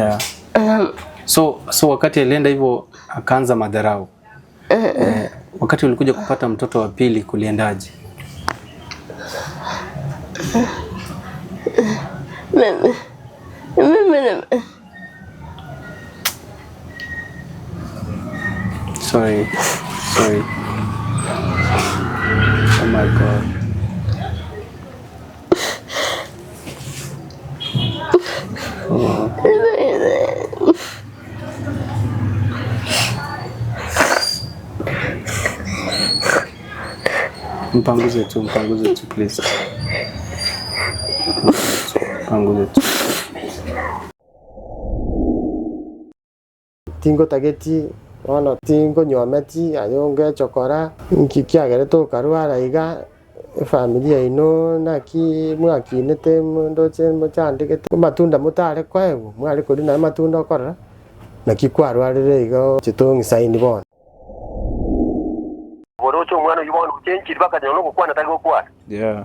Yeah. So wakati alienda hivyo akaanza madharau. Wakati ulikuja kupata mtoto wa pili kuliendaje? Sorry. Oh my God. Oh. Mpanguze tu please. Mpanguze tu. Tingo tageti ono tingo nyometi ayonge chokora nkikiagere to karwara iga familia ino naki mwakinete mundo chemo chandikete matunda mutare kwaebu mwali kuri na matunda okora naki kwarwarire iga chitongi saini bona borocho umwana yibona ucenchi bakajya no gukwana tari gukwana. Yeah.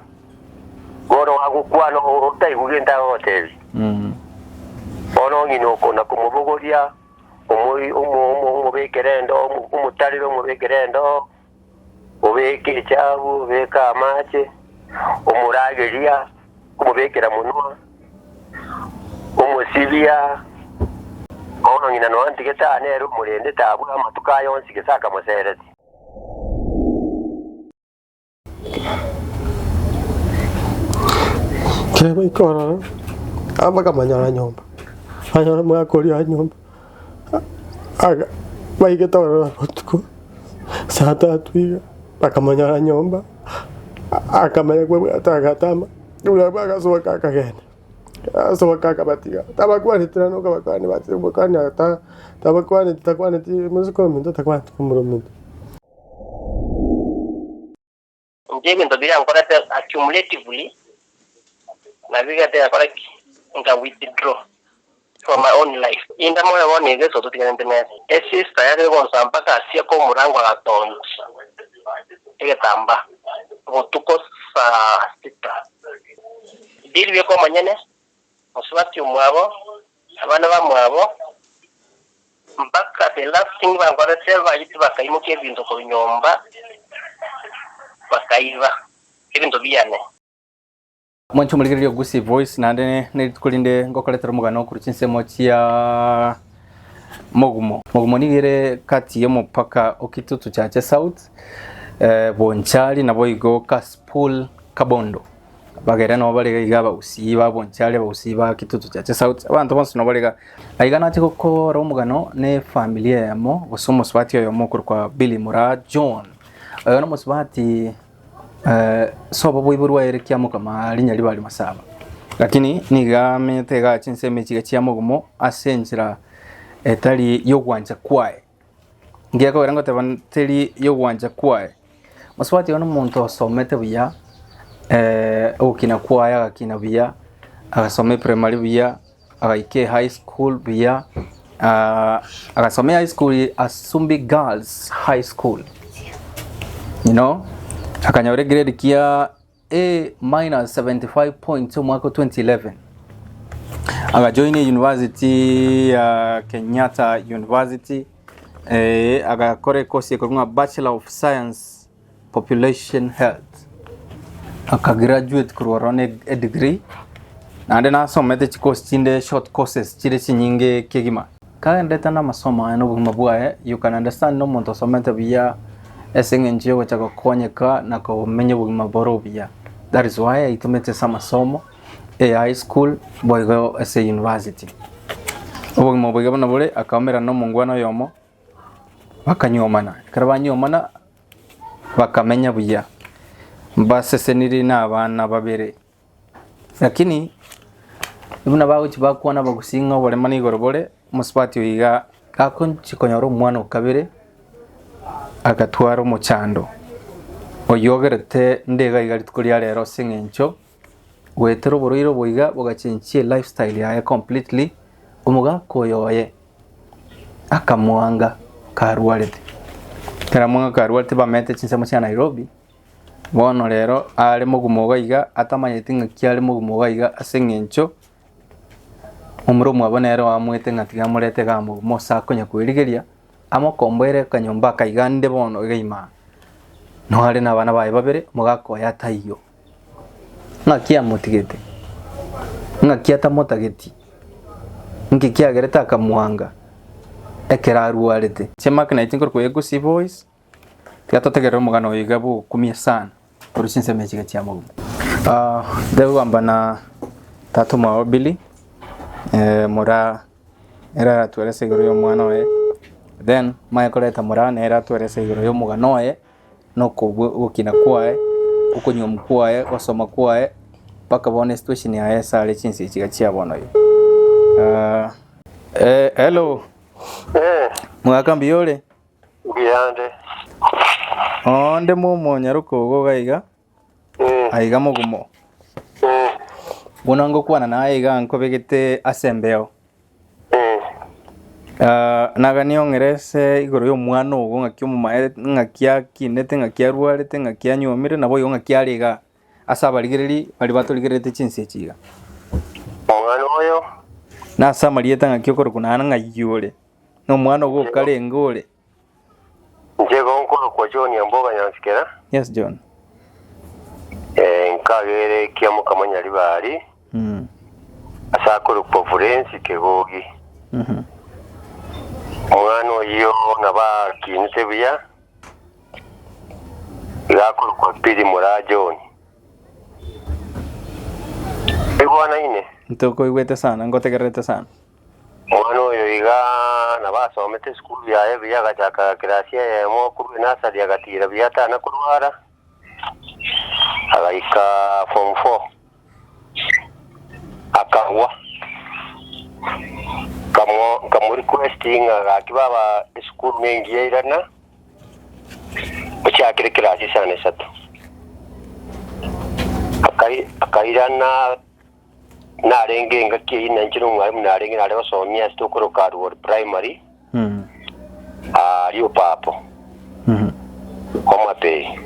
Goro agukwana utai kugenda hotel. Ono ngino kona kumubogoria umubekerendo umutariro umubekerendo ubeke cyabu ubeka amache umurageria umubekera munwa umusibia ono ngina no antigeta nero murende tabu amatuka yonsi gesaka musereti. Kema ikora ama kamanyara nyomba anyara mwakori anyomba aga baige toro potuko sata tuiga akamanyara nyomba akamanya kwa atagatama ula baga so kakagenda so kakabatiga tabakwani tirano kabakwani bati bokani ata tabakwani takwani ti musiko minto takwani kumurumento Ngebe ndo bila ngora accumulatively na viga tena para nga withdraw from my own life. Inda moyo wone ngeso tutika internet. Sister yake gonsa mpaka asia ko murango agatonda. Ege tamba. Botuko sa sita. Dili ko manyene. Oswati umwabo. Abana ba mwabo. Mpaka the last thing bangora selva yitu bakayimuke bintu ko nyomba. Bakaiva. Ebintu biyane. Mwancho muligirio Gusi Voice nande nitukulinde ngokoletera mugano kuri chinsemo chia Mogumo nigire kati yo mupaka okitutu chache South Bonchali na boigo Kaspul Kabondo bagera no balega igaba usiba Bonchali usiba kitutu chache South abantu bonse no balega aigana tiko ko romugano ne familia yamo bosomo swati yo mukuru kwa Billy Mura John no musbati soba boiburwa erekia mukama linya libali masaba lakini nigame tega chinseme chiga chia Mogumo asenjira etali yogwanja kwae ngiye ko rango tebanteli yogwanja kwae maswati ono muntu osomete buya okina kwae akina buya agasome primary buya agaike high school buya agasome high school Asumbi Girls High School akanyore grade kia A-75 points mwaka 2011 agajoin university Kenyatta University agakore course kwa Bachelor of Science Population Health akagraduate kurorone degree nande na somete course chinde short courses chire chinyinge kegima kaendeta na masomo ano bumabwae you can understand no muntu somete biya esengenje wachako konyeka na ko menye bugima borobia. That is why itumete sama somo high school boygo as a university obugima boygo na bole akamera no mungwana yomo bakanyomana karabanyomana bakamenya buya mbase seniri na abana babere lakini ibuna bawo chibakwana bagusinga bole mani gorobole musipati wiga kakonchi konyoro mwana ukabere agatwaro mu cyando oyogerete ndega igari tukuri rero singencho wetero boriro boiga bogacenchie lifestyle yae completely umuga koyoye akamwanga karwarete karamwanga karwarete bamete chinsemo cya Nairobi bono rero ale Mogumo gaiga atamanyete ngaki ale Mogumo gaiga asengencho Omurumwa bonero amwete ngatiga murete gamu mosa konya kwirigeria amokombere kanyomba kaigande bono geima no hari na bana bae babere mugakoya taiyo ngakia mutigete ngakia tamotageti ngikia gereta kamuhanga ekeraruarete chemakna itinko ko Egusi Voice tiatotegera mugano yigabu kumia sana urusinse mechiga chiamo dewu ambana tatu mawabili mura era tuerese iguru y'omwana we then mayakoreta mura nera tuerese iguru y'omugano we no gukina kwae ukunywa kwae gusoma kwae paka bone situation ya sare chinsi chiga chiabono yo hello mwakambi yole biyande onde mumo nyaruko go gaiga aiga mugumo bunango kwana na aiga nko begete asembeo nagani ongerese igoro yo mwana ugo ngakyo mumae ngakia kinete ngakia ruarete ngakia nyomire nabo yo ngakia riga asabarigiriri bari baturigerete chinse chiga mwana oyo na samarieta ngakyo koro kunana ngayure no mwana ugo karengore njego nkoro kwa John Yamboga nyansikera yes John nkagere kiamo kamanya libali asakoro kwa forensic kegogi mwana oyo naba kinite bya yakoro kwa pili mura John ebwana ine ntoko igwete sana ngotegerete sana mwana oyo iga nabasomete skulu yaye bya gachaka klasi ya mo kuru nasali agatira byata na kurwara agaika form 4 akawa kamu requesting akibaba skulu mengi irana ucyakire klasi sana sato akairana narenge ngaki nanjiro mwarimu narenge nare basomya stokoro karu primary ariyo papo komape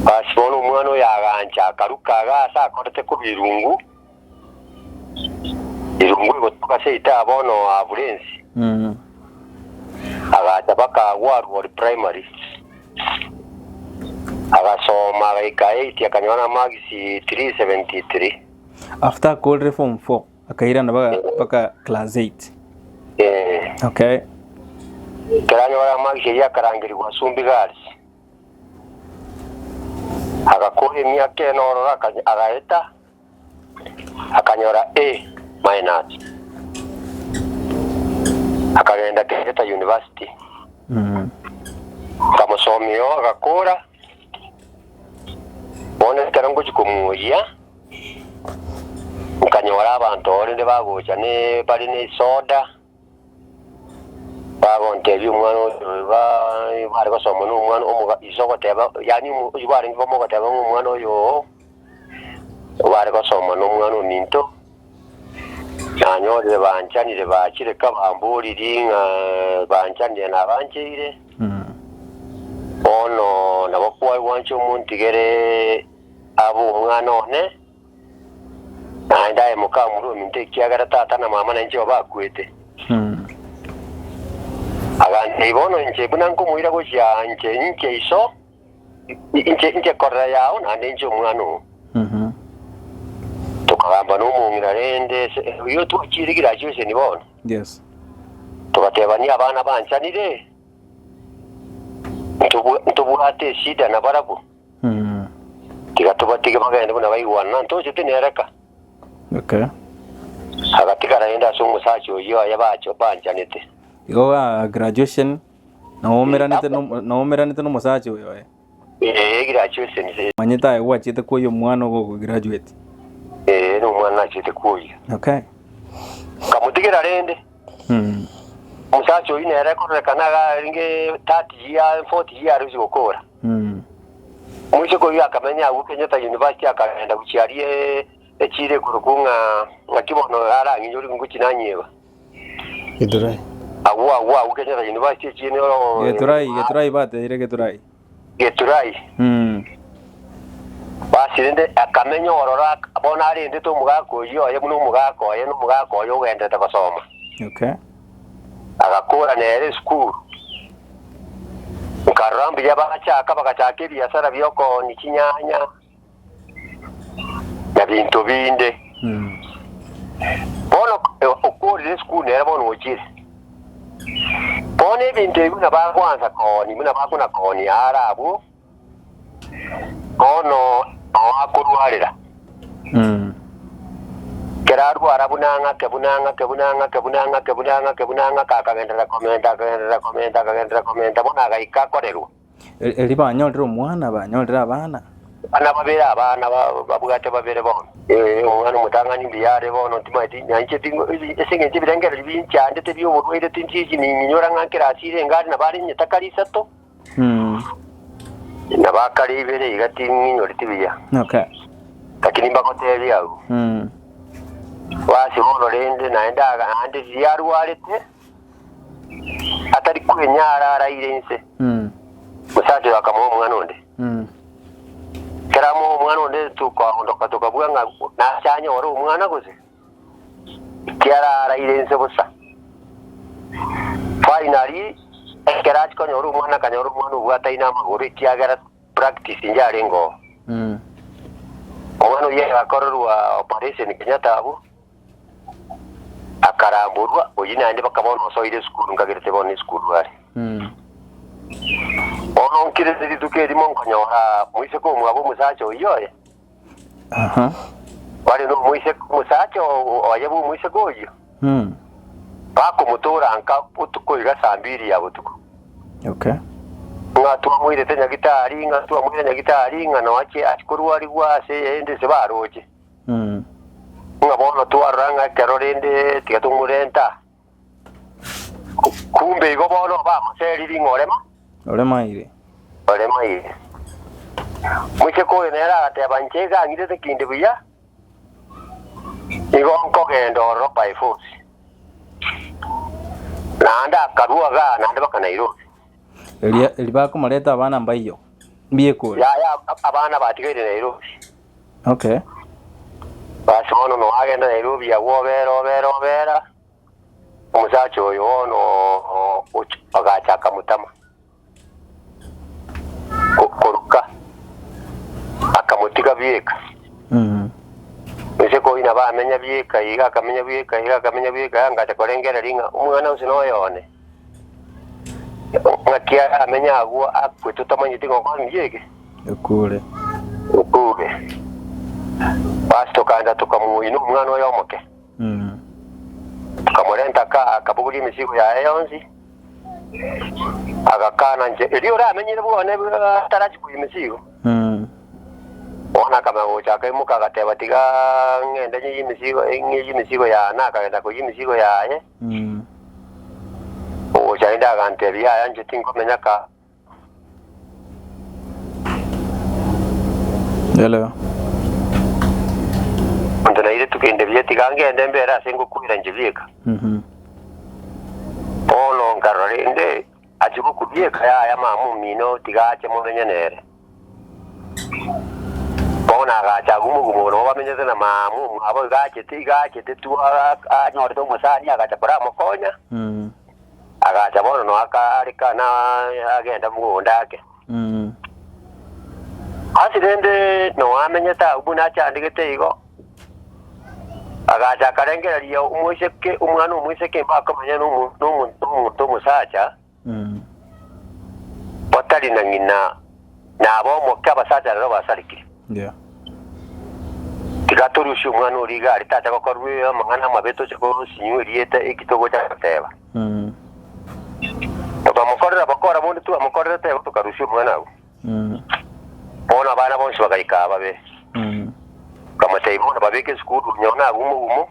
asibono mwana yaganja karukaga asa akorete ku birungu gotuka seita abono abulensi agacha baka waru primary agasoma agaika 8 akanywana magisi 373 after call reform 4 akaira na baka class 8 okay Karanyo wala magisi ya karangiri kwa Sumbi Girls agakore myake norora agaeta akanyora A- akagenda Kenyatta University kamusomyo agakora bone tarango chikumuya ukanyora abantu orinde bagocha ne bali ne soda bagonte byumwana bari basoma n'umwana omuga isoko teba yani ubari ngomo gateba umwana oyo bari basoma n'umwana oninto nanyore bancanire bakire kabambuliri nka bancanire nabanjire ono nabo kwa wancho muntigere abo umwana one ndaye mukamuru minte kiagara tata na mama nanje bakwete abantu ibono nje bunanko muira go nje iso nje korra yao na nje umwana tukagamba n'umungira rende iyo twakirigira cyose nibona yes tugateba ni abana bancanire ntubuhate shida na barabu tigatubatige bagende buna bayiwana ntoje tenereka okay agatigara yenda sungu sacho yo yabacho bancanite yo graduation naomeranite no musacho yo graduation manyita wachite ko yo mwana go graduate no mwana chite kuya okay kamutigira rende musacho ine rekorekanaga ringe 30 years 40 years uzikokora mwisho ko yakamenya Kenyatta University akaenda kuchiarie echire kurukunga ngakibono arangi nyori ngukinanyeba Geturai awa Kenyatta University chine Geturai bate ire Geturai basi asirinde akamenya orora abona ari ndi to mugako yo ye muno mugako ye no mugako yo wende takosoma. Okay. Agakura nere school. Karambi yabachaka bakachaka byasara byoko ni kinyanya. Na bintu binde. Bono okuri school nere bono ochire. Bono bintu bina bakwanza koni muna bakuna koni arabu. Bono akurwarira. Keraru arabunanga kebunanga kakagenda komenda bona gaika korerwa. Eli banyolera omwana banyolera abana. Ana babera abana babugate babere bono. Omwana mutangani biyare bono timati nyanche tingo esinge tibirengera binchande tebyo burwire tinchiji ni nyora ngankera asire ngari nabari nyatakalisa to. Nabakali ibere igati nyori tibiya. Okay. Lakini mbakoteli yao. Wasi bono lende naenda ande ziaru walete. Atari kwenyara arayirense. Musate wakamu omwana onde. Keramo omwana onde tukaondoka bwanga nasanya oro omwana goze. Kiara arayirense busa. Finally ekerachi konyoro omwana kanyoro omwana ubwataina amaguru kiagara practice njarengo. Omwana ye akororwa operation Kenyatta abo. Akaramburwa oyina ande bakabona osoire school ngagirete bone school wari. Ono nkireze dituke limo nkanyora muise ko mwabo musacho yoye. Wari no muise musacho oyabu muise goyo. Bako mutora anka utuko igasambiri yabo tuko. Okay. Ngatu mwire tenya gitari ngatu mwire nya gitari ngana wache achikuru wari gwase ende se baroje. Ngabona tuaranga kerorende tigatumurenta. Kumbe igo bono ba maseri lingorema. Olema ire. Muche ko enera te banchega ngide te kinde buya. Igo onko gendo ro by force. Nanda karua ga nanda bakanairo. Elibako maleta abana mbayo. Mbiye ko. Ya abana batigere nairo. Okay. Basi ono no agenda Nairobi ya wobera. Umusacho oyo ono agachaka mutama. Koruka. Akamutiga bieka. Ese ko ina ba amenya bieka iga akamenya bieka ngata korengera ringa umwana usino yone. Ngakia amenya agwa akwetu tamanyi tingo kwa ngiyeke. Ukule. Basi tukanda tukamuinu umwana oyo omoke. Tukamurenta akabuguli imisigo ya yonzi. Agakana nje eliyo ramenyire bwone tarachi ku imisigo. Ona kama uchaka imuka gateba tiga ngende imisigo ya nakagenda ku imisigo yaye. Uchaenda gantebia yanje tingo menyaka. Hello. Ndana ile tukende byeti gange ndembera sengo kuira njibika. Ono ngarorende ajibu kubyeka ya mamu mino tigache monenyenere. Bona gacha gumu no bamenyeze na mamu abo gache tigache tu anyore to musani agacha kora mokonya. Agacha bono no akarika na agenda mugunda ake. Asidende no amenyeta ubuna chandikete igo. Agacha karengera liyo umwiseke umwana umwiseke bakamanya no musacha. Batali na ngina na abo mokaba sacha ro basariki. Yeah. Tigaturushu umwana uriga aritata bakorwe amangana mabeto chako sinyuri eta ikitogo cyateba. Bakora bondi tu amukorera te tukarushu umwana we. Bona abana bonse bagarika babe. Kama tayibona babeke school nyona gumu.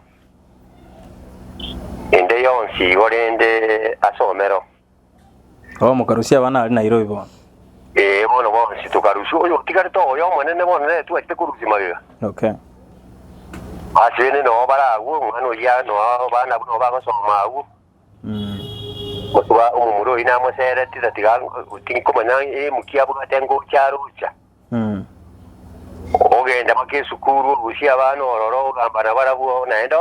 Ende yonsi gorende asomero. Mukarusia abana ari Nairobi bona. Bona bonse tukarushu oyo tigarito oyo monene bonene tu ate kuruzima biga. Okay. Asene no bara agu mwana ya no bana no bagasoma agu. Mutuwa umumuro ina mosere tiga tinko mana mukia buga tengo charucha. ogenda bakesukuru bushia abana ororo gambana barabuo naenda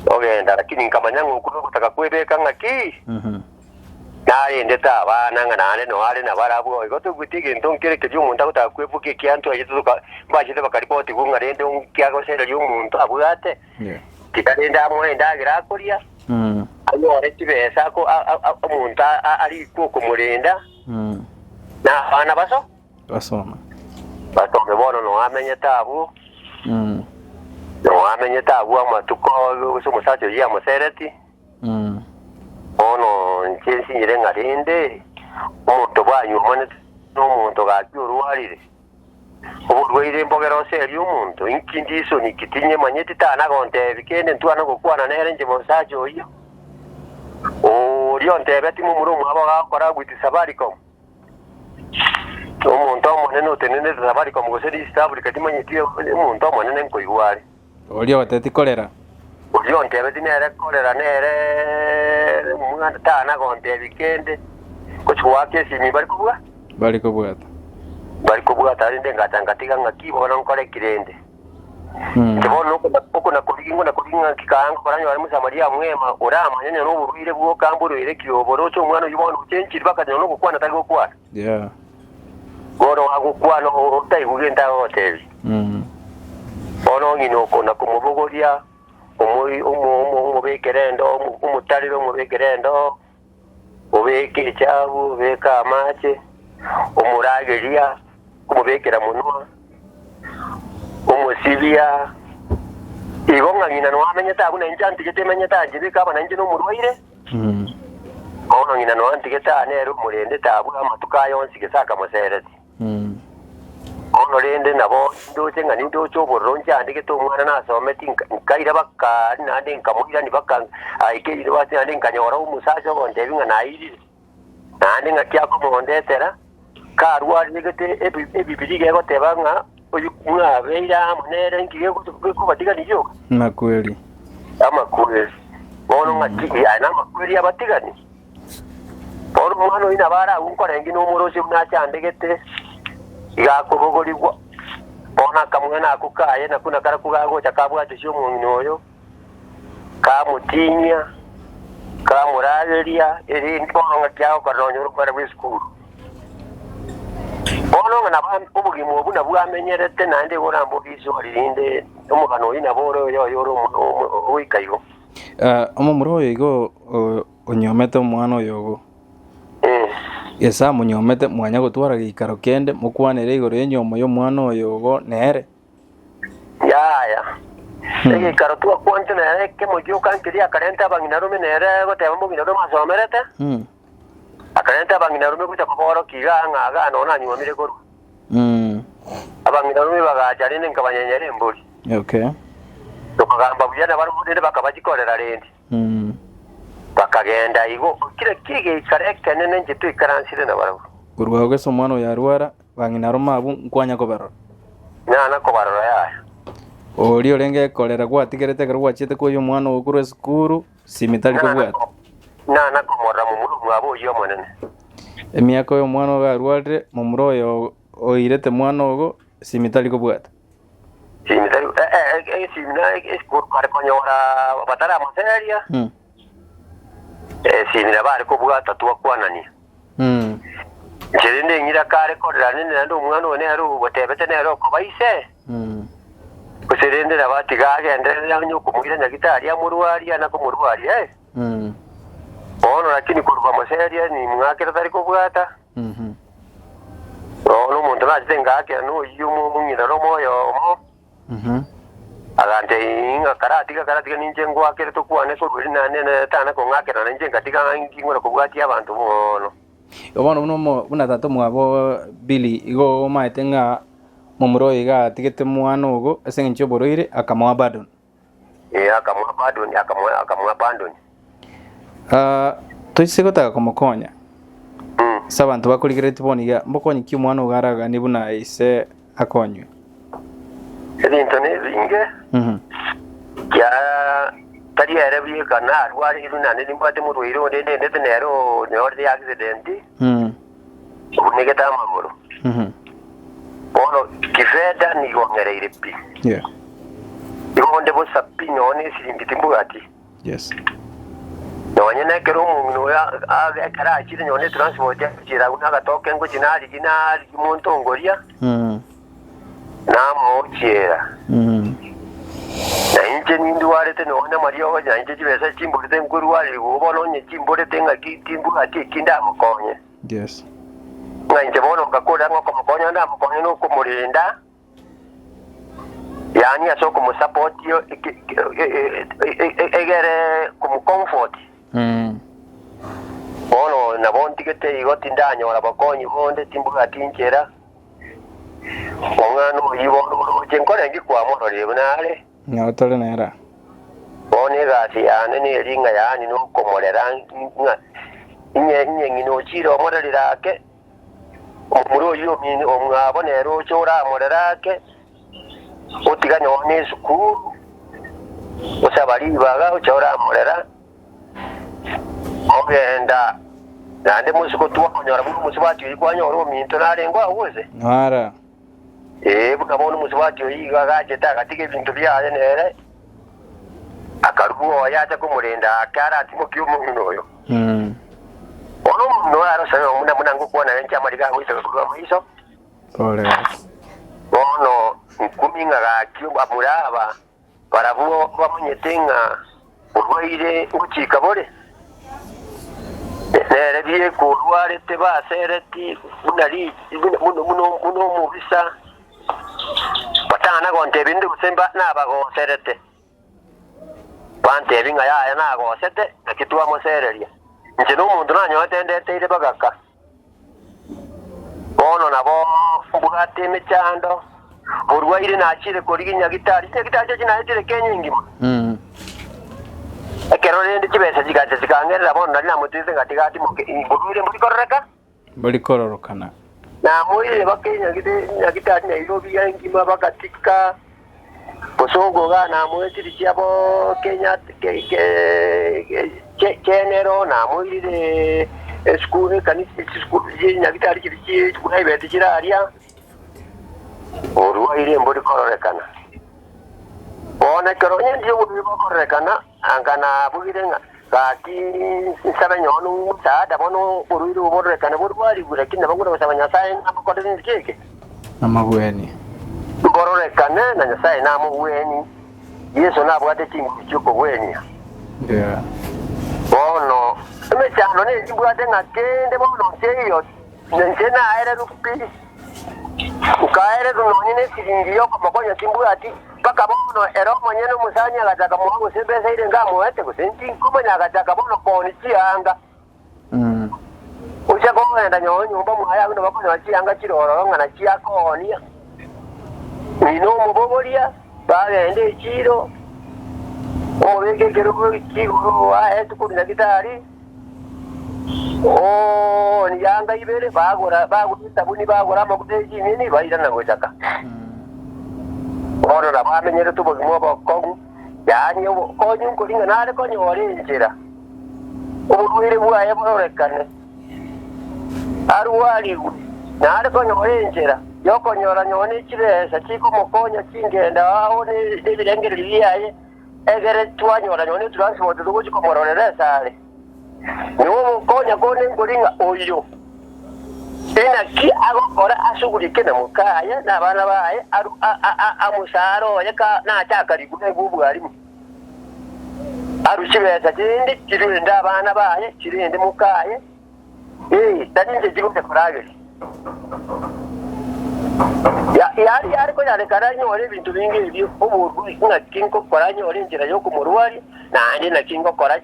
ogenda lakini nkamanya ngukuru kutaka kwebeka ngaki naendeta abana ngana no ale na barabuo igoto gutigi ntonkere kejumuntu akutaka kwebuke kiantu ayituka bashite bakaripoti kungarende unkiago sera yumuntu abugate tikarenda mwenda girakoria ayo areti besa ko umuntu ari ko murinda na abana basoma bono no amenye tabu no amenye tabu amatuko so musacho ya musereti ono njensi nyirenga rinde omuntu bwanyu mone no muntu gakyuruarire obulwaire mbogero seri omuntu inkindiso nikitinye manyeti tana gonte bikende ntwana gukwana nere nje musacho iyo o rionte beti mu murumu abo gakora gwiti Safaricom omuntu omonene otenene Safaricom guseri stable katimanyetiye omuntu omonene nkoigwari Olio bateti kolera. Olio ntebe nere kolera nere mwana tana gonte bikende kuchwake simi bari kubwa tari ndenga ngatiga ngakibo bana nkore kirende. Kibono uko na kuringa kikanga koranyo bari musamaria mwema orama nyanya no burwire bwo kamburo ire kiyoboro cyo mwana yibona ucenchi bakanya no gukwana tari gukwana. Yeah. Goro agukwana utai kugenda hotel. Ono ngino kona kumubogoria umubekerendo umutariro umubekerendo ubeke cyabu beka amache umurageria kumubekera munwa umusibia igonga ngina no amenye tabu na njanti getemenya tanje bikaba nanje no murwaire ono ngina no antigeta nero murende tabu amatuka yonsi gesaka musereti ono rende nabo ndoche ngani ndocho boronja andike to mwana nasometi nkaira bakka nande nkamugira ni bakka aike bati nande nkanyora umusacho bonde binga nairi nande ngakya ko mondetera karwa nigete ebibirige gotebanga oyu mwabeira munere ngiye ko batiga niyo nakweli amakweli ono ngati ana makweli abatigani por mwana ina bara unkora ngino murose unachandegete yakubogorigwa bona kamwena akukaye nakuna karakugago chakabwa cyo munyoyo kamutinya kamurageria eri ndibona ngatyao karonyo rukara bw'isukuru bona na ubugimu obuna bwamenyerete nande gorambo bizo rinde umugano ina boro yo uikayo omuroyo igo onyomete mwana yogo Yesa munyomete mwanya gutwara gikaro kende mukwanere igoro yenyomo yo mwana oyogo nere ya gikaro tu akwante nere ke mojo kankiri akarenta banginarume nere goteba muginarume asomerete akarenta banginarume kucha kuboro kiganga aga nona nyomire koru abanginarume bagajari nkabanyenyere mburi okay tukagamba bujana barumudere bakabajikorera rendi bakagenda igo kire kige kareke nene nje twikaransire na barabu urwago so mwana yarwara banginaruma abu nkwanya ko barora nana ko barora ya Olio lenge kolera gwatigerete garwa chete ko yo mwana okuru skuru simitali ko bwata nana ko morra mu muru abo yo monene emyako yo mwana garware mu muroyo oirete mwana ogo simitali ko bwata simitali simitali ko kanyora batara maseria simina bari ko bwata twakwanania Jerinde ngira kare korera nene ndo umwana one ari ubotebete nero ko bayise kuserende nabati gage endelea nyuko mugira nyagitari ya murwari na ko murwari ono lakini kurwa maseria ni mwakira tari ko bwata ono muntu nazenga ake no yumu ngira romo yo agante inga karati ninje ngwakere to kwane so buri nane tana ko ngakera ninje ngatika ngingora ko bwati abantu bono Obono no buna tato mwabo Billy igo maetenga momuro iga tigete mwana ogo esencho boroire akamwa badon akamwa badon toisego taka komokonya sabantu bakurigire tiboniga mbokonyi ki mwana ogaraga nibuna ise akonywe edintone ringe ya tari arabi kana arwari iruna ne nimbate mu ruiro ndende ndete nero norde accident unigeta magoro ono bono kifeda ni gongereire pi igonde bo sapinyo ne siringiti mbugati yes nonye nekero umuntu akara akiri nyone transport yakira unaga toke ngo jinali montongoria namochera na inje nindu warete none mariyo wa inje jibesa chimbolete nguru wali ubona onye chimbolete ngakitimbu ati kinda mukonye yes nga inje bono ngakora ngo mukonye nda mukonye no kumulinda yani asoko mu support yo egere kumu comfort bono na bonti kete igoti ndanyo wala bakonyi bonde timbuga tinchera ongano yibono jenkore ngikwa moro lebunale nyotole nera bone gasi yani ni ringa yani no komorera inye ngino chiro morerake omuro yo mini omwabonero chora morerake otiganya one sukuru osabali baga ochora morera ogenda nande musiko tuwanyora musibati yikwanyora ominto narengo awuze ara bukabona musibati yiga gaje tagatike bintu byaye nere akaruo yaje kumurenda karati mukyo munno oyo ono no aro sayo muna ngukwana ncha mariga ngwita kuruwa maiso ole ono nkuminga gakiyo abulaba barabuo bamunyetenga urwaire ukika bole nere biye kurware te basereti unali muno mubisa batana gonte bindu semba nabago serete bante binga ya nago sete akitwa mosereria nje no mundu nanyo atendete ile bagaka ono nabo bugate mechando urwaire nachire koriginya gitari kinaitire kenyingima ekero ndi kibesa kigaje kikangerera bono na mutize ngatigati muburire muri kororokana na muri bakenya gitari na irobi yangima bakatika posongo gana mwetiri cyabo Kenya kenero na muri school kanisi school nya gitari kiri kunaibeti kiraria urwaire muri kororekana ona keronye ndi muri kororekana angana bugirenga kaki sabanyo no sada bono urwire kororekana burwari gura kinna bangura basabanya sai amakode ni keke amagweni kororekana na sai na amagweni yeso na bwate kingi cyuko gweni bono emechano ne ndibwate ngakende bono seyo nentena aere rupi ukaere kunonye ne siringiyo kamakonya kimbwati paka bono ero manyeno musanya gataka muhango sebesa ile ngamo ete kusenti kumanya gataka bono koni chianga ucha kwenda nyonyo mbo muhaya kuno bakonya chianga chiroro ngana chiakonia nino muboboria bagende chiro obeke kero kigo ahetu kuna gitari ni yanga ibere bagura sabuni bagura makuteji nini bairana gotaka ono na bamenyere tubo gimoba kongu yani konyu kulinga nale konyu orenjera ubwire bwaye borekane aruwali nale konyu orenjera yokonyora nyone kiresa kiko mukonya kingenda aho ne birengere liyaye egere twanyora nyone transport duko komororera sare niwo mukonya kone kulinga oyo tena ki agokora asugurike na mukaya nabana baye amusaro yaka na chakari kune bubwari arushibeza kindi kirinde abana baye kirinde mukaye tadinje jigute kurage yari ko yale karanyo ore bintu bingi ibyo uburwi ngakinko koranyo ore injira yo kumurwari nanje nakinko koranyo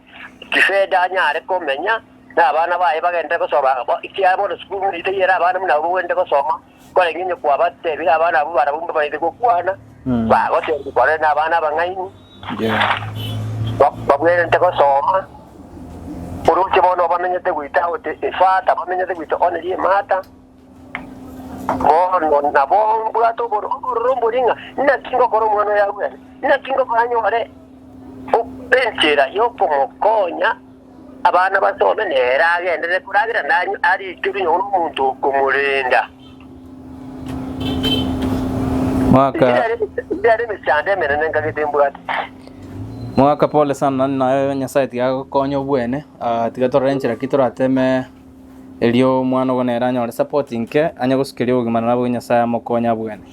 kifeda nyare ko menya nabana baye bagenda ko soba ikyabo school ite yera abana munabo wende ko soma kole nginye kwa batte bi abana abo barabumba bayite ko kwana ba gote kore nabana bangaini babwere nte ko soma uruche bono bamenyete guita ote ifata bamenyete guita oneli mata bono nabo bwato borumbo ringa nina kingo koro mwana yawe nina kingo kanyo ore benchera yo pomokonya abana basome nera agendere kuragira nanyu ari kibinyo umuntu kumurinda Mwaka pole sana na Nyasaye tigakonyo bwene tigatorrenchera kitorateme elio mwana gonera nyore supporting ke anya gusikiria ugimana nabo Nyasaye amokonya bwene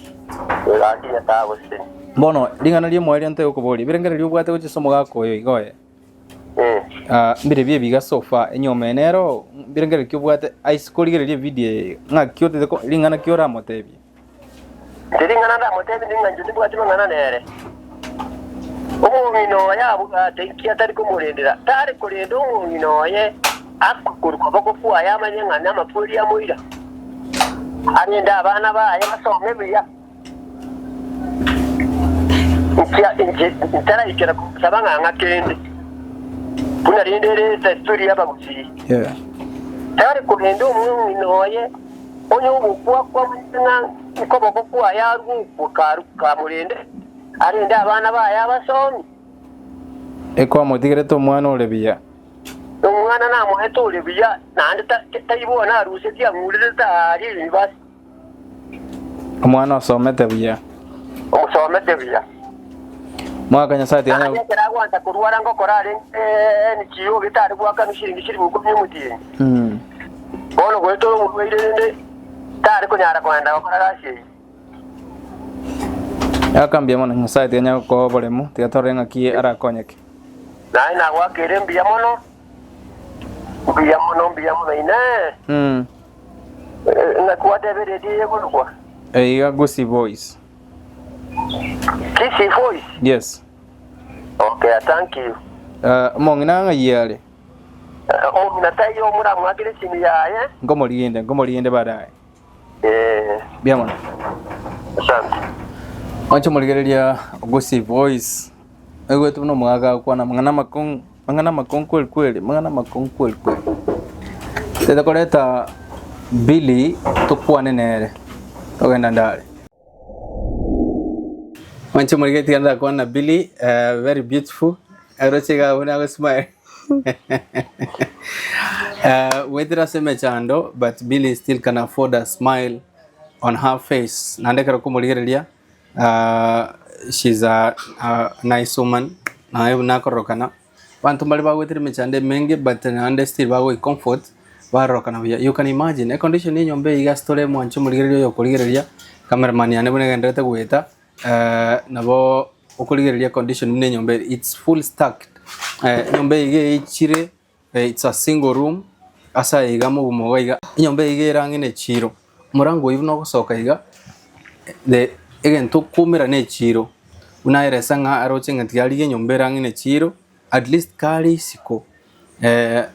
bono lingana lye mweri ante ukubori birengere lyo bwate guchisomo gakoyo igoye mbire bie biga sofa enyomenero birengere kyo bwate ice koligere lye video ngakyo teko lingana kyo ra motebi lingana ra motebi linga njuti bwate ngana nere umino yabo ateki atari kumurendera tari kurendo umino ye akukurwa bakofu ayamanye ngana amapuri ya muira arenda abana ba ayasome biya Intara ikera kusabanga ngakende. Kuna rindere story yaba gusi. Yeah. Tare kurendo umwinoye onyo ubukwa kwa mwana uko bokwa yaru kukaruka murende. Arenda abana baya basomi. Eko amotigere to mwana olebiya. Umwana na muheto olebiya nande tayibona aruse tia murere tari basi. Umwana asomete biya. Umusomete biya. Mwaka Nyasaye tiana kera gwanta kurwara ngo korare ni kiyo gitari gwaka mishiringi shiri muko myumutiye bono gweto mwirende tari kunyara kwenda okorara shi yakambia mwana Nyasaye tianya ko bolemu tiatorenga ki arakonyeke na gwakere mbia mono ine na kuadebere die golwa Eiga Gusii voice. Gusii voice? Yes. Okay, thank you. Mongina nga yale. Minatayo mura mwagire simu yaye. Ngomo liende baadaye. Bia mwana. Asante. Wancho muligerelia Gusii voice. Ewe tuno mwaga kwa na mangana makong kweli. Teta koleta Billy tukwane nere. Ogenda ndale. Wancho muligerelia anda kwa na Billy, very beautiful. Arochega when I was smile. Whether seme chando, but Billy still can afford a smile on her face. Nande karo kumuligerelia. She's a nice woman. Na ebu nako rokana. Wantu mbali bago itiri mechande mengi, but nande still bago comfort. Ba rokana vya. You can imagine. A condition ni nyombe iga stole mwancho muligerelia yokuligerelia. Cameraman ya nebune gendrete kuweta. Nabo okuligerelia condition mune nyombe. It's full stacked. Nyombe ige ichire. It's a single room. Asa iga mugumoga iga. Nyombe ige irangine chiro. Murango ivu noko soka iga. Again, to kumera ne chiro. Unaire sanga aroche ngatiali nyombe rangine chiro. At least kali siko.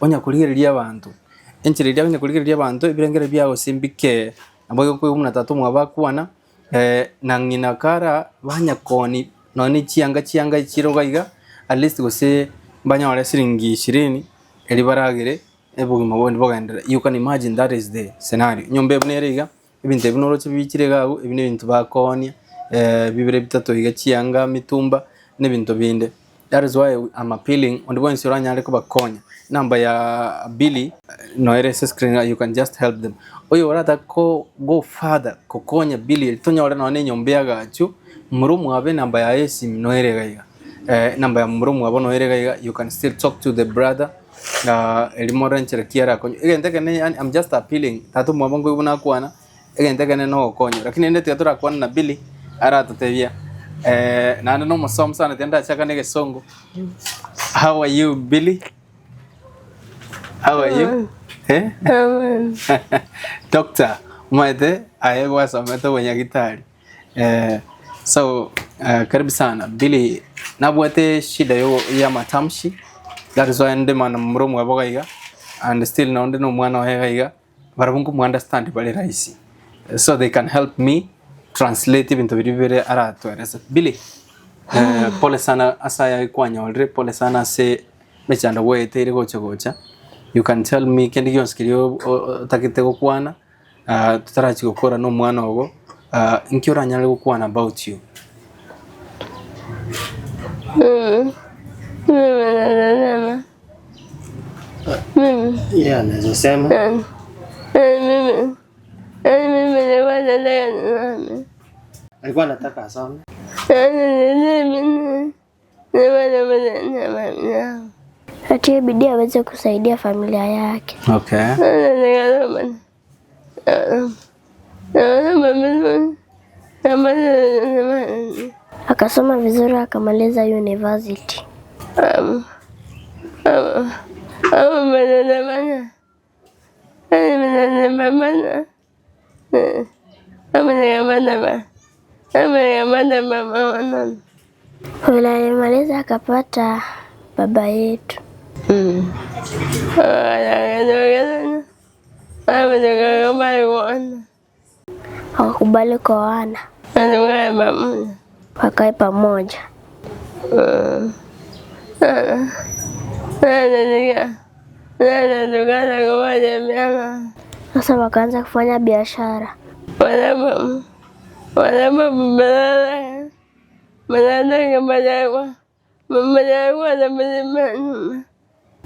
Onya kuligerelia abantu. Enchirelia onya kuligerelia abantu ibirengere byago simbike. Ambayo ko 13 mwabakwana. Nangina kara banya koni noni chianga chiro gaiga. At least go se banya wale siringi 20 eli baragere ebugima bondi bogandera. You can imagine that is the scenario. Nyombe bunerega ibintu binoroche bichirega ibine bintu bakonya bibere bitatu iga chianga mitumba nebintu binde. That is why I'm appealing on the ones you ranya ko bakonya. Number ya Billy no RSS screen, you can just help them. Oyo rata ko go further kokonya Billy tonya ora no nyombe agachu murumu abe number ya esim no erega iga. Number ya murumu abo no erega iga. You can still talk to the brother. Elimorenchera kiara konyo. Again tekene I'm just appealing tatu mwabongo ibuna kuana. Again tekene no konyo. Lakini ende tiatura kuana na Billy ara tutevia. Na no musom sana tenda chaka nege songo. How are you, Billy? How are you? Doctor, mwete ayewa someto wenya gitari. So karibu sana Billy, nabwete shida yo ya matamshi. That is why ende mana mromu waboga iga and still no ende no mwana wahega iga barabungu mu understand bali raisi, so they can help me translate into vile arato eresa. Billy, pole sana asaya kwanya already, pole sana se mechanda wete ile gocha. You can tell me kendi yonskirio takite gukwana tutarachi gukora no mwana ogo inkiora nyale gukwana about you. Yeah, naweza sema. Alikuwa anataka asome. Atie bidii aweze kusaidia familia yake. Okay. Akasoma vizuri akamaliza university. Vile alimaliza akapata baba yetu. Wakubali kwa wana. Wakae pamoja. Sasa wakaanza kufanya biashara.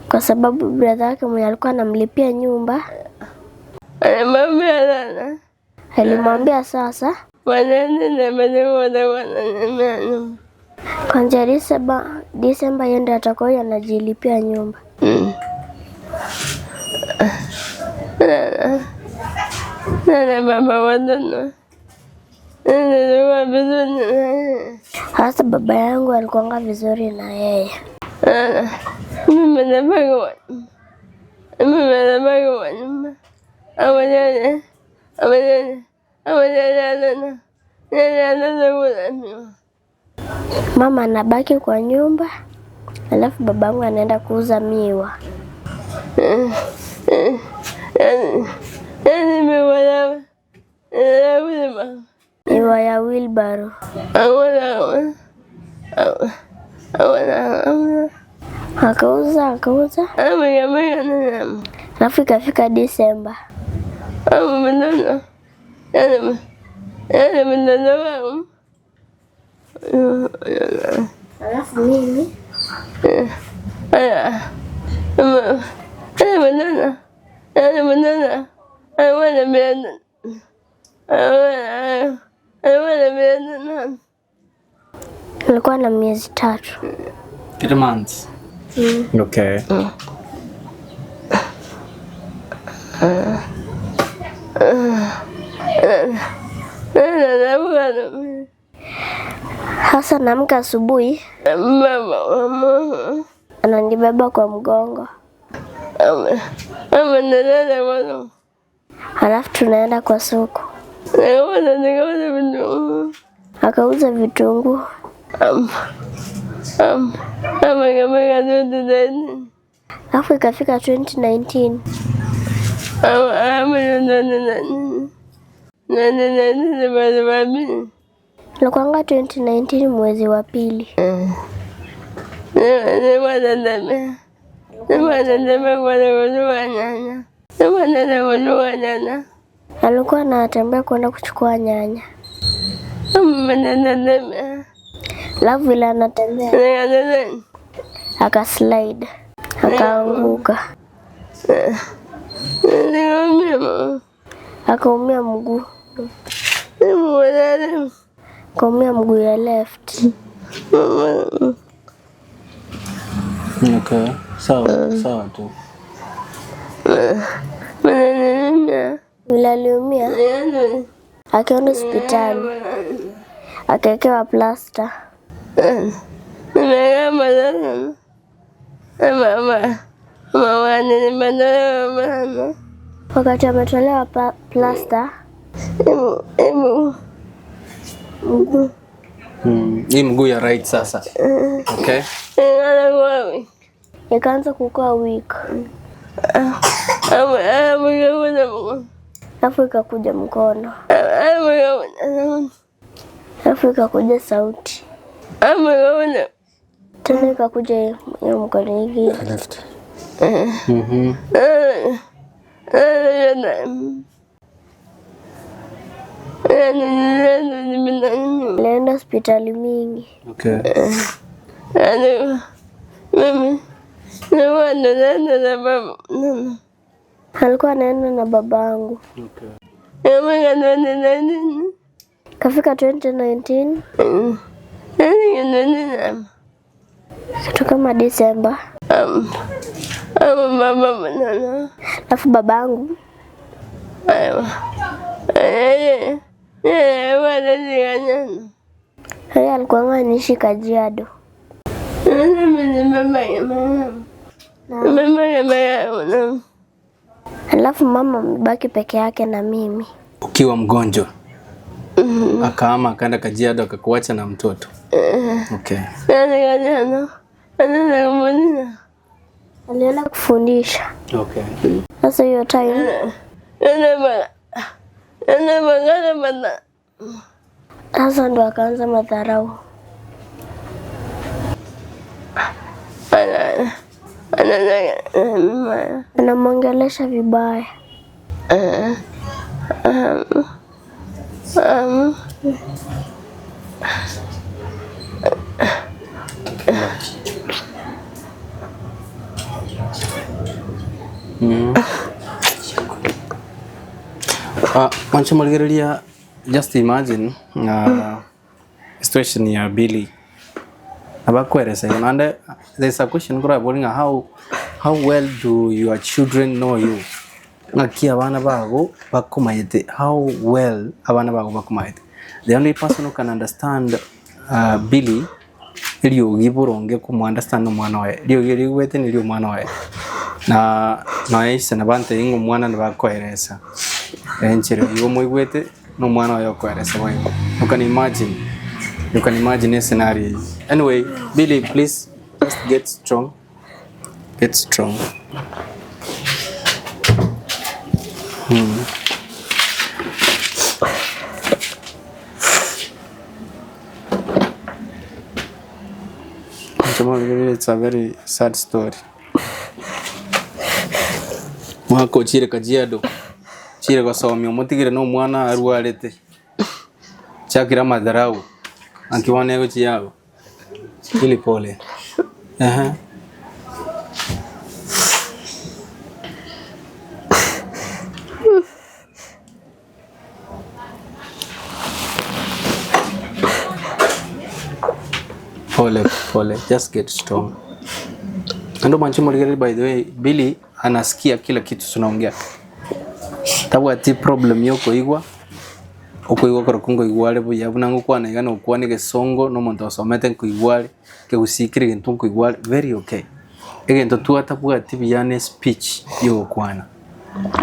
Kwa sababu brother yake mwenye alikuwa anamlipia nyumba alimwambia kuanzia Disemba yeye atakuwa anajilipia nyumba. Hasa baba yangu alikuwa vizuri na yeye. Mama anabaki kwa nyumba, alafu babangu anaenda kuuza miwa. Miwa ya wheelbarrow. Akauza. Alafu ikafika Disemba. Alafu mimi nilikuwa na miezi 3. 3 months. Okay. Hasa naamka asubuhi, ananibeba kwa mgongo. Halafu tunaenda kwa soko. Akauza vitunguu. Alafu ikafika 2019. Ilikuwanga 2019 mwezi wa pili. Alikuwa anatembea kwenda kuchukua nyanya. Alafu vile anatembea akaslide, akaanguka. Akaumia mguu. Akaumia mguu ya left. Okay. Sawa tu. Vile aliumia, akaenda hospitali, akawekewa plasta. Wakati ametolewa plasta, Hii mguu ya right sasa. Okay. ikaanza kukua weak. Alafu ikakuja mkono. Alafu ikakuja sauti. Tena ikakuja hiyo mkono hivi. Nilienda hospitali mingi. Okay. Alikuwa anaenda na babangu. Okay. Kafika 2019. Kitu kama December. Alafu babangu yeye alikuwa anaishi Kajiado. Alafu mama amebaki peke yake na mimi. Ukiwa mgonjwa? Akaama akaenda Kajiado akakuacha na mtoto? Okay. Alienda kufundisha. Okay. Sasa hiyo time sasa ndo akaanza madharau. Anamwongelesha vibaya. Mancho Margarelia, just imagine situation ya Billy. And there's a question how well do your children know you? How well abana bago bakumaite? The only person who can understand Billy iliyo giburonge kumuunderstand umwana wae. Iliyo wete niliyo mwana wae. Na yise nabante ingo mwana nabakweresa. Enchero yo moigwete no mwana wae okweresa wae. You can imagine a scenario. Anyway, Billy, please just get strong. Get strong. It's a very sad story. Mwako chire Kajiado. Chire kwa somi omutigire no mwana arwarete. Chakira madharau. Ankiwana yego chiyago. Ili pole. Pole. Just get strong. Ando Mancho Margarelia, by the way, Billy anasikia kila kitu tunaongea. Tabu ati problem yoko igwa. Uko igwa korokungo igwale bo yabunango kwa naigana ukwane ke songo no muntu osomete ku igwale ke usikire gentu ku igwale very okay. Egento tu atabu ati biyane speech yo kwana.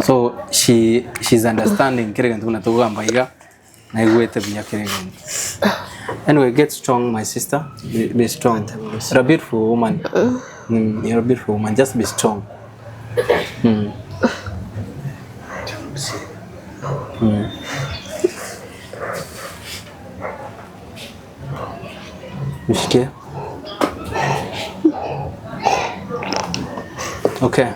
So she's understanding kire gentu na tugamba iga na igwete biyakire gentu. Anyway, get strong, my sister. Be strong. You're a beautiful woman. You're a beautiful woman. Just be strong. Mishke. Okay.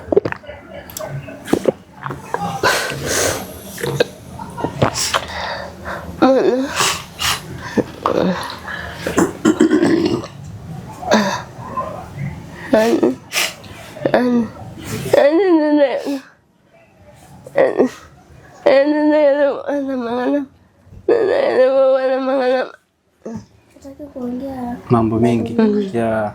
Mambo mengi. Yeah.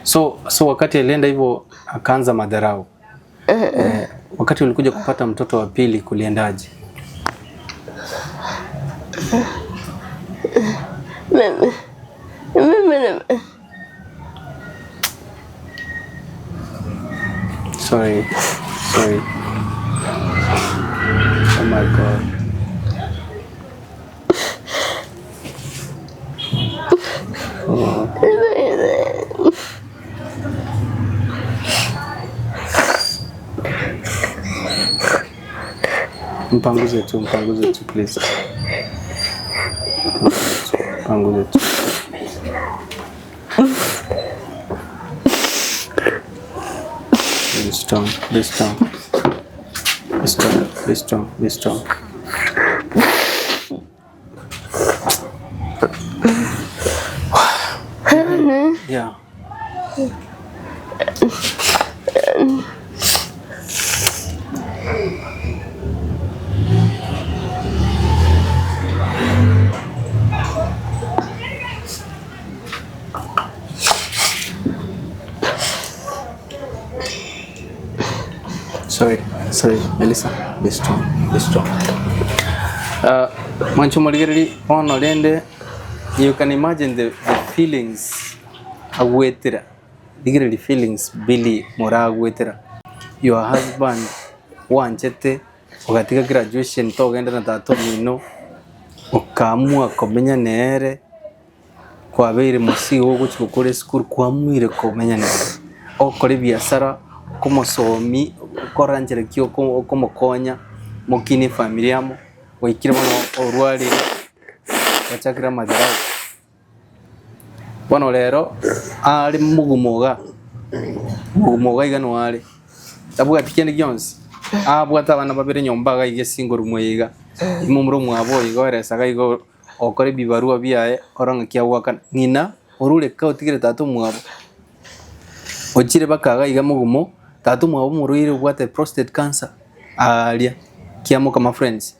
So wakati alienda hivyo akaanza madharau. Wakati ulikuja kupata mtoto wa pili kuliendaje? Sorry. Oh my God. Mpanguze tu please. Mpanguze tu. Be strong. Yeah. Sorry, Melissa. Be strong. Mancho Margari on Olende, you can imagine the feelings awetera. The feelings Billy Mora awetera. Your husband wanchete ukatika graduation togenda na tato mino ukamua komenya nere kwa beire musi wo guchukure school kwa mwire komenya nere okore biasara komosomi koranjere kyo komokonya mukini familia mo wikire mo orwali wachakira madharau bono lero ali mugumoga igano wale tabuga tikene gyonsi abwata abana babere nyombaga ige singoro mwiga imumuro mwabo igoresaga igo okore bibarua biaye oranga kyawaka ngina orule ka utigire tatu mwabo ochire bakaga iga mugumo tatu mwabo muruire bwate prostate cancer alia kiamo kama friends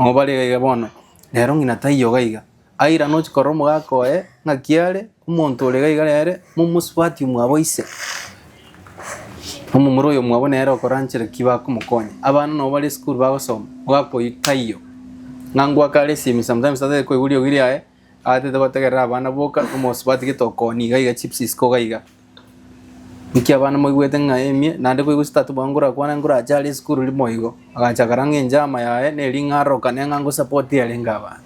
ngobale iga bono lero ngina tayo iga aira no chikoromo gako ngakiale umuntu lega iga lere mumuswati mwabo ise umumuro yo mwabone yaro koranchira kibako mukonya abana no bali school bagosoma gwapo itayo ngangwa kale simi sometimes ate ko iguri ogiri ae ate tabategera abana boka como spati ke tokoni gaiga chips isko gaiga niki abana mo igwete ngaemie nande ko gusta to bangura kwana ngura ajali school limo igo agacha karange njama yae ne lingaro kanenga ngo support ya lingaba.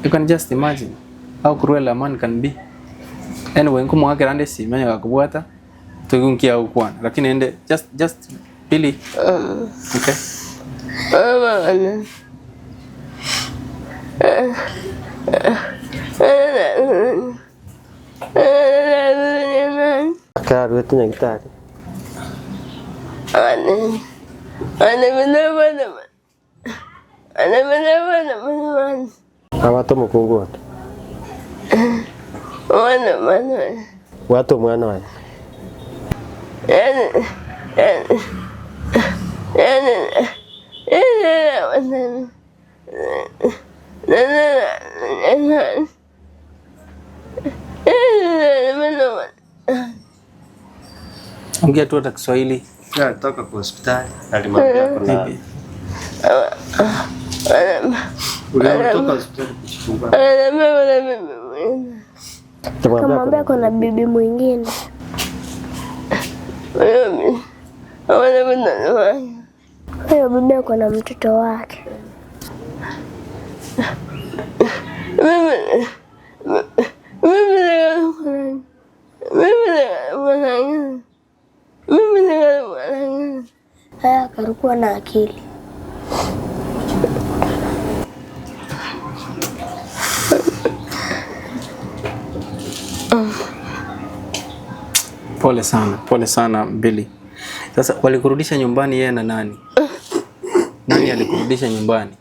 You can just imagine how cruel a man can be. Anyway nkumo akerande simi nya kubwata tugunkia ukwana lakini ende just Billy okay Karu itu yang kita apa tu mukungu watu mwana ongea tu hata Kiswahili. Toka kwa hospitali alimwambia kuna ulitoka hospitali kuchukua kamwambia kuna bibi mwingine huyo bibi ako na mtoto wake. Haya akarukuwa na akili. Pole sana Billy. Sasa walikurudisha nyumbani yeye na nani? Nani alikurudisha nyumbani?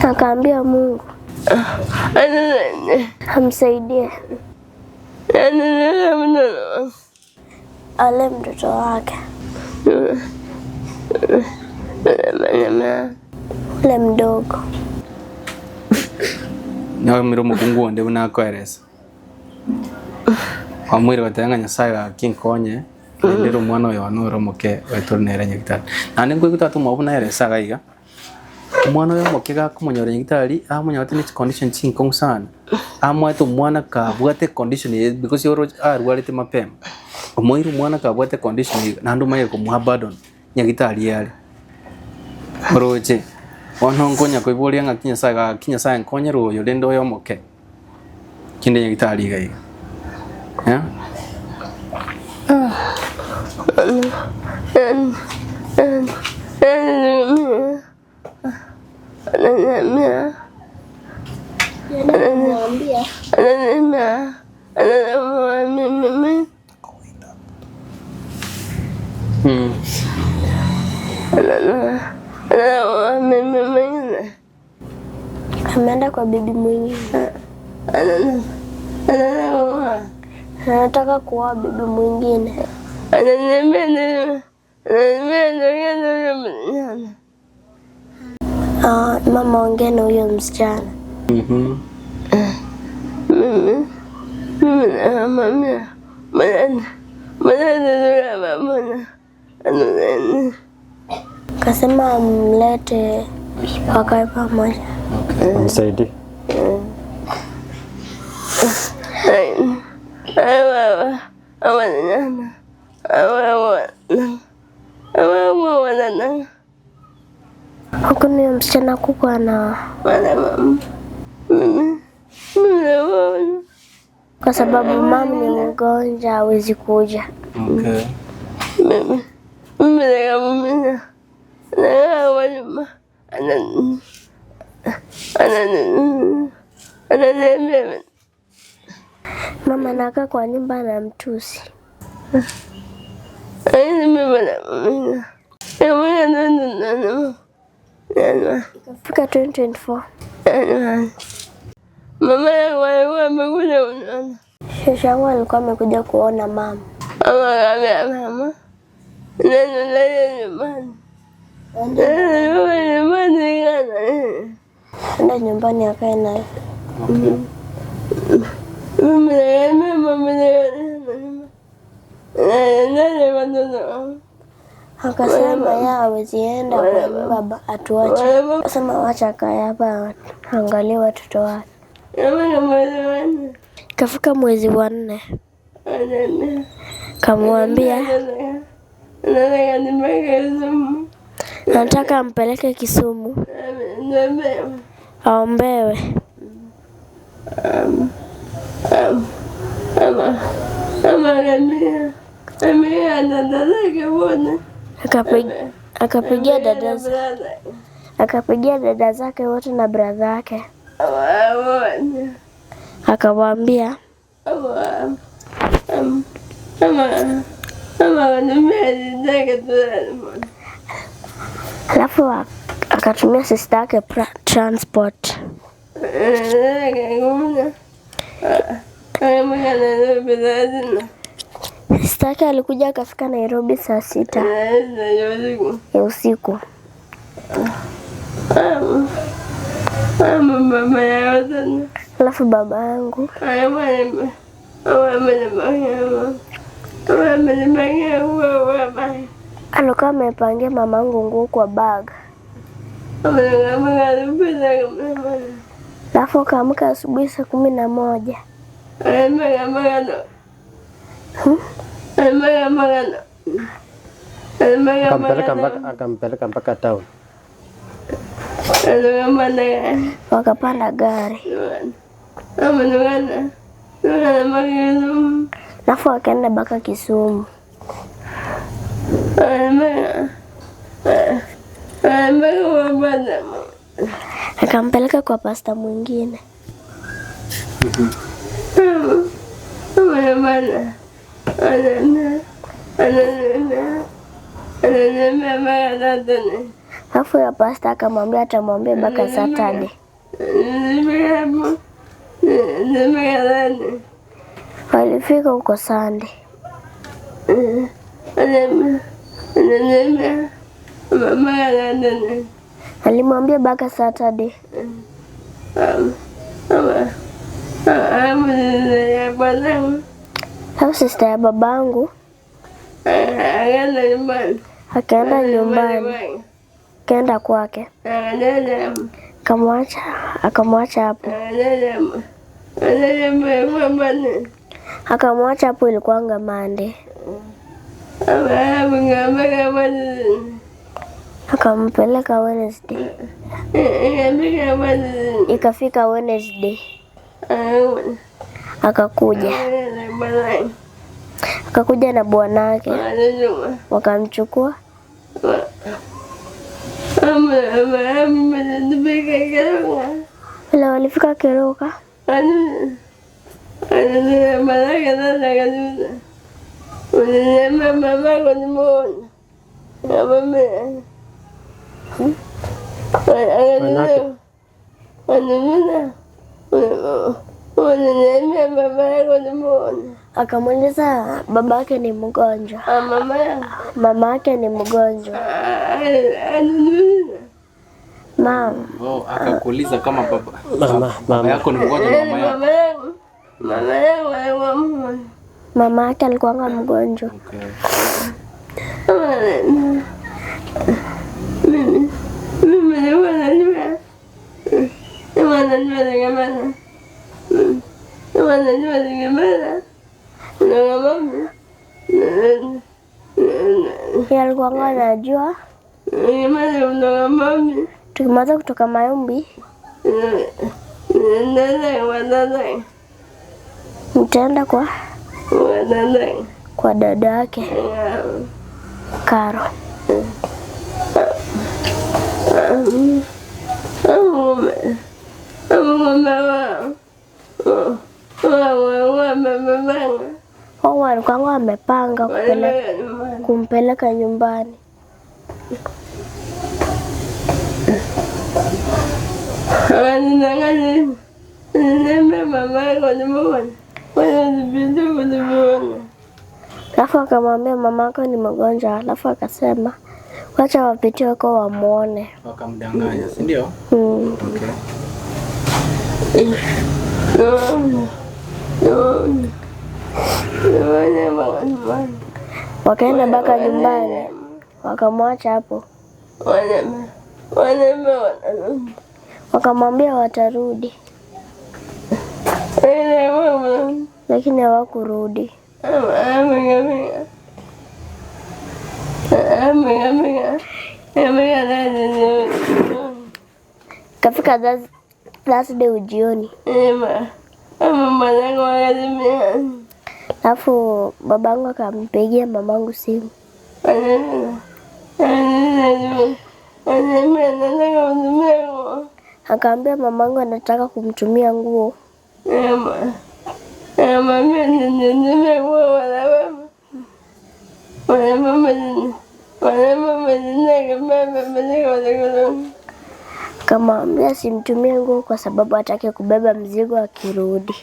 Akaambia Mungu amsaidie ale mtoto wake ule mdogo. Nawe miromo kungu ndio unakoereza amwire watanga Nyasaye akinkonye ndero mwana we wanoro moke wetornera nyagitari nane ngwe gutatu mwabuna yeresa gaiga umwana we moke ga kumunyora nyagitari amunya watini condition chinko sana amwato mwana ka bwate condition because yoro arwalite mapema umwire mwana ka bwate condition nandu maye ko muhabadon nyagitari yale roje onongonya ko ibolia ngakinya saga kinya sa nkonye royo lendo yo moke kinde nyagitari gaiga yeah ameenda kwa bibi mwingine. Anataka kuoa bibi mwingine. Mama ongea na huyo msichana. Kasema mlete wakae pamoja. Msaidie. Huku ni msichana kukua na kwa sababu mama ni mgonjwa hawezi kuja. Okay. Mama anakaa kwa nyumba na mtusi. Ikafika 2024. Mama yangu alikuwa amekuja kuona. Shosho yangu alikuwa amekuja kuona mama. Mama. Nenda nyumbani. Enda nyumbani akae naye. Akasema yeye hawezi enda kwa baba atuache. Akasema wacha akae hapa angalie watoto wake. Kafika mwezi wa 4. Kamwambia nataka ampeleke Kisumu aombewe. Akapigia dada zake wote na brother yake. Akamwambia alafu akatumia sister yake transport. Sister yake alikuja akafika Nairobi saa 6 ya usiku. Alafu baba yangu alikuwa amepangia mamangu nguo kwa bag. Alafu kaamka asubuhi saa 11. Akampeleka mpaka town. Wakapanda gari. Alafu wakaenda mpaka Kisumu. Akampeleka kwa pasta mwingine. Alafu ya pasta akamwambia atamwambia mpaka Saturday. Walifika huko Sunday. Alimwambia mpaka Saturday. Alafu sister ya babangu akaenda nyumbani, kaenda kwake, akamwacha hapo. Akamwacha hapo, ilikuwa Monday. Akampeleka Wednesday. Ikafika Wednesday. Akakuja na bwanake, wakamchukua. Wala walifika Keroka. Akamuuliza babake ni mgonjwa. Mama yake ni mgonjwa. Mama. Akakuuliza kama Mama yako ni mgonjwa. Mama yake alikuwa mgonjwa. Alikuwa anajua tukimaliza kutoka maombi mtaenda kwa dada yake Karo. Walikuwa wamepanga kumpeleka nyumbani. Alafu akamwambia mamako ni mgonjwa, alafu akasema wacha wapitie huko wamuone. Wakamdanganya, si ndio? Wakaenda mpaka nyumbani, wakamwacha hapo. Wakamwambia watarudi, lakini hawakurudi. Kafika Thursday ujioni. Alafu babangu akampigia mamangu simu. Akaambia mamangu anataka kumtumia nguo. Akamwambia simtumie nguo kwa sababu hataki kubeba mzigo akirudi.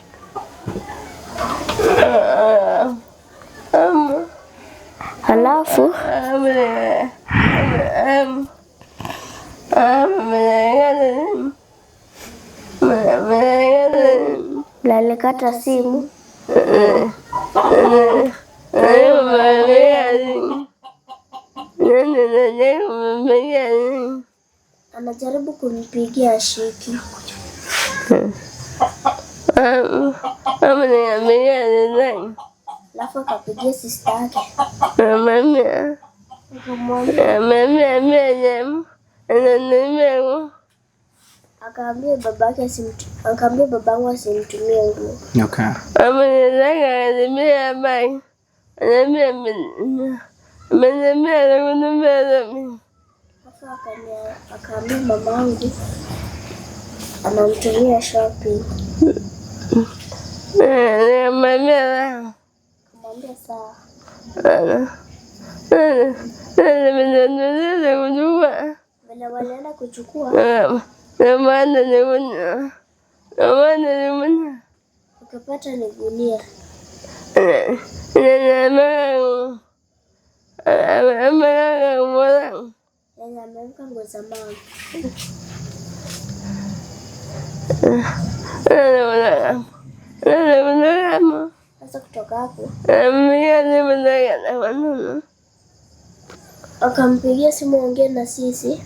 Halafu alikata simu. Anajaribu kumpigia ashiki. Alafu akapigia sister yake. Akaambia babangu asimtumie nguo. Akaambia mamangu anamtumia shopping. Akamwambia sawa. Vile walienda kuchukua ukapata ni gunia. Ameweka nguo za mama. Sasa kutoka hapo akampigia simu ongea na sisi.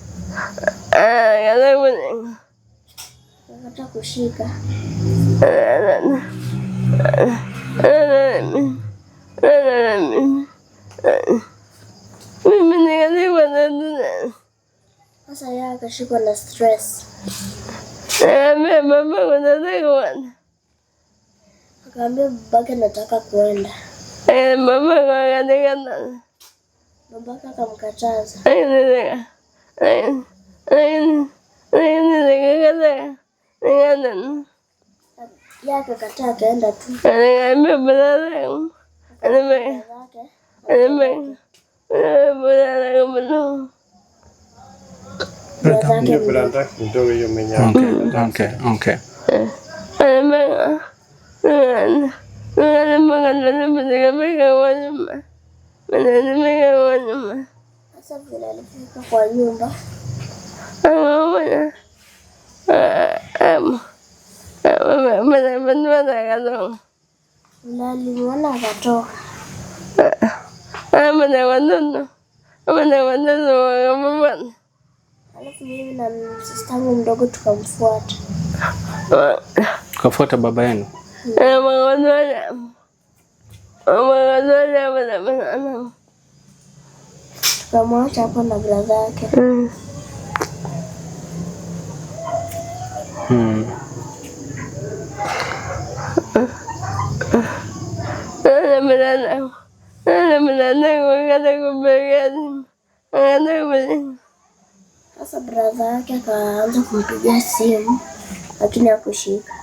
Akataka kushika. Sasa yeye akashikwa na stress. Akaambia babake nataka kuenda. Babake akamkataza. Yeye akakataa akaenda tu. Sasa vile alifika kwa nyumba. Alimwona akatoka. Alafu mimi na sistangu mdogo tukamfuata. Kafuata baba yenu? Tukamwacha hapo na brother yake. Sasa brother yake akaanza kumpigia simu lakini hakushika.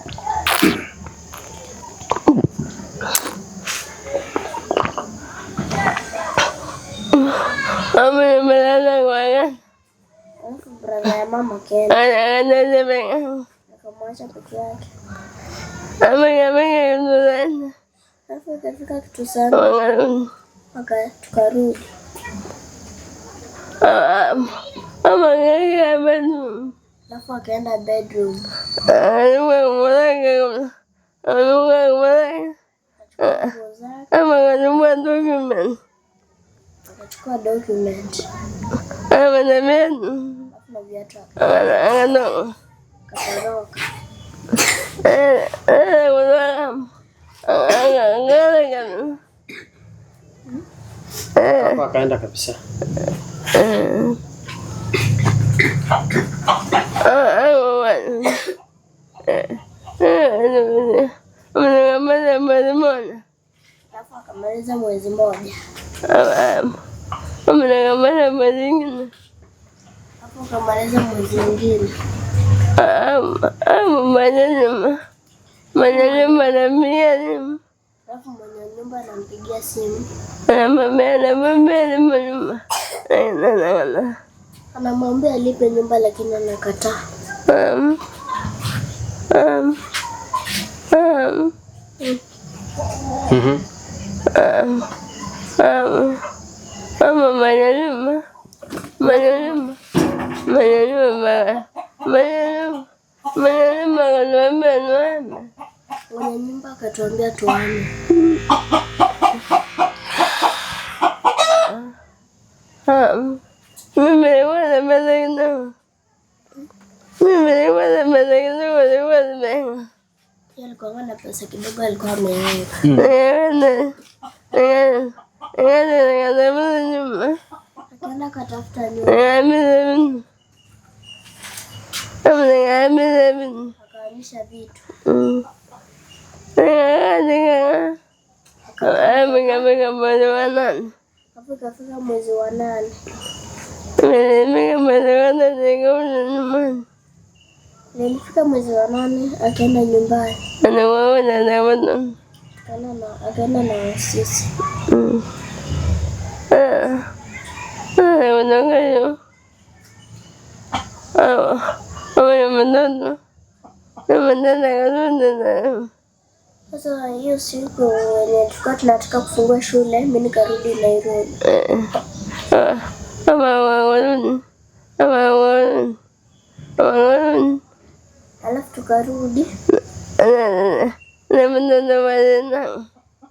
Alafu brother ya mama Ken akamwacha peke yake. Alafu ikafika kitu sana tukarudi. Alafu akaenda bedroom. Akachukua document. Na viatu akatoroka. Hapo akaenda kabisa. Alafu akamaliza mwezi mmoja. Alafu akamaliza mwezi mwingine. Alafu mwenye nyumba anampigia simu. Anamwambia alipe nyumba lakini anakataa. Mwenye nyumba akatuambia tuame. Alikuwa na pesa kidogo alikuwa ameweka. Akaenda katafuta nyumba. Akahamisha vitu. Hapo ikafika mwezi wa 8. Nilifika mwezi wa 8 akaenda nyumbani. Akaenda na sisi. Sasa hiyo siku yenye tulikuwa tunataka kufungua shule, mimi nikarudi Nairobi. Alafu tukarudi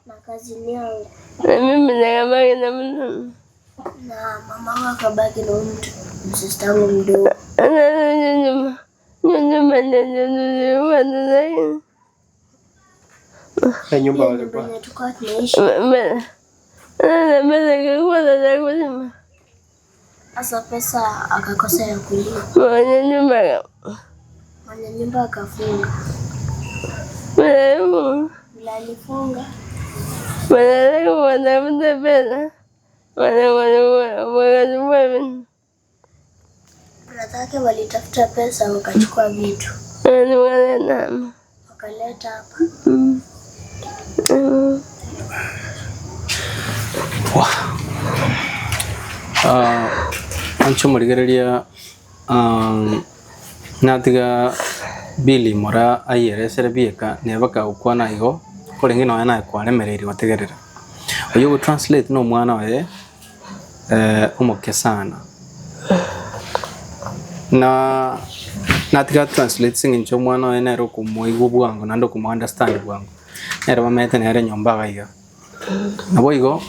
na kazi yangu. Na mama wangu akabaki na mtu sistangu mdogo. Nyumba walikuwa tulikuwa tunaishi. Sasa pesa akakosa ya kulipa. Mwenye nyumba akafunga. Bila alifunga. Brother yake walitafuta pesa wakachukua vitu. Wakaleta hapa. Ancho murigereria natiga Billy mora ayeresere bieka nebaka ukwana igo kurengino yana kwaremereri wategerera Oyo translate no mwana we omoke sana. Na natika translate singing cho mwana we nero kumoigo bwango nando kumo understand bwango. Nero mamete nere nyomba gaiga. Naboigo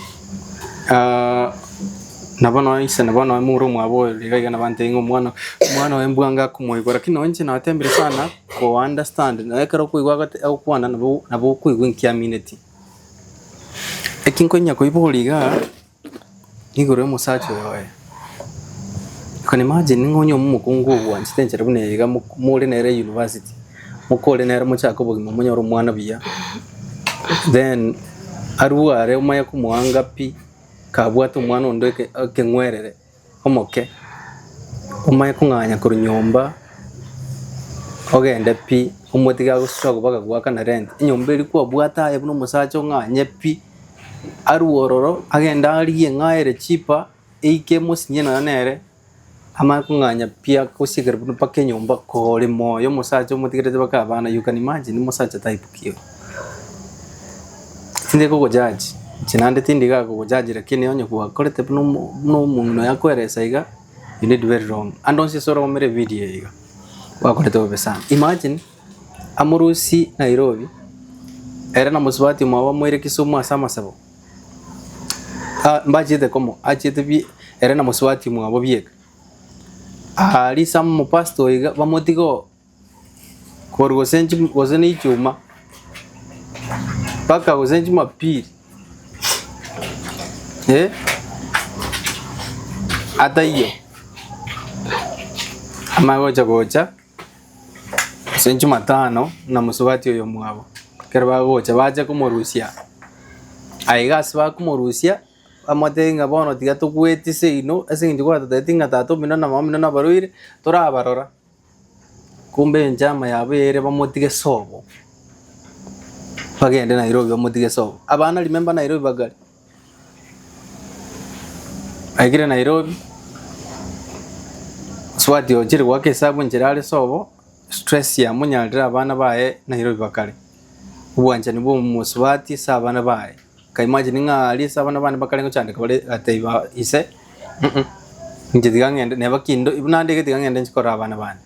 nabono isa nabono muru mwabo liga na bante ngo mwana we mbwanga kumoigo lakini onje na atembere sana ko understand na ekero kuigwa gate au kwana nabo kuigwa community. Ekinko nyako iboliga igoro musacho yoe. Can imagine ngonyo mukungu wa nstenjera bunega muri nere university. Mukole nere muchako bugimo munyoro mwana biya. Then aruare umaya kumuanga pi kabwatu mwana ondoke kengwerere omoke. Umaya kunganya kuru nyomba ogende pi umutiga gushogo baga gwaka na rent. Nyomba iri kwa bwata ebuno musacho nganye pi aruororo agenda aliye ngaere chipa eike musinye na nere ama kunganya pia kusigara buno pake nyomba kole moyo musacho mutigirete baka bana. You can imagine musacho type kiyo tinde ko judge chinande tindiga ko judge lakini onyo kwa kolete buno muno yakweresa iga you did very wrong and onse soro mere video iga kwa kolete obesana. Imagine amurusi Nairobi era na muswati mwa mwere Kisumu asama sabo mbajide komo achite bi era na muswati mwa bobieka ali sam pastor iga bamotigo korgo senji wazeni chuma paka wazenji mapiri ata hiyo amagocha gocha senji matano na muswati oyo mwabo kerba gocha baje kumorusia aigas ba kumorusia amatenga bono tiga tukwetise ino asingi kwa tatinga tato mino na mama na baruire tora barora kumbe njama yabere bamotige sobo bagende Nairobi bamotige sobo abana remember Nairobi bagali agire Nairobi swati ojiri wake sabu njirale sobo stress ya munyalira abana bae Nairobi bakale ubwanja nibo muswati sabana bae. Ka imagine nga ali sabana bana bakale ngo cyane kabale ataiba ise ngidigangende nebakindo ibunande gidigangende nchikora abana bana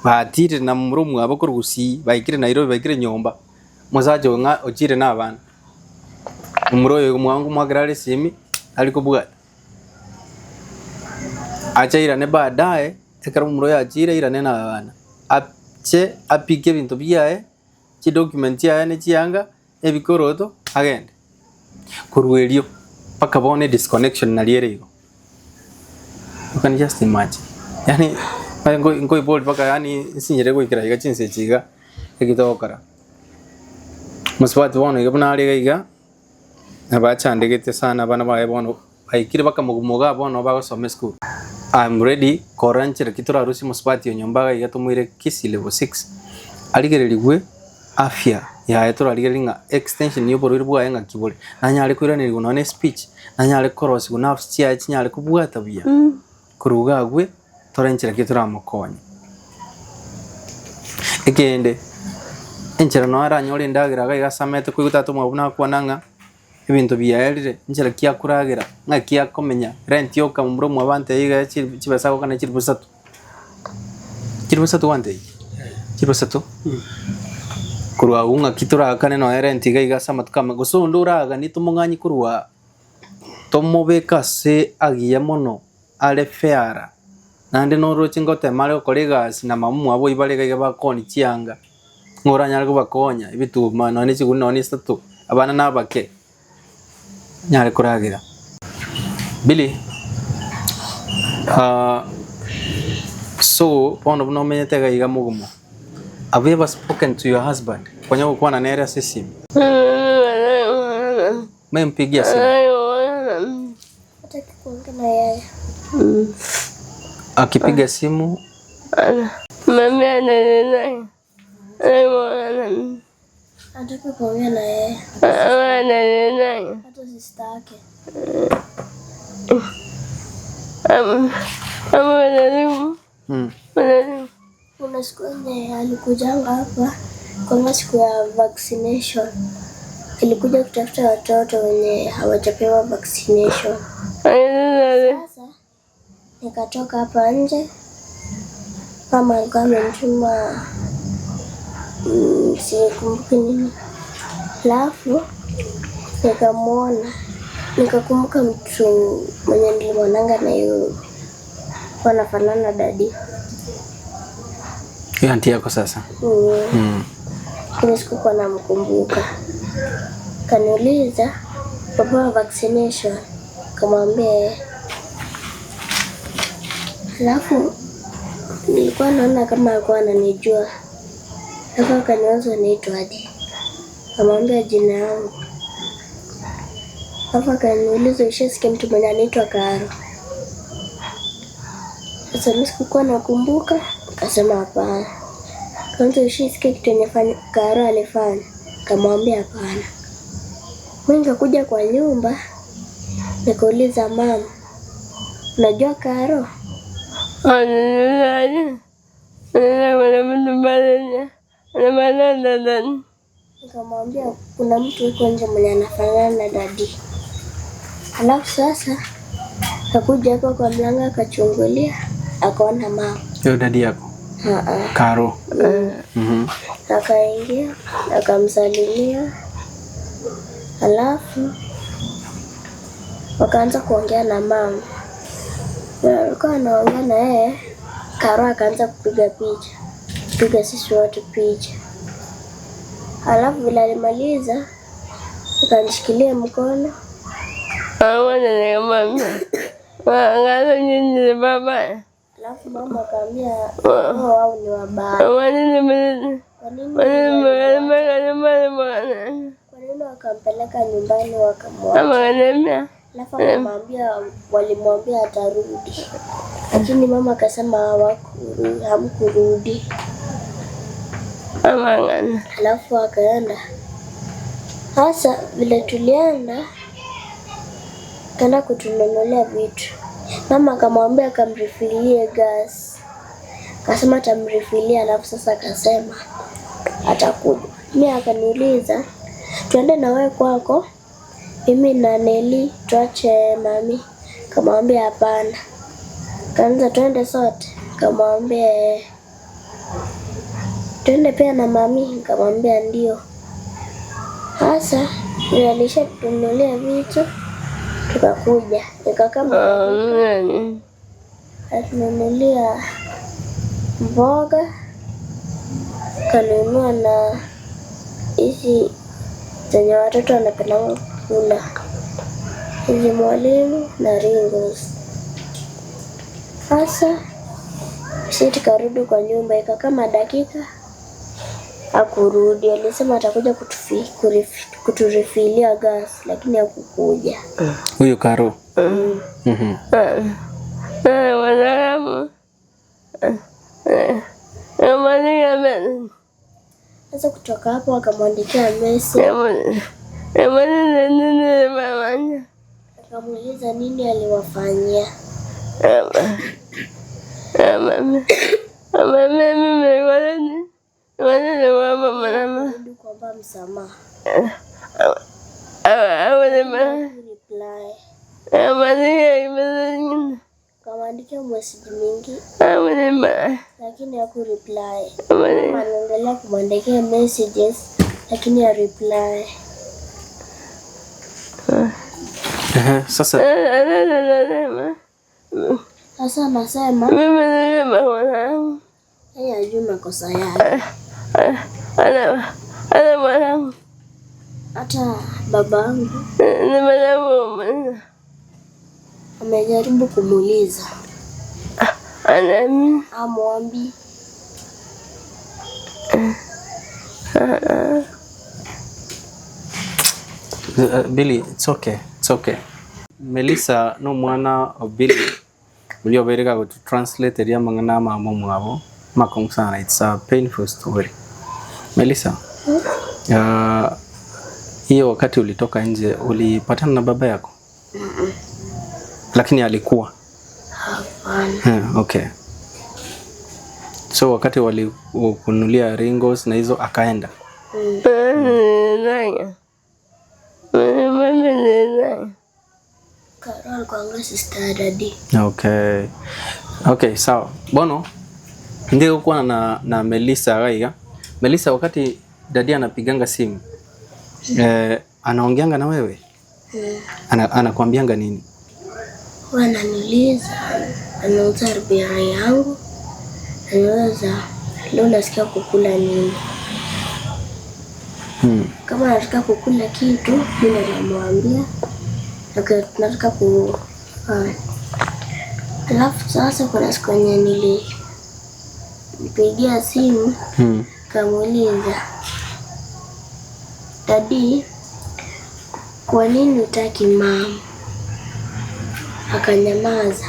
batire na murumu abakurusi bayikire Nairobi bayikire nyomba muzaje nga ojire na abana umuroyo mwangu mwagrale simi aliko bwa acha irane baadaye tekara umuroyo ajire irane na abana ache apike bintu biyae chi document ya ne chianga ebikoroto agende kurwelio paka bone disconnection na lierego. You can just imagine yani ngo ibol paka yani sinyere go ikira iga chinse chiga egitokara muswati bono iga bana ali iga abachandegete sana bana bae bono aikire baka mugumoga bono bago some school. I'm ready koranchira kitura rusi muswati nyomba iga tumwire kisi level 6 aligererigwe afya ya etora aligelinga extension yo boriro bwa yenga kibole nanyale kwirane ngo none speech nanyale cross go nerves chia chinyale kubwata bya kuruga gwe torenchira kitura mukonye egende enchira no aranyole ndagira ga samete kwigutatu mwabuna kwananga ibintu byayalire enchira kya kuragira nga kya komenya rent yo kamuro mwabante yiga chibasako kana chiribusatu wante chiribusatu kurwa unga kitura kane no rent iga samat kama gusundura ga nitumunganyi kurwa tomobeka se agiya mono ale feara nande no rochi ngote male kolegas na mamu abo ibale ga bakoni chianga ngoranya go bakonya ibitu mano ni chiguno ni statu abana nabake nyale kuragira Billy so ono no menyete ga iga mugumo. Have you ever spoken to your husband? Kwenye ukuwa na nere sisi mempigia simu Hataki kuongea na yeye. akipiga simu mami ananena Hataki kuongea na yeye. ananena Hata sister yake. Mwalimu. Kuna siku yenye alikujanga hapa kwa siku ya vaccination. ilikuja kutafuta watoto wenye hawajapewa vaccination. Sasa nikatoka hapa nje, mama alikuwa amenituma sikumbuki nini. Alafu nikamwona, nikakumbuka mtu mwenye nilimwonanga na yeye wanafanana na dadi. Hiyo auntie yako sasa? Lakini sikuwa namkumbuka. Kaniuliza baba vaccination, kamwambia. Alafu nilikuwa naona kama alikuwa ananijua. Sasa kaniuliza naitwaje, kamwambia jina yangu. Sasa kaniuliza ushasikia mtu mwenye anaitwa Karo. Sasa mimi sikuwa nakumbuka, akasema hapana. Kwanza ushasikia kitu yenye Karo alifanya, kamwambia hapana. Mimi nikakuja kwa nyumba, nikauliza mama, unajua Karo? Nikamwambia kuna mtu huko nje mwenye anafanana na dadi. Alafu sasa akakuja hapo kwa mlango akachungulia, akaona mama. Ndio dadi yako? Karo. Akaingia, akamsalimia. Alafu wakaanza kuongea na mama. Walikuwa anaongea na yeye, Karo akaanza kupiga sisi wote picha. Alafu vile alimaliza, akanishikilia mkono. Alafu mama akaambia wao ni wabaya. Kwa nini wakampeleka nyumbani wakamwacha? Alafu walimwambia atarudi. Lakini mama akasema hamkurudi. Alafu akaenda. Sasa vile tulienda, kaenda kutununulia vitu. Mama akamwambia akamrefilie gas. Akasema atamrefilia, alafu sasa akasema atakuja. Mimi akaniuliza, tuende na wewe kwako? Mimi na Neli tuache mami. Kamwambia hapana. Kaanza tuende sote. Kamwambia tuende pia na mami. Kamwambia ndio. Sasa alishatununulia vitu, tukakuja. Nikakama atununulia mboga, kanunua na hizi zenye watoto wanapenda kula, hizi Mwalimu na Ringos. Sasa sisi tukarudi kwa nyumba, ikakama dakika hakurudi. Alisema atakuja kuturefilia gas, lakini hakukuja. Huyo Karo? Sasa kutoka hapo akamwandikia message. Akamuuliza nini aliwafanyia. Kuomba msamaha. Kamandikia message mingi, lakini hakureply. Anaendelea kumwandikia messages, lakini hareply. Sasa anasema yeye hajui makosa yake. Hata babangu amejaribu kumuuliza, amwambi. Billy, it's okay. Melissa no mwana of Billy. Ulio bereka go to translate ria mangana mama mwabo makongsana. It's a painful story. Melissa, hiyo wakati ulitoka nje ulipatana na baba yako? Lakini alikuwa? Hapana. Okay. So wakati walikunulia Ringos na hizo akaenda? Carol kwa sister daddy. Okay, sawa. Bono ndio kwa na Melissa gaiga. Melissa, wakati daddy anapiganga simu anaongeanga na wewe? Anakuambianga nini? Wananiuliza, anauza biashara yangu. Anauza leo nasikia kukula nini? Kama nataka kukula kitu, mimi namwambia nataka ku alafu sasa kuna siku nilipigia simu kamuuliza, daddy, kwa nini hutaki mama? Akanyamaza.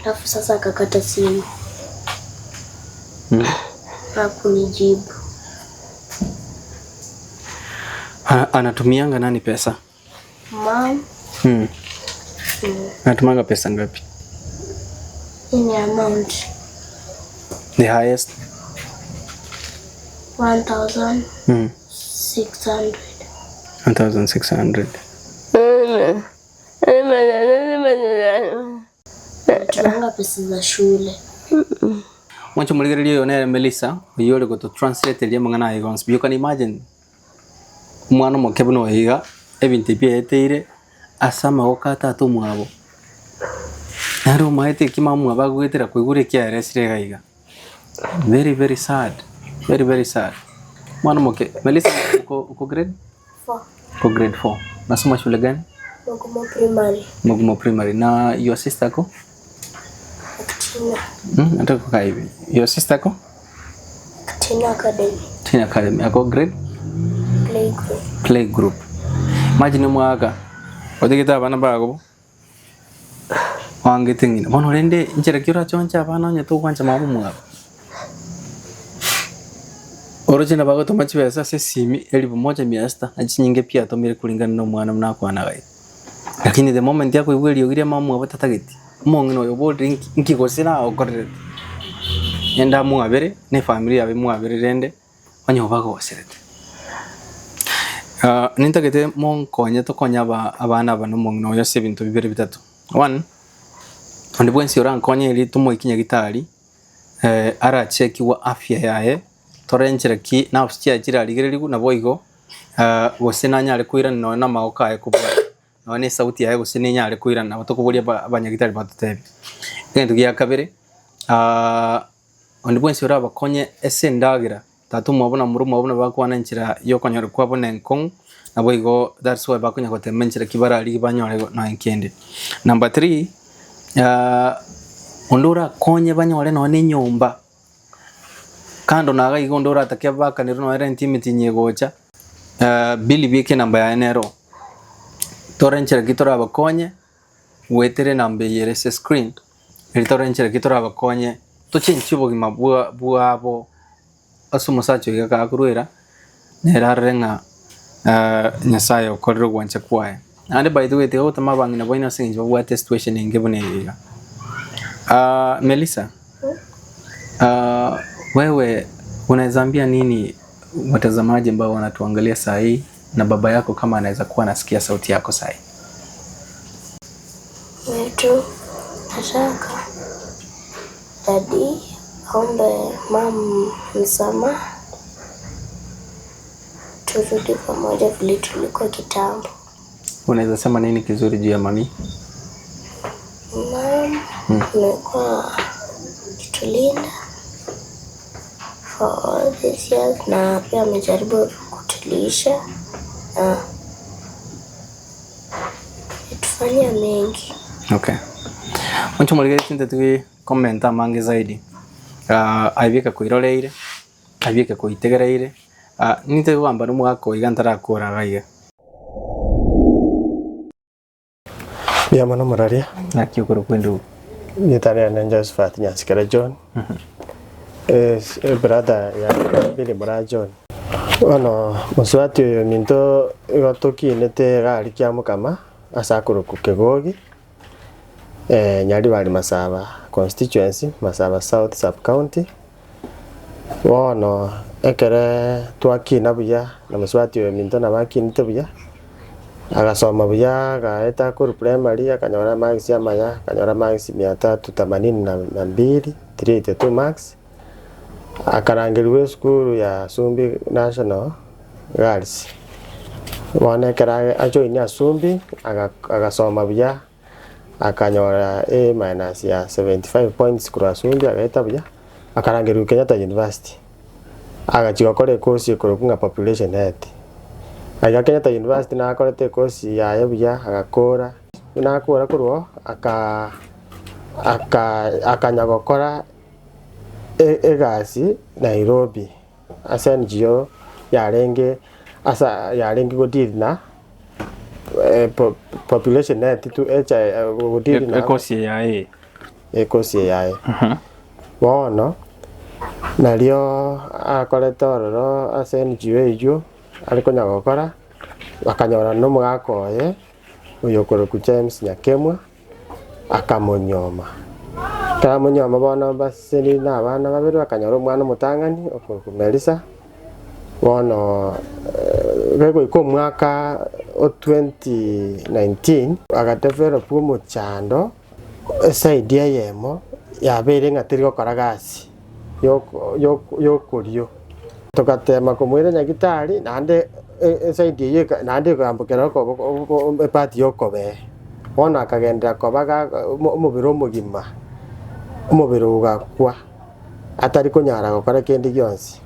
Alafu sasa akakata simu. Hakunijibu. Anatumianga nani pesa? Mom. Anatumanga pesa ngapi? Any amount. The highest? 1,600. 1,600. Tunanga pesa za shule. Mwancho muligererio yone Melissa, uyole go to translate liye mangana igons. You can imagine mwana mokebuno higa ebintu byeteire asama okata to mwabo. Naro maite kimamu abagwetera kwigure kya resire gaiga. Very sad. Very sad. Mwana moke Melissa uko grade 4. Uko grade 4. Nasoma shule gani? Mugumo primary. Na your sister ko? Nataka kukaa hivi. Your sister ko? Tina Academy. Ako grade? Play group. Imagine mwaka. Odigita abana bago. Wange tingina. Bono rende njera kyora choncha abana nyeto kwancha mamu mwaka. Origina bago tomachi pesa se simi 1,100 achinyinge pia tomire kulingana na mwana mnakwana gai. Lakini the moment yako iweli yogiria mamu abatatageti. Mongino yobodi nkigosira okorere. Yenda muabere ne family yabe muabere rende onyo bago waserete. Nintagete monkonya tokonya abana bano mongino yose bintu bibere bitatu. 1, onde bwensi ora nkonya ili tumo ikinya gitari ara cheki wa afya yae torenjera ki na ofisia jira ligererigu na boigo wosena nyale kuira no na maoka ya kubwa none sauti yae wosena nyale kuira na batokuburia abanyagitari batutebe ngendo gya kabere onde bwensi ora bakonye ese ndagira tatu mwabona muri mwabona bakwana nchira yokonyora kwabona enkong na boigo that's why bakonya kotemenchira kibara ali banyore na enkende. Number 3, ondora konye banyore no ne nyomba kando naga igondora atakia baka nero no era intimate nyegocha bili bieke namba ya enero torenchera kitora bakonye wetere namba yerese screen eri torenchera kitora bakonye tochenchibo gimabua buabo asumosacho igaka kuruera nerarenga nyasaye okorero gwancha kwae ande by the way te otama bangi na boina singi bwa situation ingebone yiga. Melissa, wewe unaezambia nini watazamaji ambao wanatuangalia saa hii na baba yako kama anaweza kuwa anasikia sauti yako saa hii? Wetu nataka daddy aombe mama msamaha, turudi pamoja vile tulikuwa kitambo. Unaweza sema nini kizuri juu ya mami? Mama amekuwa kitulinda for all these years na pia amejaribu kutulisha na itufanyia mengi. Okay. Mwancho mwaligari tinta tuki komenta mangi zaidi. Aibika kuiroleire, aibika kuitegereire. Nite kwamba numwako igantara kora gaiga. Ya mana mararia. Nakiukuru kwendo. Nitarea na Josephat Nyasikara John. Brother ya Billy Bra John. Ono muswati yo minto gotoki nete gari kya mukama asakuru kukegogi. Nyali bali Masaba constituency, Masaba South sub county. Wono ekere twaki nabuya na muswati yo minto na baki nitebuya. agasoma buya agaeta kuru primary akanyora marks ya maya akanyora marks 382 382 marks akarangirwe school ya Sumbi National Girls wana kara ajoini Asumbi agasoma buya akanyora A- ya 75 points kuru Asumbi agaeta buya akarangirwe Kenyatta University agachiga kore course y'ikurukunga population health aga Kenyatta University na akorete course ya buya agakora nakora kurwo akanyagokora egasi Nairobi asa NGO yarenge godiri na population health to godiri na course ya bono nario akorete ororo asa NGO ejo ariko nyagokora bakanyora no mugakoye uyokoro ku James Nyakemwa akamunyoma kamunyoma bono baseni na bana babiri bakanyora umwana mutangani ku Melissa bono gego iko mwaka 2019 agadevelop umuchando side yemo yabere ngatiri gukora gasi yokurio tukatema kumwira nyagitari nande side ye nande kambukira ko party yokobe bona akagendera kobaga umubiro mugima umubiro ugakwa atari kunyara gukora kindi gyonsi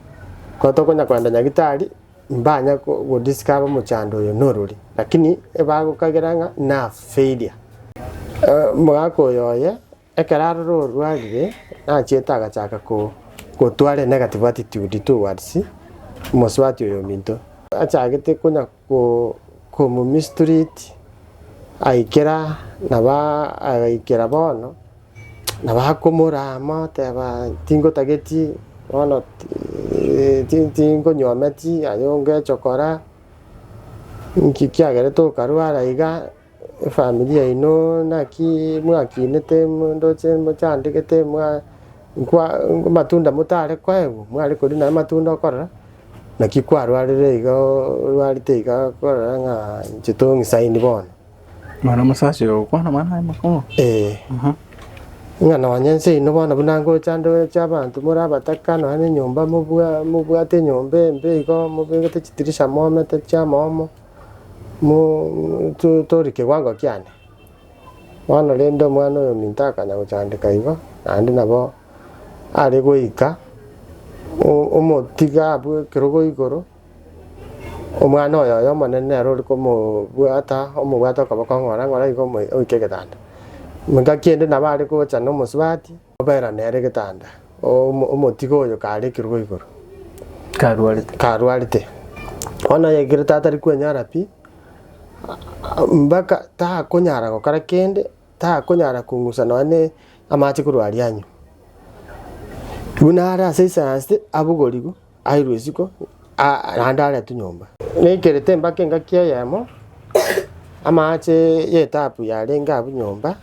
ko tokonya kwenda nyagitari mbanya go discover muchando yo noruri lakini ebagukageranga na failure mwako yoye ekararo rwagire na chetaga chaka ko twale negative attitude towards muswati yo minto achagete kunya ko mu mistreet aikera bono naba komora mate ba tingo tageti bono tingo nyometi ayonge chokora nkikiagere to karwara iga familia ino naki mwakinete ndoche mchandikete kwa matunda mutare kwaebu mwali kodi na matunda okora nakikwarwarire iga kora nga chitongi saini bono mwana musashi okwana mwana makoko ngana wanyense ino bono bunango chando chabantu muri abatakano hane nyumba mubwate nyombe mbe igo mubengete chitirisha mome techa momo mu torike wango kyane wana lendo mwana yo mintaka na kuchandika igo andi nabo ari goika omotiga abu kirogo igoro omwana oyo manene arori komo bwata omubwata kabakongora igo oike getanda munga kiende nabari ko chano muswati obera nere getanda omotigo oyo kare kirogo igoro karwarite ona yegire tatari kwenyara pi mbaka ta konyara gokara kende ta konyara kungusa none amachi kurwari anyu bunara seisanste abugorigo airwesiko andale tunyomba nekerete mbake ngakia yamo amache yetapu yalenga abunyomba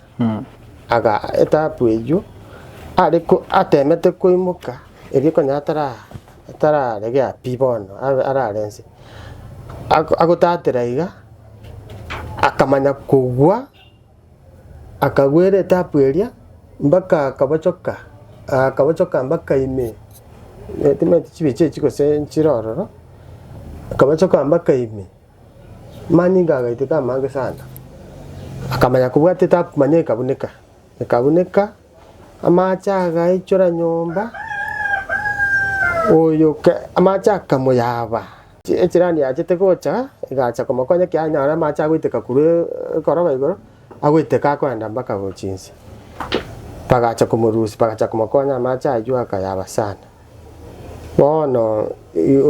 aga etapu ejo ariko atemete koimuka eriko nyatara rege apibono ararense agotatera iga akamanya kugwa akagwere etapu eria mbaka akabachoka mbaka ime etimete chibiche chikose nchirororo akabachoka mbaka ime maninga gaitika mange sana akamanya kubwata etapu manye kabuneka amacha gaichora nyomba oyo amacha kamoyaba echirani achete gocha igacha komakonya kyanyara macha gwiteka kure koroba igoro agwiteka kwenda mbaka gochinsi pagacha kumurusi pagacha komakonya macha ajua kayaba sana bono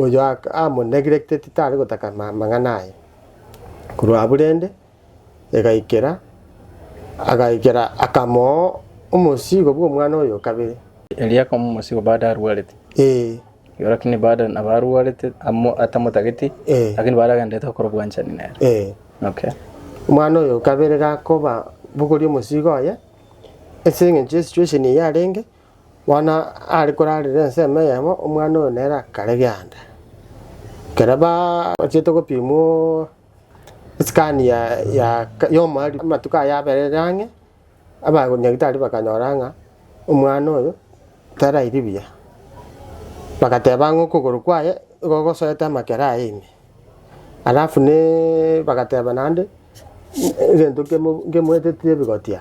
oyo amo neglected titari gotaka manganaye kuru aburende agaikera akamo umusigo bwo mwana oyo kabiri elia kama umusigo baada arwalete lakini baada na barwalete atamotageti lakini baada gandeta korobwancha ni naye okay mwana oyo kabiri gakoba buguri umusigo aya esinge situation yarenge wana ari korarire nseme yamo umwana oyo nera kareganda keraba chito kopimo scan ya yoma matuka ya bererange aba nyagitari bakanyoranga umwana oyo tara iribia bakateba ngokuguru kwaye gogosoeta makera ime alafu ne bakateba nande gento ngemwetetie bigotia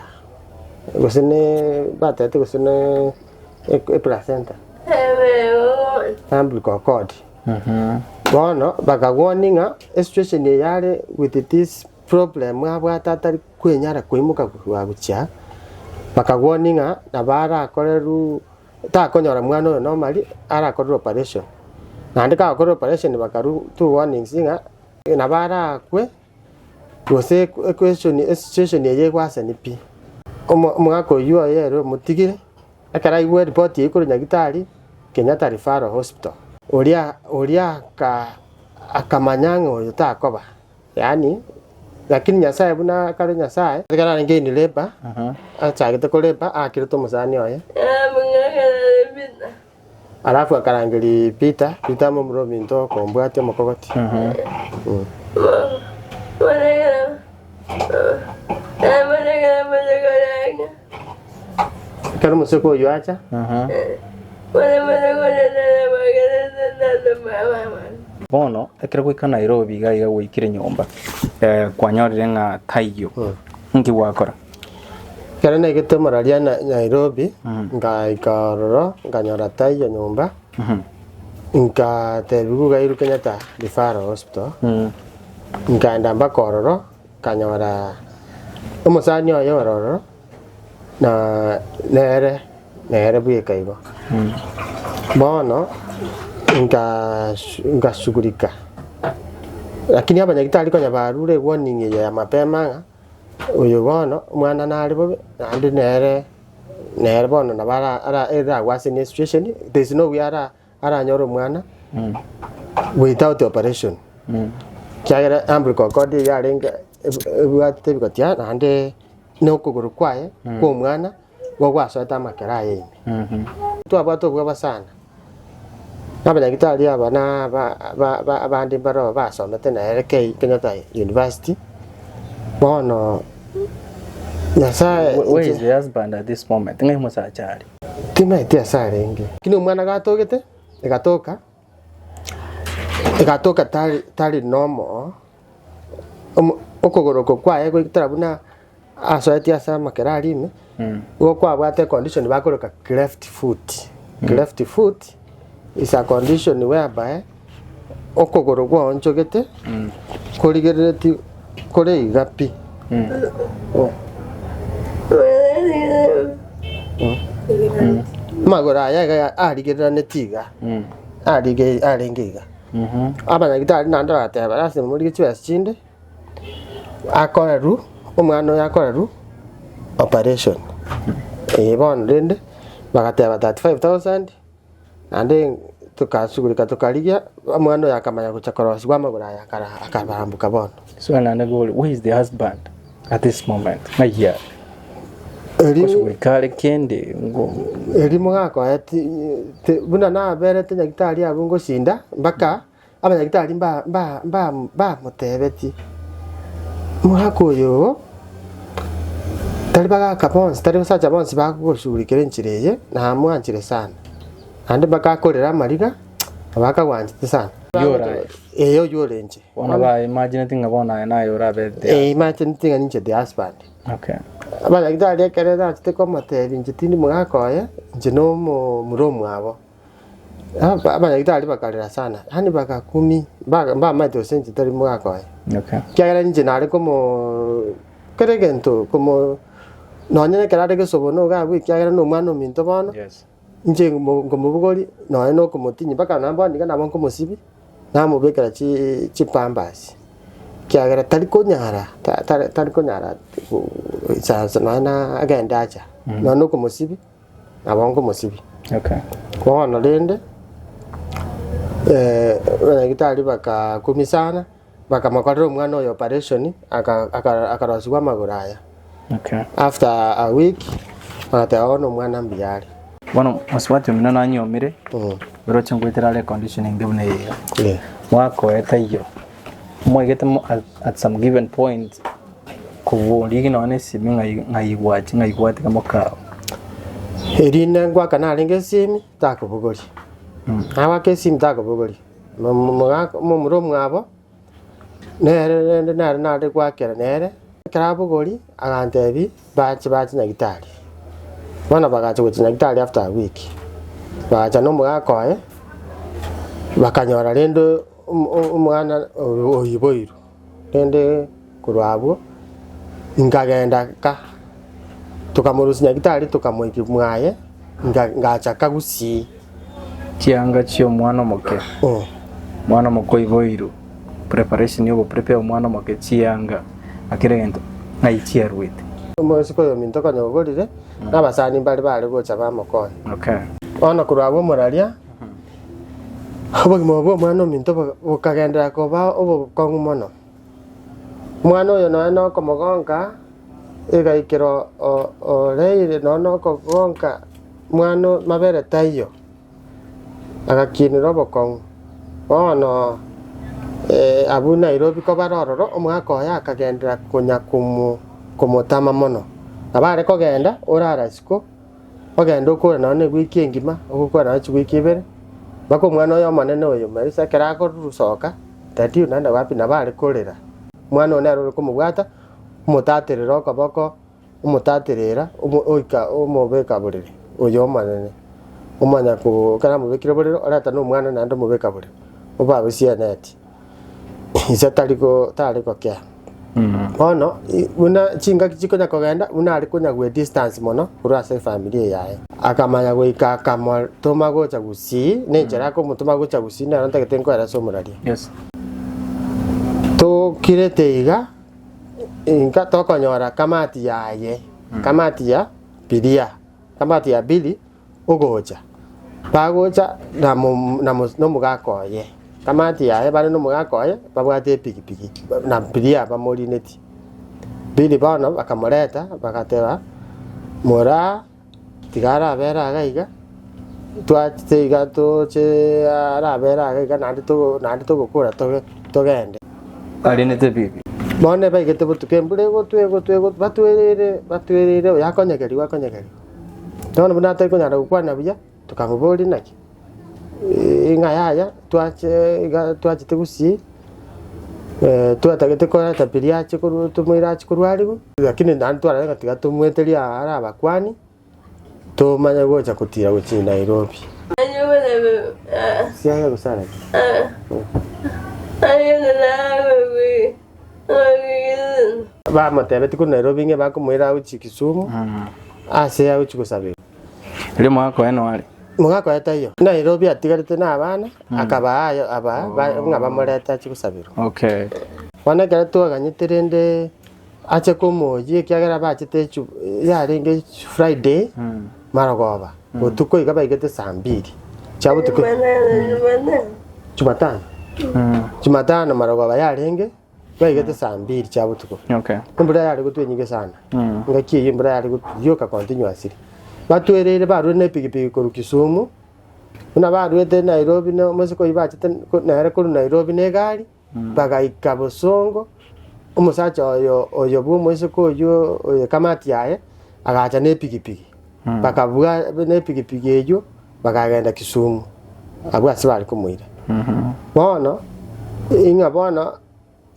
gosene batete gosene placenta umbilical cord bono bakagwoninga situation yale with this problem abwatatari kwenyara kwimuka kuwagucha bakagwoninga na bara akoreru takonyora mwana oyo normally ara akorera operation nandika akorera operation bakaru two warnings inga na bara kwe gose question situation yeye gwasani pi omwako yuo yero mutigire akara iwe report ikuru nyagitari Kenyatta Referral Hospital uria akamanyanga oyo takoba yani lakini nyasaye buna kare nyasaye kana ngeni leba achagite koleba akirito musani oye alafu akarangeli Peter mu mrominto kombwate mokogoti kana museko yoacha bono ekira gwika Nairobi gaiga gwikire nyomba kwanyorire nga taiyo nki wakora kana negete mararia Nairobi ngaikaroro nganyora taiyo nyomba nka tebigu gairu Kenyatta Referral Hospital nganda mbakororo kanyora umusani oyo ororo na nere bwekaigo bono ngashughulika lakini hapa nyagitari konya barure warning ya mapema uyo bono mwana nari bobe andi nere bono na bara era was in situation there is no we ara nyoro mwana without the operation kyagera umbilical cord ya renga bwate bikotia andi no kuguru kwaye ko mwana gwagwasota makera yeye twabwato bwa sana abanyagitari abana abandi baro basomete na Kenyatta University bono nyasaye where is the husband at this moment ngai musachari tima itia sarenge kino mwana gatogete igatoka tari normal okogoroko kwaye gwitara buna asoetia sa makera rime kwa bwate condition bakoroka cleft foot is a condition whereby okogoro gwa onjogete korigereti kore igapi magora ya arigerera netiga aringiga abanyagitari nanda ateba rase muri gicwes chinde akoreru omwana yakoreru operation bon rende bagateba 35,000 ande tukasugurika tukarigia mwana yakamanya kuchakorosi kwa magura yakara akabarambuka bono so another goal where is the husband at this moment my kusugurika kende ngo erimo gako ati buna na berete nyagitari abungo shinda mbaka abanyagitari mba mutebeti muhako yo tari baga kapons tari basacha bonsi bakugurikire nchireye na mwanchire sana ande bakakorera mariga abakagwanjite sana yora eyo yorenje wana ba imagine tinga bona na yora bete imagine tinga ninje the husband okay abana gitari kereza tete ko materi njitini mugakoye nje no muromu abo abana gitari bakarera sana hani bakakumi ba maito senje tari mugakoye okay kyagera nje nare como keregento como nonyene kerade ke sobono ga wi kyagera no mwana minto bono yes nje ngomubugori no kumutinyi baka namba ndika nabo komusibi namubekera chipambasi kyagera tari konyara sasa na agenda acha no kumusibi abongo musibi okay kono lende wana gitari baka kumisana baka makorero mwana oyo operation akarosiwa maguraya okay after a week bataona mwana mbiyari bueno muswati mino nanyomire bero changwetera le conditioning gebune wako eta iyo mwegete at some given point kuvuli none simi ngayiwati kama kao erina ngwa kana ringe simi takubugori awa ke simi takubugori mumuro mwabo nere nare gwakera nere karabugori agantebi bachi nyagitari bana bagacha gukina nyagitari after a week bacha no mugakoye bakanyora rendo umwana oyiboiru rende kurwabo ingagenda ka tukamurusinya gitari tukamwiki mwaye ngacha kagusi chianga chio mwana moke mwana moko iboiru preparation yo prepare mwana moke chianga akirento ngaichierwite umusiko yo minto kanyogorire nabasani bali gocha bamoko okay ona kurwabo muraria obogimo bwo mwana minto bukagendera koba obo kongu mono mwana oyo no komogonka igaikero oreire no kogonka mwana mabere tayo agakinira obokongu ono abu Nairobi ko barororo omwaka oya akagendera kunya kumutama mono abare kogenda orara siko ogenda okora none gwiki engima ogukora nachi gwiki ibere bako mwana oyo manene oyo marisa kerako rusoka tati unanda wapi nabare korera mwana one arore kumubwata umutatirira okaboko umutatirira oika umubeka burire oyo manene umanya ko kana mubekire burire orata no mwana nando mubeka burire obabe sianeti isa taliko kya ono una chinga kichikonya kogenda una ari kunya gwe distance mono urase family yae akamanya gwika kama toma gocha gusi nenjera ko mutoma gocha gusi na ronta ketenko era somuraria yes to kireteiga inka to konyora kamati yaye kamati ya bilia kamati ya bili ogocha bagocha na no mugakoye kamati yae bari no mugakoye babwate pikipiki na bilia bamori neti bili bana bakamureta bakateba mora tigara bera gaiga twateiga to che ara bera gaiga nandi to gukura to gende ari nete bibi mone baigete butukembure gotwe batwerere yakonyegeri wakonyegeri none bunate kunyara gukwana buya tukamubori naki inga yaya twache tegusi twatagete kora tapiria chikuru tumwira chikuru arigu lakini ndantwara ngatiga tumweteria ara bakwani to manya gocha kutira guchi Nairobi siya gusara ba matebe tiku Nairobi nge bakumwira uchi Kisumu ase ya uchi kusabira ri mwako eno wali mwako yatayo Nairobi atigarite na abana akaba ayo ngaba moreta chikusabira okay wana gara to ganyitirende ache komoji kyagera bachite yarenge Friday maragoba utuko igaba igete saa 2 chabo tuko Jumatano maragoba yarenge baigete saa 2 chabo tuko okay kumbura yari gutwenyige sana ngakiye imbura yari guyoka continuously batwerere baru ne pikipiki koru Kisumu una baru ete Nairobi no musiko ibachite nare koru Nairobi ne gari bagaika Bosongo umusacha oyo bu musiko oyo kamati yae agacha ne pikipiki bakavuga ne pikipiki ejo bakagenda Kisumu abwa sibali kumuira bono inga bono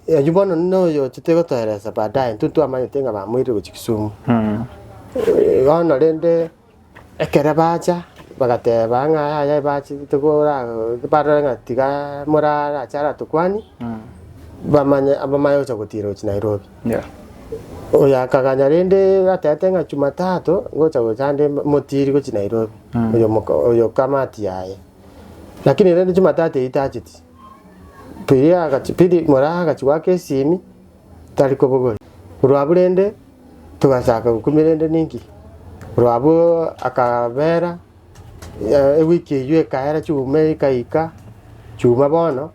yajubono no chitego taeresa baadaye tutu amanye tenga bamwire ku Kisumu ono rende ekera bacha bagateba nga ya bachi tugora baranga tiga murara chara tukwani bamanya cha kutira ku Nairobi yeah oya kaganya rende atatenga Jumatatu ngocha gochande motiri ku Nairobi oyo kamati yae lakini rende Jumatatu itachiti piria agachipidi mora agachiwake simi taliko bogori urwaburende tugashaka gukumirende ningi urwabu akabera wiki yue kaera chume kaika chuma bono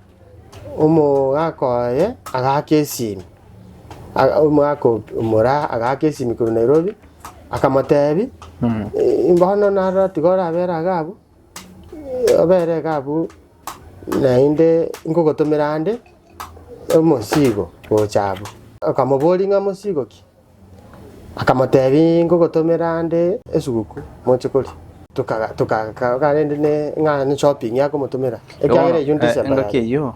gakoye agake simi gako mora agake simi ku Nairobi akamotebi imbono nara tigora bera gabu obere gabu nainde ngogotomerande Musigo gochabu akamubolinga musigo ki akamutebi ngogotomera nde esuguku mochikoli tukarende ne ngana shopping yako mutumira ekagere yunti sema ngake yo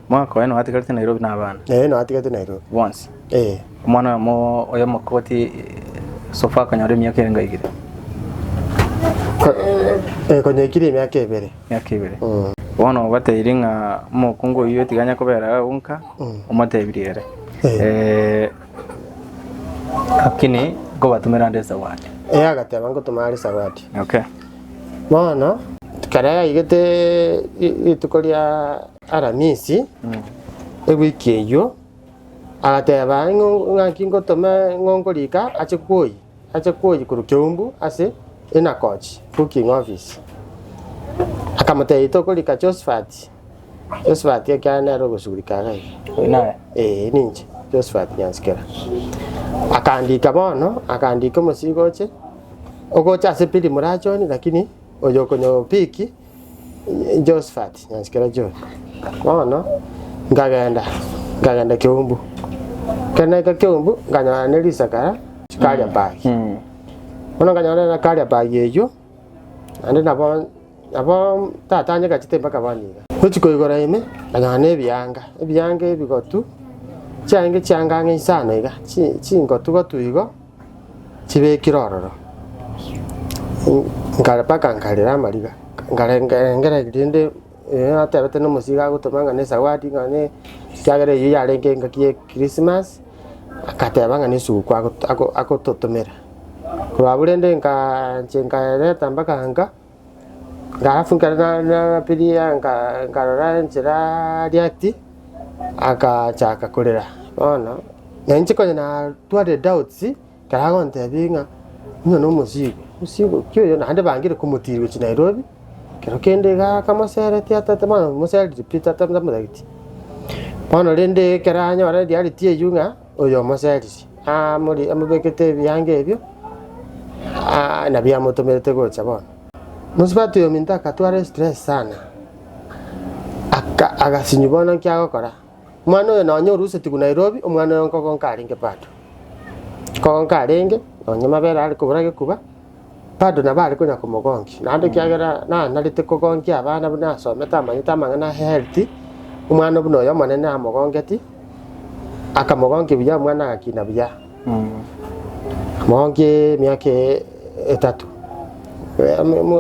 mwako eno atikarte Nairobi na abana no atikarte Nairobi once mwana mo oya makoti sofa kanyore myaka irenga igire konye kiri myaka ibere wono bateiringa mo kungo iyo tiganya kobera unka umotebirire akini go batumira nde zawadi agateba ngo tumari zawadi okay mwana karaya igete itukoria aramisi ewiki eyo agateba ngakingo tome ngongorika achekoi kurukyumbu ase ina coach booking office akamate itokolika Josephat yakana ro gusurika gai nae ninje Josephat nyanskera akandika bono akandika musigoche ogocha sepili murachoni lakini oyokonyo piki Josephat nyanskera jo bono ngagenda kyumbu kana kyumbu nganya nelisa kara kalya bagi ono nganya kalya bagi eyo ande nabo tatanye gachite mpaka baniga kuchiko igora ime nganya ebyanga ebigotu cyanga nk'isano iga cingotu gotuigo kibe kirororo ngarapaka nkarira amariga ngarengera ginde atebete no musiga gutumanga ne zawadi ngane cyagere yiyarenge ngakiye Christmas akatebanga ne suku ako totomera kubaburende nka leta mpaka anga ngarafunga na pidia ngarora nchira react akachaka kolera ona nanje konya na twade doubts karagonte binga no musigo kyo na hande bangire kumutiri ku Nairobi kero kende ga kamasere tiata tama musere dipita tamda mudagiti ona rende karanya wara diari tie yunga oyo musere muri amubekete byange ebyo na bya motomerete gocha bona musibatu yo minta katware stress sana agasinyubona kyagokora mwana oyo nonyoruse tiku Nairobi omwana oyo nkogonkarenge pato kogonkarenge onyama bera ari kubura gikuba pato nabari kunya kumugongi nande kyagera narite kugongi abana buna someta amanyita amangana health omwana buno oyo manene amugongeti akamugongi bya mwana akina bya monge myake etatu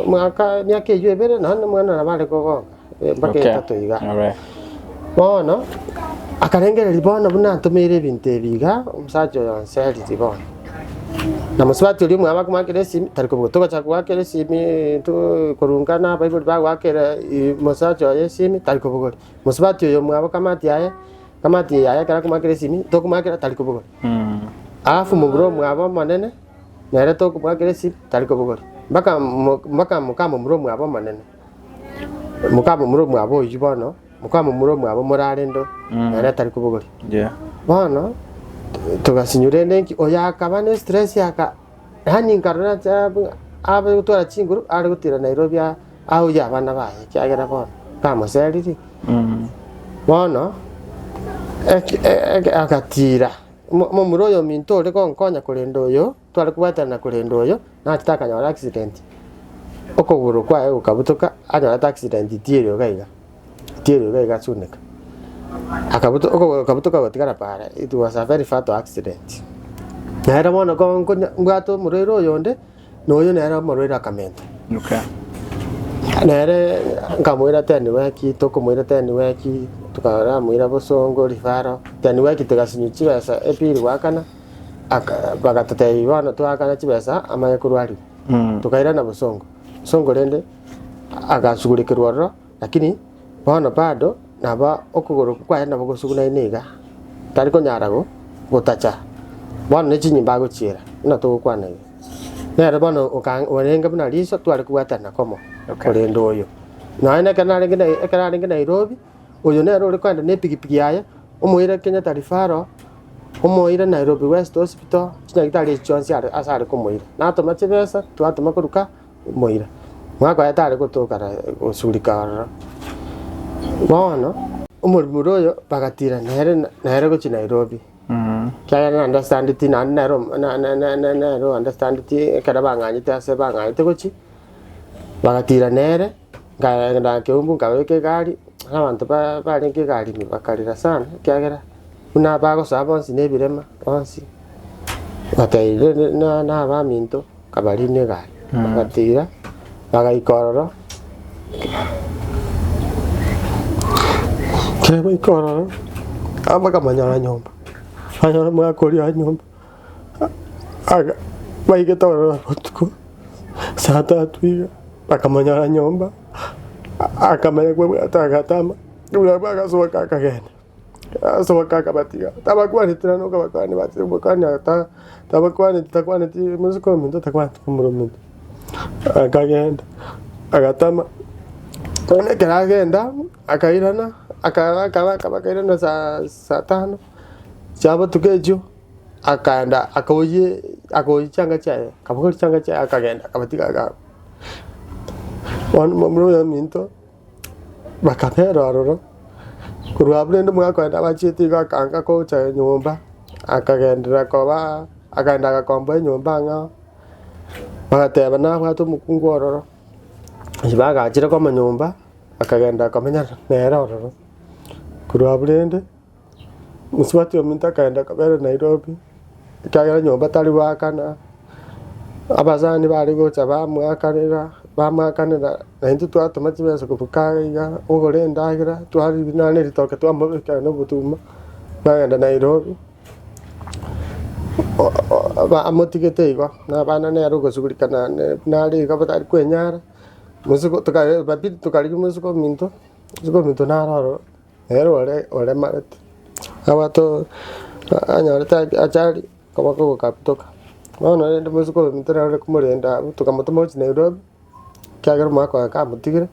mwaka myake yebere nande mwana nabari kugonga mpaka etatu iga bono akarengera libona buna ntumire binte biga umusajo yonseri libona na musibati uri mwaba kumakere simi tariko butoka chakwa kere simi to kurungana bible ba wakera musajo yesimi tariko bugori musibati yo mwaba kamati yaya kara kumakere simi to kumakera tariko bugori afu mubro mwaba manene nere to kumakere simi tariko bugori mbaka mukamo mubro mwaba manene mukamo mubro mwaba oyibono mukamo muro mwabo murarendo nare tari kubugori bono tugasinyure nenki oyakaba ne stress yaka hani nkarura chabu abe gutora chinguru ari gutira Nairobi aho yabana baye cyagera bono kamuseriri bono akatira mo muroyo mintore konkonya kurendo yo twari kubatana kurendo yo natakanya accident okoguru kwaye ukabutoka anyara accident tirio gaiga suneka akabutoka gotigara para. It was a very fatal accident. Nera mono ko ngwato murero yonde noyo nera murero kamenta. Okay. Nere nkamwira tani waki tokumwira tani waki tukara mwira bosongo rifaro tani waki tegasinyuchi basa epiri wakana bagatate ibana twakana chibesa amaye kurwari. Tukaira na bosongo. Songo rende agashugurikirwaro lakini bono bado naba okugoro kwa na bogosuguna iniga tariko nyarago gotacha bono nechinyimba gochira ina to kwana nere bono orenga buna liso twari kuwatana komo korendo oyo na ina kana renga Nairobi oyo nero uri kwanda ne pigipigi yaya omoira Kenya tarifaro omoira Nairobi West Hospital chinyagitari chonsi asare komoira na to machebesa twatuma kuruka moira mwaka yatari gutokara usurika bono Umuroyo bakatira nere go Nairobi. Kaya understand it na nero understand it kada bangani ta se bangani te gochi. Bakatira nere nganda ke umbu ngaweke gari abantu bari ke gari ni bakarira sana kyagera una bago sabo sine birema onsi bataire na ba minto kabari ne gari bakatira bagaikororo kebe ikororo amba kamanyara nyomba hanyara mwakori nyomba aga baige toro tuko sata tuiga bakamanyara nyomba akamanya kwa atagatama ula baga so kakagenda so kakabatiga tabakwani tano kabakwani bati bakwani ata tabakwani takwani ti musuko minto takwani kumuruminto akagenda agatama kone karagenda akairana akabakairana saa 5 chaba tukejo akaenda akoye changa chae kabukori changa chae akagenda akabatiga aga wan mamro ya minto bakapero aroro kurwabrende mwakaenda bachiti gakanga ko cha nyumba akagendera koba akaenda gakomba nyumba nga bagateba na bwato mukungu aroro ibaga achira ko manyumba akagenda kamenya nera aroro kurwabrende muswati ominta akaenda kabere Nairobi kagera nyumba tali wakana abazani bari gocha bamwakanira na intu twatuma kibeso kubukaga ugore ndagira twari binane ritoke twamubika no butuma bagenda Nairobi ba amotigete igo na bana ne arugo sugurikana nari kabata kwenyara musuko tukare bapi tukari musuko minto nararo ero ore marete abato anyareta achari kabako kapitoka wana ende musuko minto nare kumurenda tukamutuma Nairobi kagera mwako akamutigire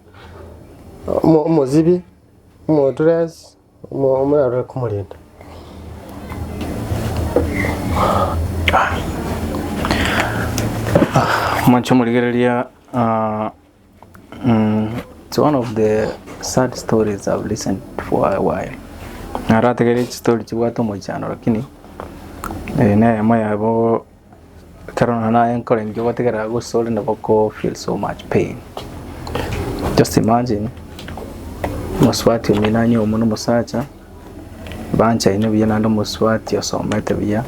mozibi dress mo kumurenda Mancho Murigeria, it's one of the sad stories I've listened for a while. Narategere story chiwato mochano lakini na maya abo karona na encourage wategera go soul na boko feel so much pain. Just imagine Muswati minanyo umuntu musacha bancha ine biyana ndo Muswati osomete biya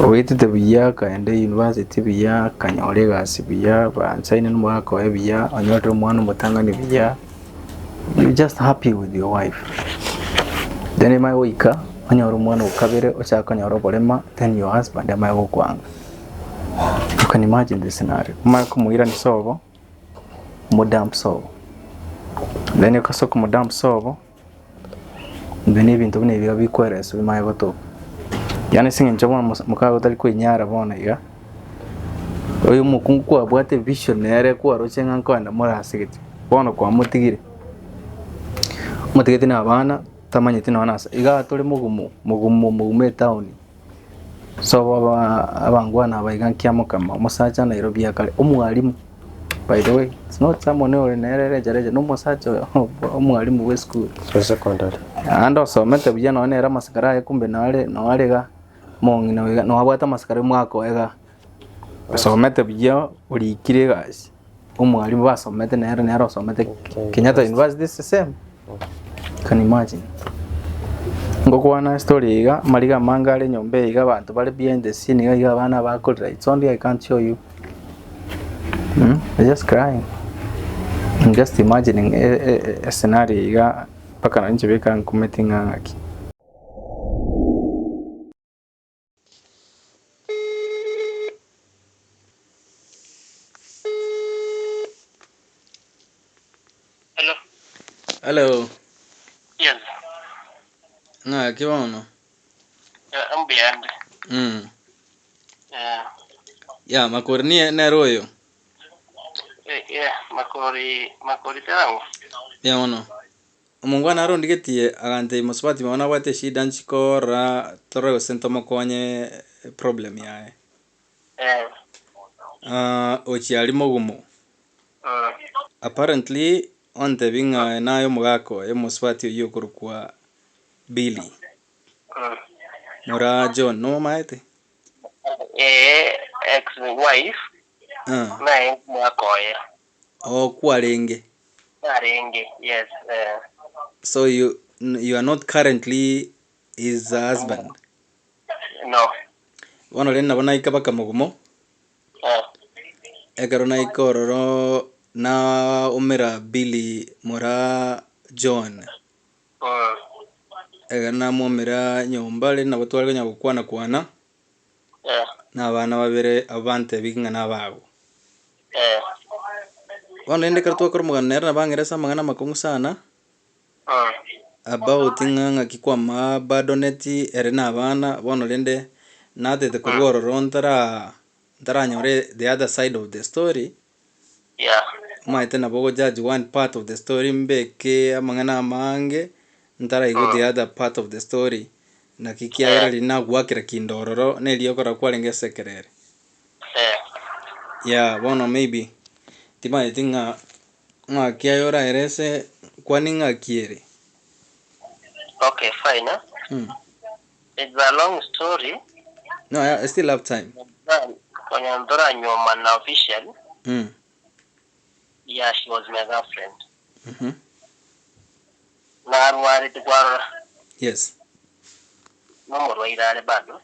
Wait the biya kaende university biya kanyorega sibiya bancha ine mwako biya onyoto mwana mutanga ni biya. You just happy with your wife. Then my wika onyoto mwana ukabere ochaka nyoro bolema then your husband am I wokwanga. You can imagine the scenario. Mako muira ni sobo modam sobo. Then ukasoko modam sobo then ibintu bine biba bikwereso bimaye goto. Yani singe nchobona mukago tali kwenyara bona iga. Oyo mukungu kwa bwate visionary kwa rochenga nkwanda murasigiti. Bona kwa mutigire. Mutigite na abana tamanyite na banasa. Iga tole mugume town. So abangwana abayigankiamo kama musacha Nairobi yakale umwalimu. By the way, it's not someone who nereja no musacha umwalimu we school. Secondary. And also mete bijana onera maskara kumbe nale ga mongi no abata maskara mwako ega. So mete bijya uri kire guys. Umwalimu basomete nera somete Kenyatta University the same. Can imagine. Ngoko na story iga mariga mangale nyombe iga bantu bali behind the scene iga bana bakolera. It's only I can't show you. They're just crying. I'm just imagining a scenario iga paka na nje beka nkumetinga ngaki. Hello. Yes. Na kibono. I'm behind. Ya makorni na royo. Makori tangu. Ya ono. Mungwana aro ndigetie agante Muswati maona wate shida nchikora toro sentoma konye problem yae. Ochi ali mogumo. Apparently onte binga nayo mugako emoswati yo kurukwa Billy mura John no maete ex wife na mwakoye kwarenge arenge. Yes. So you are not currently his husband? No. Wano lena wana ikabaka mugumo ekarona ikororo na umira Billy mura John egana mumira nyomba lena batwalga nyagukwana kwana na bana babere abante bikinga nabago wano ende kartu akormuganera bangeresa mangana makungu sana about nganga kikwama badoneti erena abana wano lende natete kurwororo ntara nyore the other side of the story. Maite na bogo judge one part of the story mbeke amangana mange ntara igo the other part of the story na kikiagira lina gwakira kindororo nelio kora kwalenge sekerere bono maybe tima itinga kiayora erese kwaninga kiere. Okay, fine. It's a long story. No, I still have time. When I'm nyoma na official. Yeah, she was my girlfriend. Na arwari tukwara. Yes. No more irare bado.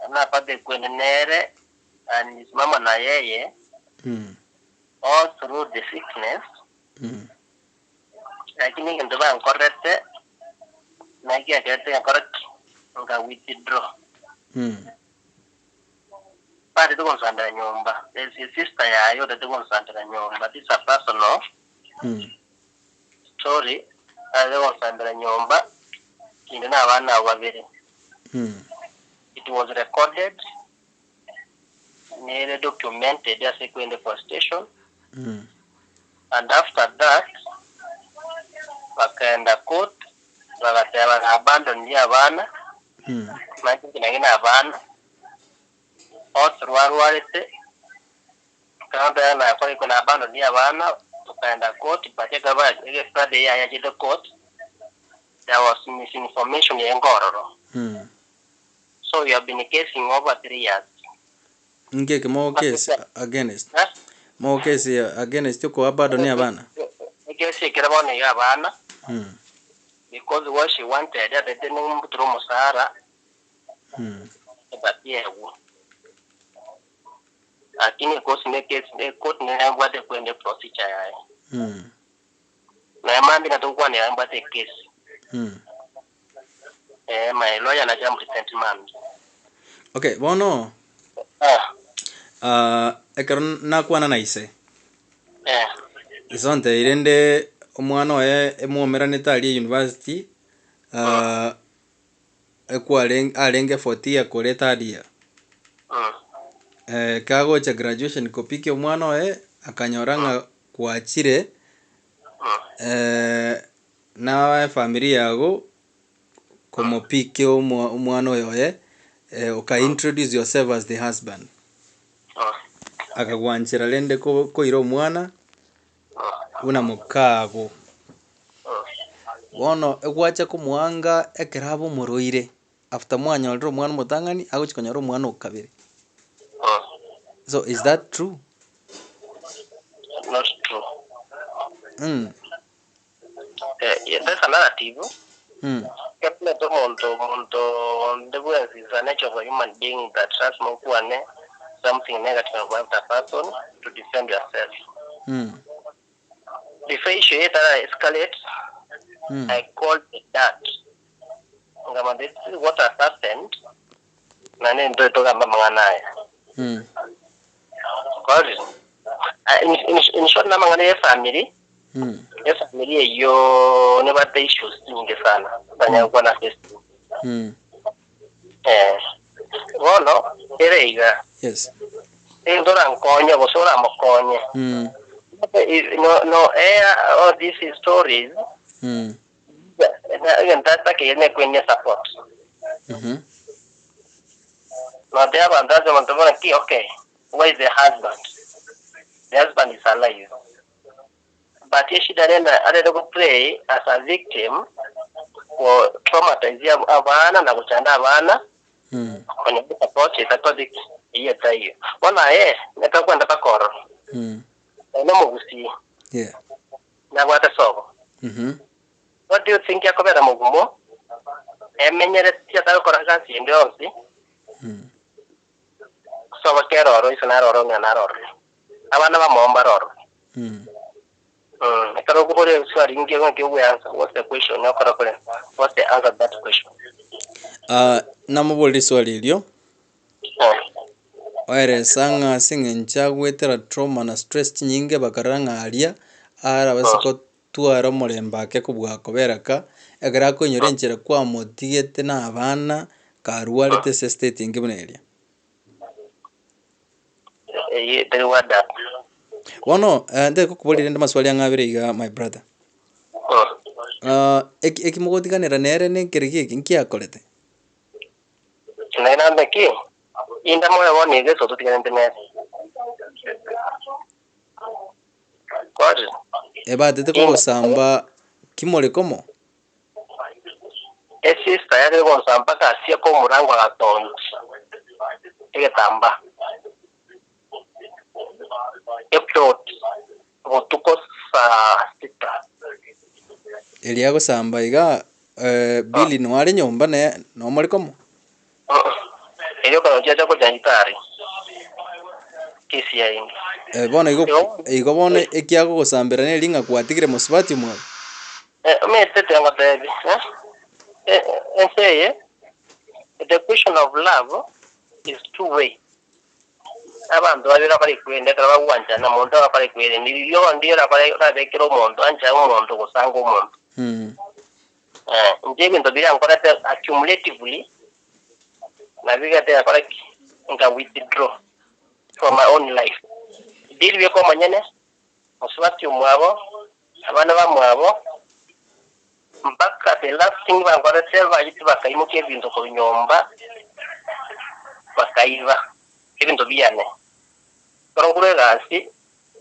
Na pade kwenere and his mama na yeye. All through the sickness. Lakini ndo ba correct na kia kete correct nga withdraw pale to konsanda nyomba. There's a sister ya yo that konsanda nyomba. This is a personal story. Ale konsanda nyomba inde na bana babiri. It was recorded nearly documented as a in the police station. And after that wakaenda court wakatema abandon ya bana na abana otruarwarete kanda na kwa kuna abandon ya bana wakaenda court baada kama ile Friday ya jide court there was misinformation ya ngororo. So you have been casing over 3 years. Ngeke mo case against mo case against ko abandon ya bana case kirabona ya bana because what she wanted that they didn't put room Sahara but yeah lakini kosi ne case ne court ne ngwate kwende procedure yae na mambi na tukwa ne ngwate case my lawyer na jam resentment. Okay bono ekaron na kwana naise isonte irende omwana oye emwomera netali university ekwaleng alenge 40 ya koleta dia kago cha graduation kopike omwana oye akanyoranga kwachire na familia yago komopike omwana oye uka introduce yourself as the husband akagwanchira lende ko iro mwana una mukago bono egwacha kumwanga ekerabo muroire after mwanyolero mwana mutangani agochikonyora mwana okabere. So is that true? Not true. Yeah, that's a narrative. Keple to monto the way is the nature of a human being that trust mkuane something negative about the person to defend yourself. Before issue escalates, I called the dad. This is what has happened. Nane ndo toka mama naye. In short, na mangana ya family. Ya family yo never the issues nyingi sana. Banya kwa na face. Wono erega. Yes. Ndora nkonya bosora mokonye. No all these stories. Again, that's like a kwenye support. No, they have another one. Okay, where is the husband? the husband is alive. But she didn't play as a victim for traumatizing abana na kuchanda abana. Kwenye support itakuwa hiyo tayo. Wana nitakwenda pakoro. Na mugusi. Yeah. Na wata soko. What do you think yakobera mugumo? Emenyere tiata ko rangansi ndionsi. So bakero ro isana ro ngana ro. Abana ba momba ro. Pero kore swali ngiye ngiye answer. What's the question? What's the answer to that question? Namubuli swali ilio. Waire sanga singencha gwetera trauma na stress nyinge bakaranga alia ara basiko tuara mulemba ke kubwako beraka egera ko nyorenchera kwa motigete na abana karwarete se state ngibuneria. Wono ndeko kubolire ndi maswali angabire iga my brother. Ekimogotiganira nere ne kerigi nkiakorete. Naina meki inda moyo woni geso tutigane ndene. Kwaje? Batete ko samba kimole komo. Sister yake ko samba kasia ko murango agatonda. Egetamba. Eplot. Otuko sa sita. Eliago samba iga Billy no ari nyomba ne no mori komo. Elio kana jaja ko janitari. Kisi ya ingi. Bona igo bona ekiago gusambira ne linga kwatigire musibati mwa. Me tete ngotebi, say the question of love is two-way. Abantu babira bari kwenda kaba wanja na muntu abari kwenda niliyo ndiyo abari rabekero muntu anja umuntu gusanga umuntu. Nje bintu biri ankora accumulatively na biga te akora nga withdraw from my own life. Dili biko manyene musibati umwabo abana bamwabo mpaka the last thing bangora selva yitu bakaimuke bintu ko nyomba bakaiva ibintu biyane korongure gasi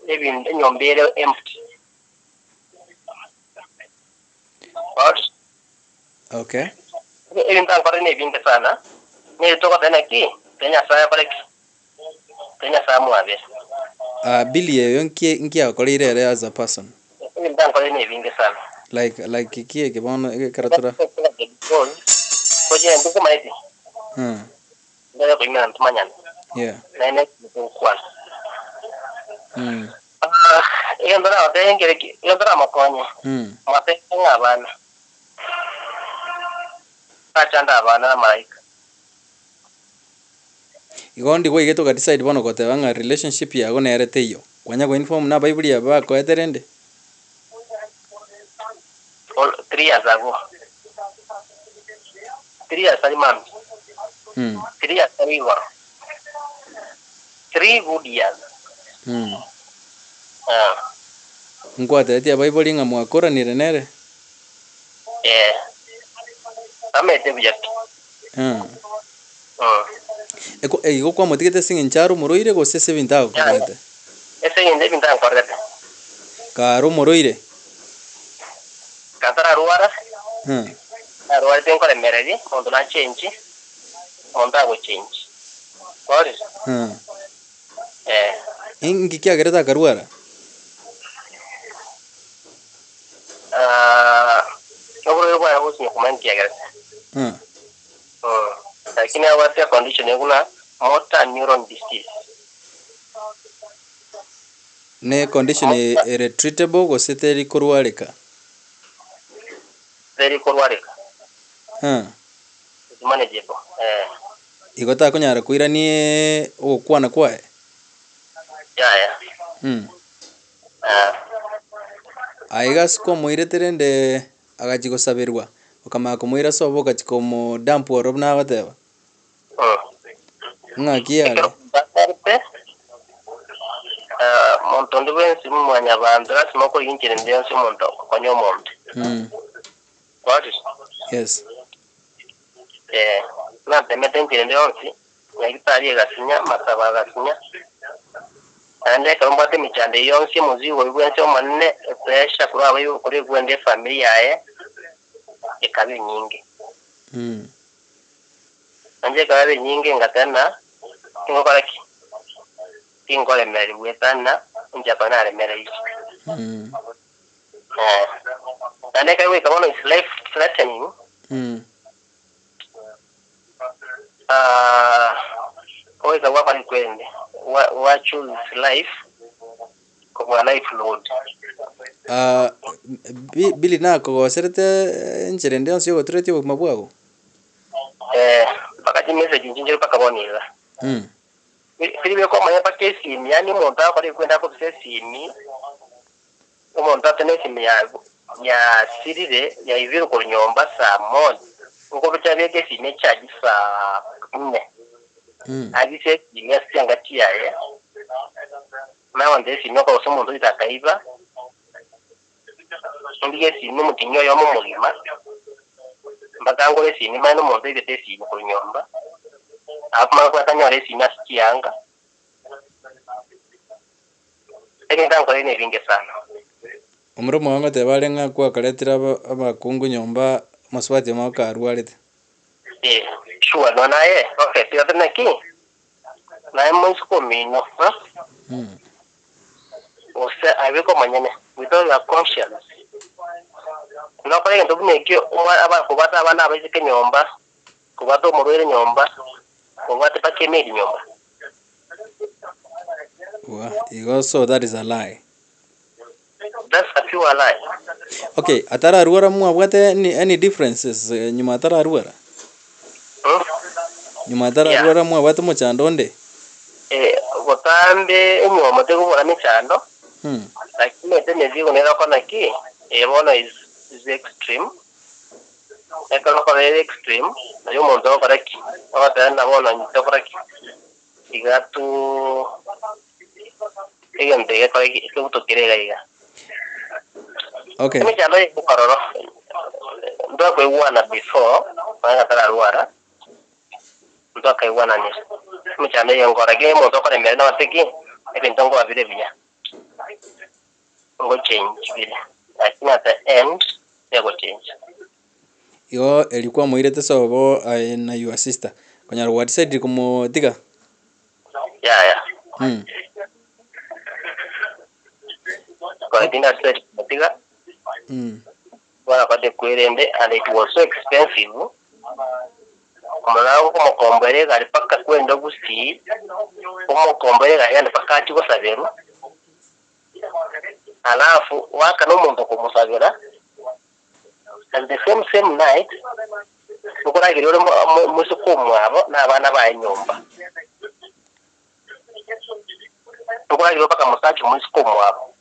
ebintu nyombere empty. What? Okay. Ibintu angora ne bintu sana ne toko tena ki tenya saya pare tenya samu abe. Billy yonki akolire as a person. Ibintu angora ne bintu sana. Like kikie ke bono karatura. Oje ndugu maiti. Ndio kwa mimi ntumanyana. Yeah. Na ine kwa. Iyo ndora otengere iyo ndora makonye. Mate ngabana. Achanda abana na malaika. Igondi go igeto decide bono kotebanga relationship yago nerete iyo. Kwanya go inform na Bible ya ba ko eterende. 3 years ago. 3 years ago, man. 3 years ago. 3 good years. Nkwate tia Bible nga mwakora ni renere. Amete bujati. Ego kwa motigete singincharu muroire go sese bintago korete. Ese inde bintago korete. Karo muroire. Katara ruara. Ruara tengo kore meredi, mondo na change. Mondo go change. Kore. Ingi kia gereta karuara. Nobro kwa hosi nyokuman kia gereta. Lakini awati condition yaguna motor neuron disease. Ne condition ere treatable go seteri kurwareka. Very kurwareka. It's manageable. Igota kunyara kuiranie okwana kwae. Yeah. Aiga siko muireterende agachiko sabirwa. Okama kumuira sobo gachiko mo dampu orobna bateba. Ngakiale. Montondo bensi mwanya bandra simoko yinjire ndensi monto konyo monte. What is? Yes. Na temete ndensi ngitari gasinya masaba gasinya. ande karumbate michande yonse muzigo wibwense omanne pressure kuri abayo kuri gwende family yae ikabe nyingi anje kabe nyingi ngatana ngokoraki ingole meri wetana njapana ale meri ande kawe kabono is life threatening owe kawa kwa kwende wa choose life kwa life load bili nako goserete ncherende onse gotureti mabwago pakati message njinjiro pakabonira Filipe kwa maya pakesi yani monta kwa kwenda kwa sesini umonta tene simu ya sirire ya iviro kwa nyomba saa moja uko bitabye kesi ne charge saa 4 agise imesi angati yae na wande simu kwa somo ndo itakaiba ndiye simu mutinyo yo mu mulima mbakangole simu mano muntu ibete simu kwa nyomba apa kwa tanyore simu asikianga ndango ine vinge sana umuro mwango te balenga kwa kaletira abakungu nyomba maswati maka arwarete sure no nae okay tio tena ki nae musko mino ose abiko manyene without your conscience no pale ndo buneke aba kubata abana abizike nyomba kubata umurwere nyomba kubata pakemeli nyomba so that is a lie. That's a pure lie. Okay, atara ruara mu abwate any differences nyuma atara ruara? Nyuma atara ruara mu abwate mu chandonde? Botambe nyoma te kubona michando. Lakini tene zigo nera kona ki bona is extreme. Ekalo kona extreme, nayo mondo kora ki. Aba na bona nito kora ki. Igatu egante kora ki kuto kirega iga. Okay. Kami chalo yung karoro. Ndo ko iwana before, para tara ruara. Ndo ko iwana ni. Kami chalo yung korage mo to ko ne merna wateki. E pintongo avide biya. Ngo change vile. Lakini at the end, they go change. Yo elikuwa muirete sobo na your sister. Kwenye what said como tiga? Yeah. Kwa tina said tiga. Wala pate kuirende and it was so expensive. Kumalawo kumukombere gali paka kwenda gusi. Kumukombere gali ande paka ati gosaberu. Alafu waka no muntu kumusabira. And the same night ukora girore musukumu abo nabana ba nyumba. Ukora girore paka musachi musukumu abo.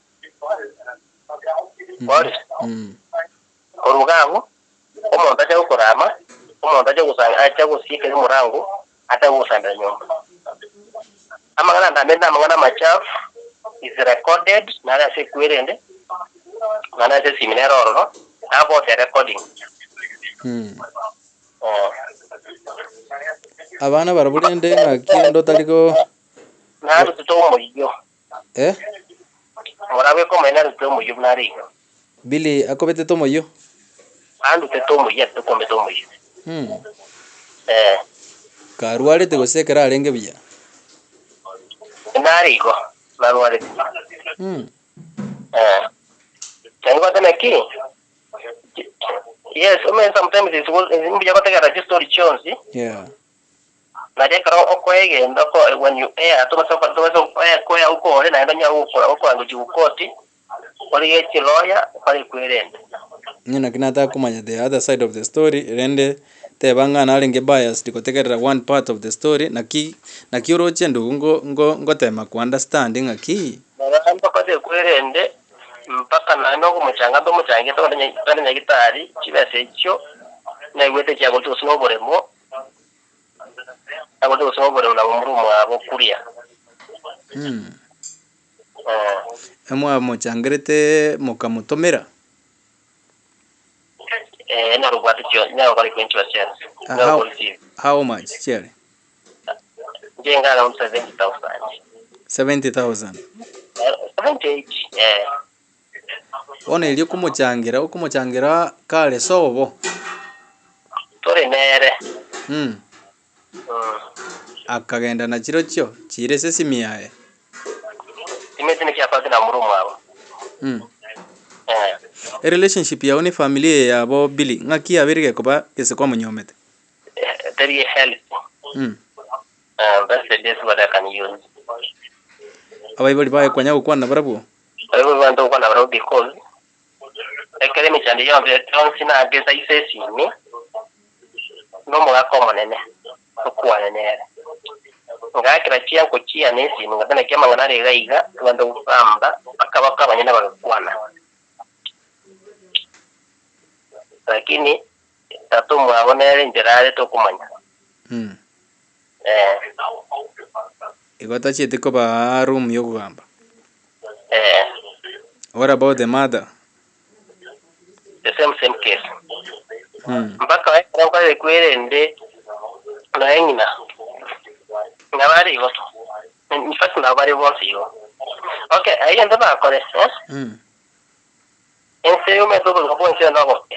Orugaho omuntu aje gukorama omuntu aje gusanga aje gusika umurango ata gusanga nyumba amagana ndamenda amagana machafu is recorded nara se kwirende nara se seminaro ro about the recording abana barabulende ngakindo taliko naru tutomo yo morabe ko mena tutomo yo nari Billy akobete tomo yo andu te tomo ya to kombe tomo yo karuare te gosekera arenge biya nari ko naruare tengo tena ki yes I mean sometimes it's mbiya ko tega register chonsi na de karo okwege ndako when you to so ko ya uko ole na ndanya uko angu ukoti oli yechi lawyer oli kwirende nina kinata kumanya the other side of the story rende te banga na lenge bias dikotekerera one part of the story na kioro chendo ngo tema ku understanding aki na mpaka de kwirende mpaka na no kumuchanga ndo muchange to ndanya gitari kibese cyo na igwete cyago to sinoboremo abo to sobore na murumo abo kuria amwa mochangrete mokamutomera na rubata cyo na bari kwenchi bashya how much chere jenga around 70,000 70,000. 78 Ona ili ukumuchangira kale sobo. tore nere Akagenda na chiro kyo chire sesimi yae. imete nikiapata na murumu abo Relationship yao ni familia yabo Billy ngaki abirige kuba ese kwa munyomete. Very healthy. That's the best what I can use. Abaibali bae kwanya gukwana barabu. Abaibali bantu gukwana barabu because ekere chandi yombe tonsina ageza isesi ni no mugako monene okwana nere ngakira chia ko chia nesi ngatana kema nganare gaiga bantu gufamba akabaka banyana bagakwana lakini tatu mwabonere njerare to kumanya Igota chete ko ba room yo kugamba. What about the mother? The same case. Mpaka kwa kwelende na engina. Ngabari goto. In fact ngabari bonsi yo. Okay, ayi ndo ba kore. Ense yo me to ko bonsi ndo ko.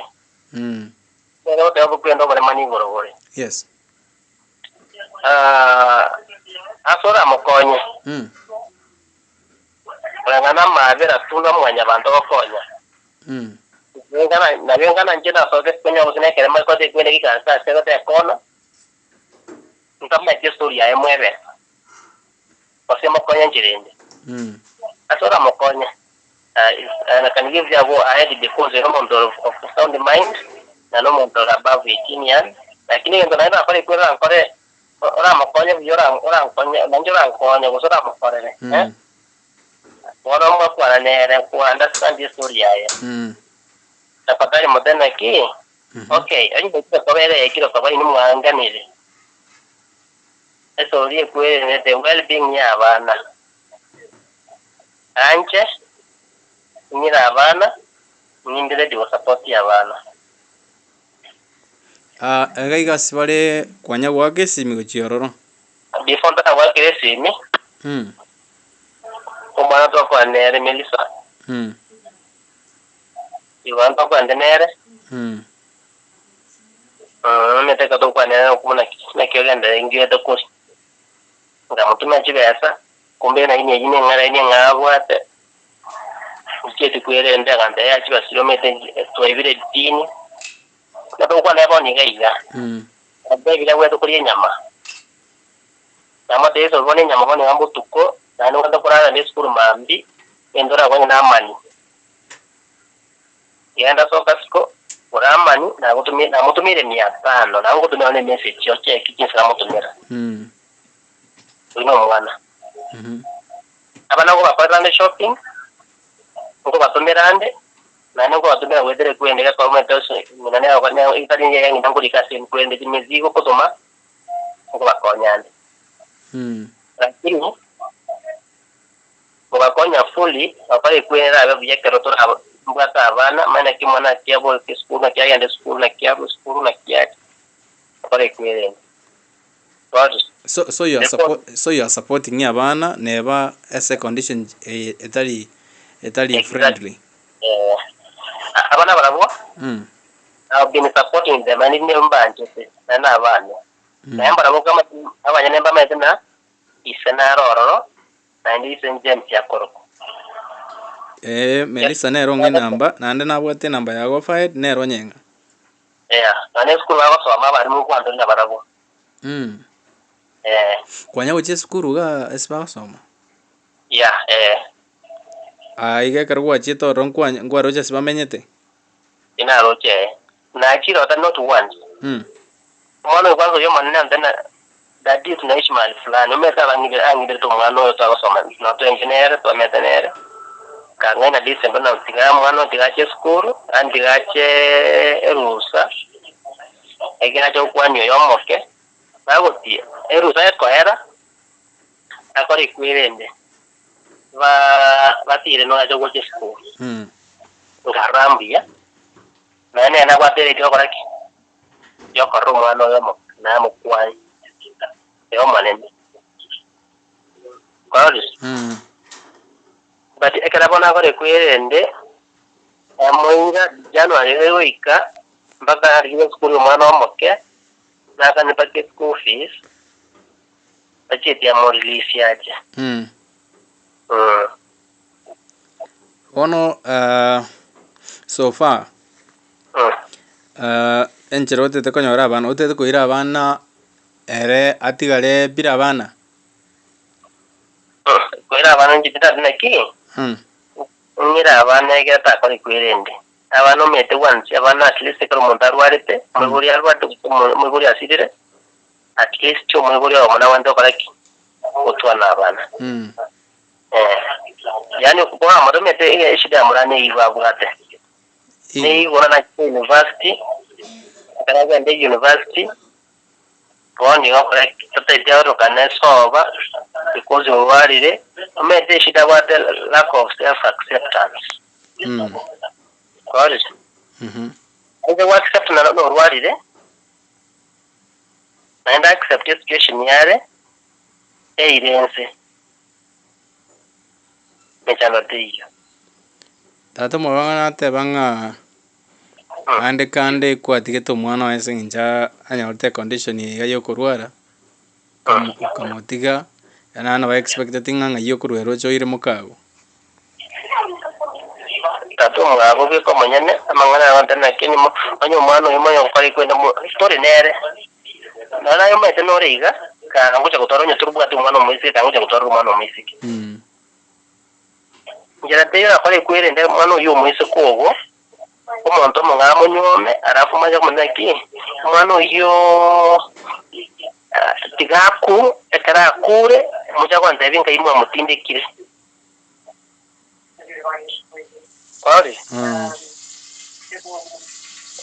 Pero te hago cuando vale mani gorogore. Yes. Asora mokonye. Ngana mavera tuna mwanya bantu okonya. Ngana njena soke kwenye usine kere mai kote kwene kikansa sego te kona. Ntama ke story ya emwebe. Ose mokonya njirende. Asora mokonye. And I can give you a head because you know of sound mind. Na no monto above 18 years lakini ndo naenda pale kwenda nkore ora makonya biora ora nkonya nanjora nkonya gusora makore ora mwa kwa nere ku understand the story yae tafadhali modena ki okay ayi bito kobere ekiro kabari ni mwanganire eso rie kwere the well being ya bana anje nyira abana nyindire di support ya bana Agaiga sibale kwanya gwake simi gochiororo. Before that gwake simi. Omwana to kwa nere Melissa. Iwan to kwa nere. Mete to kwa nere kumuna na kyogenda ingie to kosi. Ngamutumya chibesa kumbe na ine ngara ine ngabwate. Ukete kwere ndaganda ya chibasiro mete twibire dini. Nato kwa lebo ni gaiga. Abe bila wetu kuri nyama. Nyama teso bone nyama bone ngambo tuko na ndo ndo kurana ni skuru mambi endora kwa na mani. Yenda soka siko kuramani na mutumire 500 na ngutumira ne message yo check kinsa mutumira. Uno mwana. Abana ko bapata shopping. Ngo batumira ande na ngo batumira wedere kwendeka kwa metoso nane akanya itali yangi ndanguli kasi kwende mizigo kutoma ngo bakonyande lakini ngo bakonya fully apale kwenda abe byekero to mbata abana maana kimwana kiabo school na kiaya school na kiabo school na kiaya apale kwenda so you are supporting abana never as a condition etali friendly. Abana barabo I've been supporting them and in mbanje na abana na barabo kama abanya nemba mazina isena roro na ndi senjem ya koroko Melissa nero nginamba nande nabwate namba yago fight nero nyenga ane school aba so amaba mu kwando na barabo kwanya uche skuru ga esba soma Aige karwa chito ron kwanya ngwaro cha siba menyete ina roche na chiro ta not once mwana kwanza yo manena ndana dadi tunaishi mahali fulani umeta angire to mwana to soma na to engineer to metenere kanga na December na tiga mwana tigache skuru andigache rusa egina cho kwanyo yo moke bagoti rusa ko era akori kwirende batire no ajo goche skuru ngarambia nane na kwatere kyo koraki yo korro mwana yo mo na mo kwai yo manene Kwari but ekera bona kore kwirende amoinga January wika mpaka ariwe school mwana omoke naka ne packet school fees acheti ya mo release yaje ono so far enchero otete konyora abana otete koira abana ere atigare bira abana koira abana njitita naki ngira abana egeta kori kwirende abana omete once abana at least kero montaru arete muguri alwatu muguri asidire at least muguri omona wando koraki otwana abana yani kwa amado mete shida murane iwa bwate ni gona na university karaga nde university woni koraki tete oro kanesoba because warire mete shida bwate lack of self acceptance Correct. Ese accept na no warire and accept situation yare irense mechano tiyo tato mwana tebanga ande kande kwatige to mwana wese nja anyalte condition yo kurwara kamotiga yana na expecting nga yo kurwero choire mukago tato mwabo biko manyane amangana wandana kini mo anyo mwana yo moyo kwali kwenda mo story nere nana yo mete no riga ka ngoja kutoro nyo turbu atu mwana mwisi ka ngoja kutoro mwana mwisi njira teyo kwali kwere nde mwana yo mwisi kogo omuntu mungamo nyome arafu maja kumandaki mwana yo tigaku ekara kure muja kwanza ebinka imwe mutindikire Kwari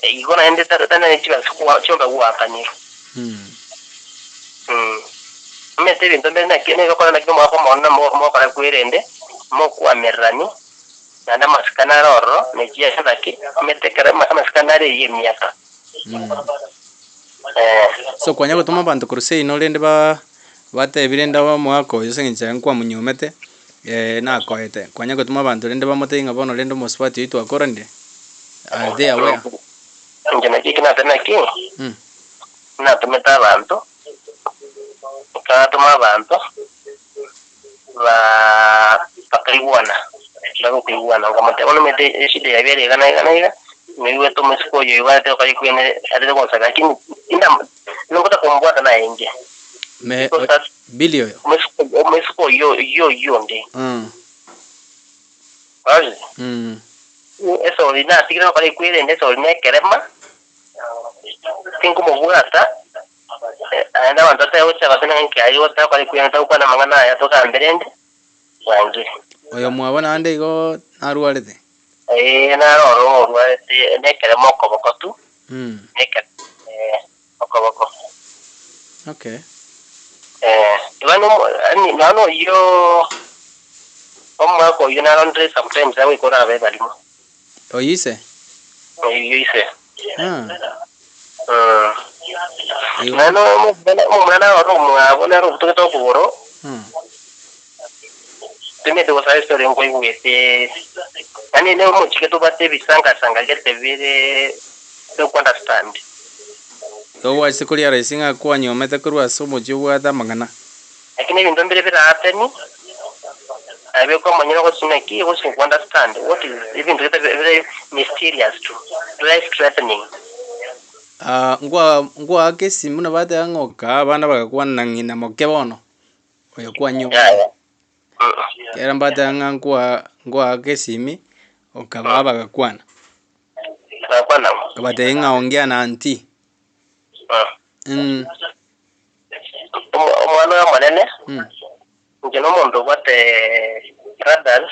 igona ende tana ni chiba kwa chomba guakaniro mete bintu mbena kene ko na kimo ako mona mo kala kwirende mo kwa merani nanda maskana roro mekia sadaki mete kare maskana re yemiaka so kwanya gutuma bantu kurusei no rende bate birenda wa mwako yosengicha nkwa munyomete na koete kwanya gutuma bantu rende bamotenga bono rende mo spot yitu akorande are they aware ngena kikina tena ki na tumeta bantu tuma bantu ba pakaiwana lago kuiwana ngamote ono mete shide ya bere gana niwe to mesiko yo iwate kwa kwene ade ko saka kini inda ngota kumbwata na enge me bilio mesiko yo ndi aje eso lina tigre kwa kwene ndeso ne kerema tingu mobugata anda wantata yocha batena nke ayo ta kwa kwene ta kwa na mangana ya to ka mberende wangi oyo mwabona ande igo narwarete na roro warete ne kerema okoboko tu ne okoboko okay Ivano ani nano yo omma ko yo na laundry sometimes I ko na be balimo oyise oyise ayo nano mo mwana ro mo abona ro to ko boro teme de wasa story ngo ngete ani ne mo chike to bate bisanga gete vile to understand to wa sikulia racing akwa nyomete kurwa somo jiwa da mangana lakini bintu mbere bira ateni abe kwa manyana ko sinaki ko sin understand what is even very mysterious to life threatening ngwa ke simu na bate ngoka abana bagakwana ngina mokebono oyo kwa nyo era mbate ngwa ke simi okaba bagakwana kabate ngaongea na anti omwana wa manene ngeno mondo bate brothers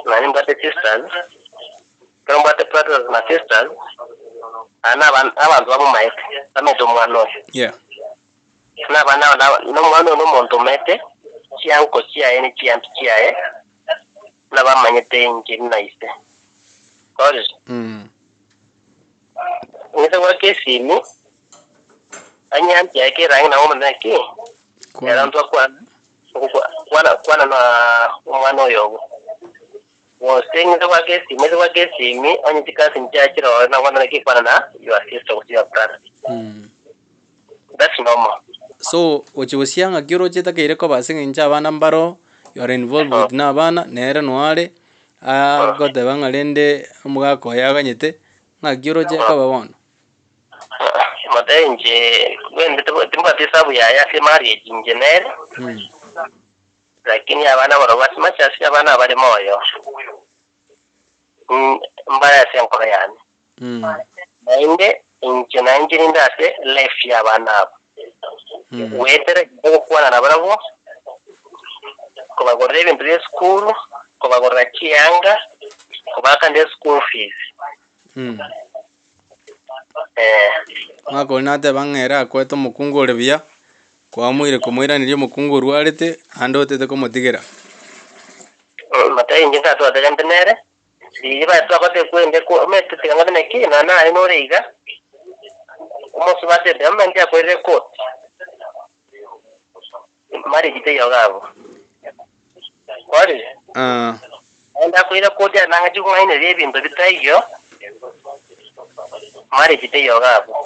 nani bate sisters kero bate brothers na sisters ana abantu babo maete bameto mwana na bana no mwana no mondo mete chianko chiae chiampi chiae na bamanyete nje naiste kore ngese wa kesimi anyampi yake rangi na mama nake era ndo kwa kwana na mwana oyo wosenga kwa kesi mi onye tikasi nchachiro na wana kikwana na your sister with your brother. That's normal. So ochibusianga kiro cheta keire ko basinga ncha bana mbaro you are involved with na bana nere noare gote bangalende mugako yaganyete nga kiro che ka babona madenje wende timba tisabu ya si marriage engineer. Lakini abana barobati machasi abana bari moyo mbaya se nkora yani nainde injina injini ndase life ya bana wetere gukwana na barabo ko bagorre ibintu school ko bagorra kiyanga ko bakande school fees ngako nate bangera kweto mukungore bia kwa mwire kumwira niryo mukunguru warete andotete ko mutigera matai njinga to adantenere diba to ko te kwende ko mete tingana na kina na ino reiga umosu bate demande ko record mari jite yogabo kwari anda ko ira ko dia nanga juko ine rebinto bitaiyo mari jite yogabo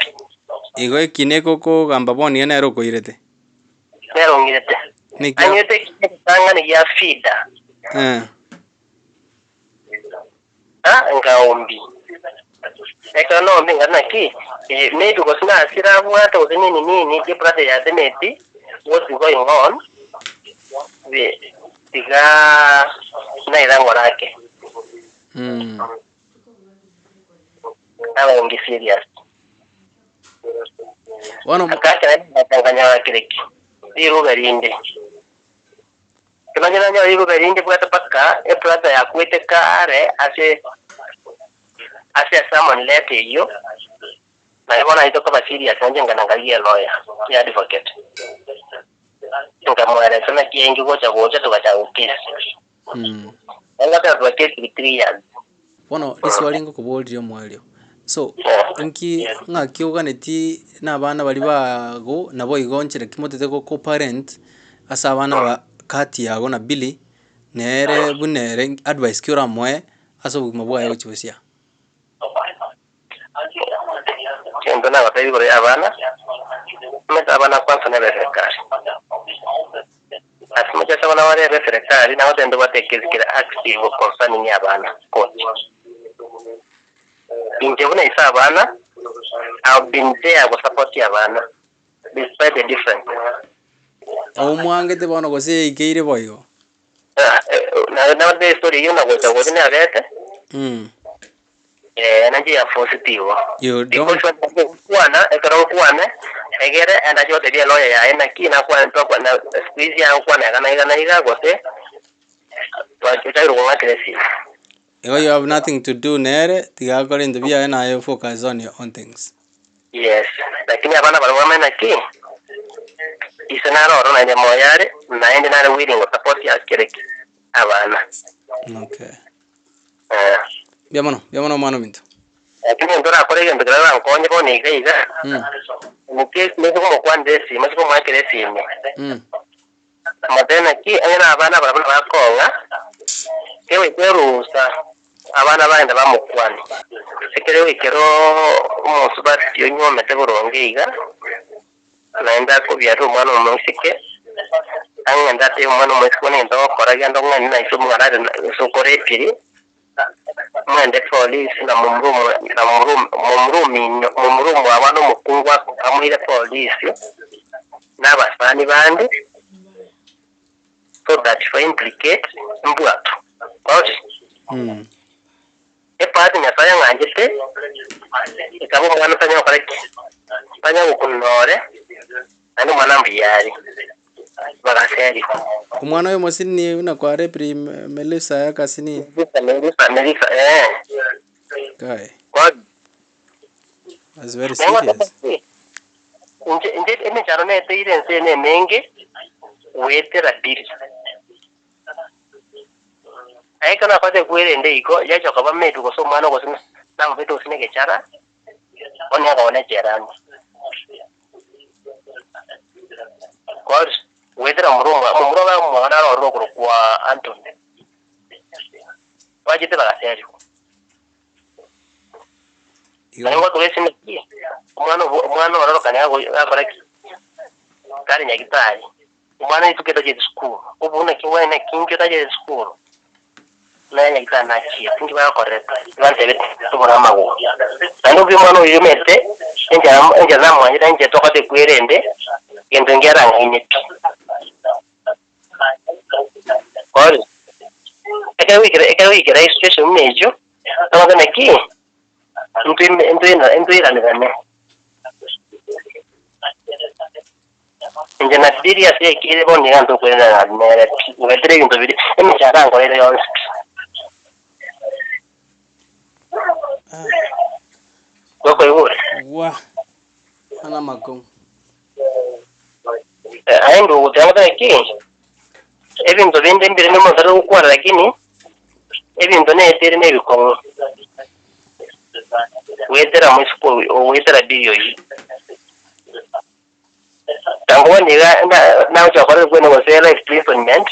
igo kineko ko gamba boni ena ero ko irete pero ngirete anyete kitanga ni ya fida ngaombi ekonomi ngana ki maybe ko sina asira bwata uzini nini ke brother ya deneti what's going on we tiga na irango lake awe ngi serious wana akaka na tanganya kireki iro garinde kinanya nyo iro garinde bwata paka e brother ya kwete kare ase someone let you na ibona ito kama serious nje nganangalia lawyer ya advocate tukamwara sana kiengi gocha tukacha ukesi ngata advocate 3 years wana iswalingo kubolio mwalio so inki ngakiuganeti na bana bali bago nabo igonchire kimotete ko parent asa bana ba kati yago na Billy nere bunere advice kyora mwe aso buguma yago chibusia kendo na batari gore abana meta abana kwanza na serikali asimoja sabana wale serikali na wote ndio watekezikira active concerning abana coach injebuna isa abana I've been there to support abana despite the difference omwange te bana gose ikeire boyo na the story yona gocha ne abete energy ya positive you don't kuana kuana egere enda jote dia lawyer ya ena kina kwa ntoko na squeeze ya kwa na iga gote twacho ro ngatresi you have nothing to do nere tigakore ndubia na you focus on your own things. Yes, lakini abana balwa na ki isenaro na ndemo yare na ende na willing to support ya kireki abana. Okay. Biamono mano minto. Lakini ndora kore ngendo gara konye boni iga. Muke mezo ko kwande si mezo ko makere si ni. Matena ki ana abana bakonga kewe kwerusa abana baenda bamukwani sekere wikero umusubati yo nyomete burongiga naenda ko byaro umwana umusike anga te umwana umusike nendo kora gendo ngani na iso mwana so kore piri mwende police na mumurumu abana mukungwa amuire police n'abasani bandi so that for implicate mbwatu kwaje epati nyasaya ngangite ikabo mwana tanya koreki tanya gukunore ani mwana mbiyari bagaseri umwana we mosini una kwa repri Melissa yakasini Melissa guy kwa that's very serious nje ene charone teire nsene menge wetera biri kana pate kwere ndeiko yacho kaba metu ko somano ko sina na mbeto sine kechara onya ga one cherani kwar wetera mumuro wa mwana ro kwa Anton wajite bagaseri ngo tulese ni umwana warorokana yakora kari nyagitari umwana ituketa je school ubuna kiwa na kinjo taje school na nyagitari na chi kinjo ba correct bante bete tubona mago ando bi mwana uyumete enja zamu anje nje toka de kwerende yendo ngera ngine kore eka wiki special mejo tawada neki Entuira ne Enjana diria se kire boni ganto kwenda na mere wetre into vidi emchara ngo ile yon Koko yure wa ana makong aendo utanga neki ebintu binde mbere mo zaro kwara lakini ebintu ne tere ne bikomo wetera musipo wetera biyo yi tango niga na ucha kwa kwenda kwa sela experiment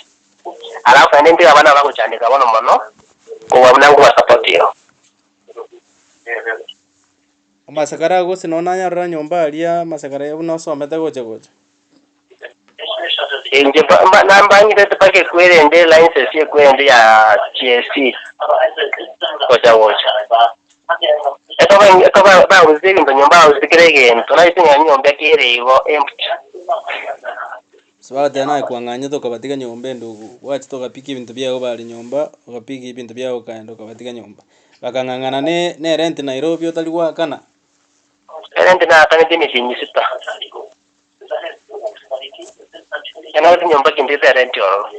alafu nende abana bako chandika bono mono kwa mnangu wa support yo amasakara go sinona nyarra nyomba alia masakara yabu no somete goche nje namba ngire tepake kwende license ye kwende ya TSC kocha Eka uziki ndo nyomba uzikirege tunaiti nyomba kire ivo empty sababu tena kuanganya to kabatika nyomba ndugu wacha to kapiki ibintu byao bali nyomba ukapiki ibintu byao kaenda kabatika nyomba bakangangana ne rent Nairobi otali kwa kana rent na taniti mishinyi sita yana watu nyomba kindite rent yo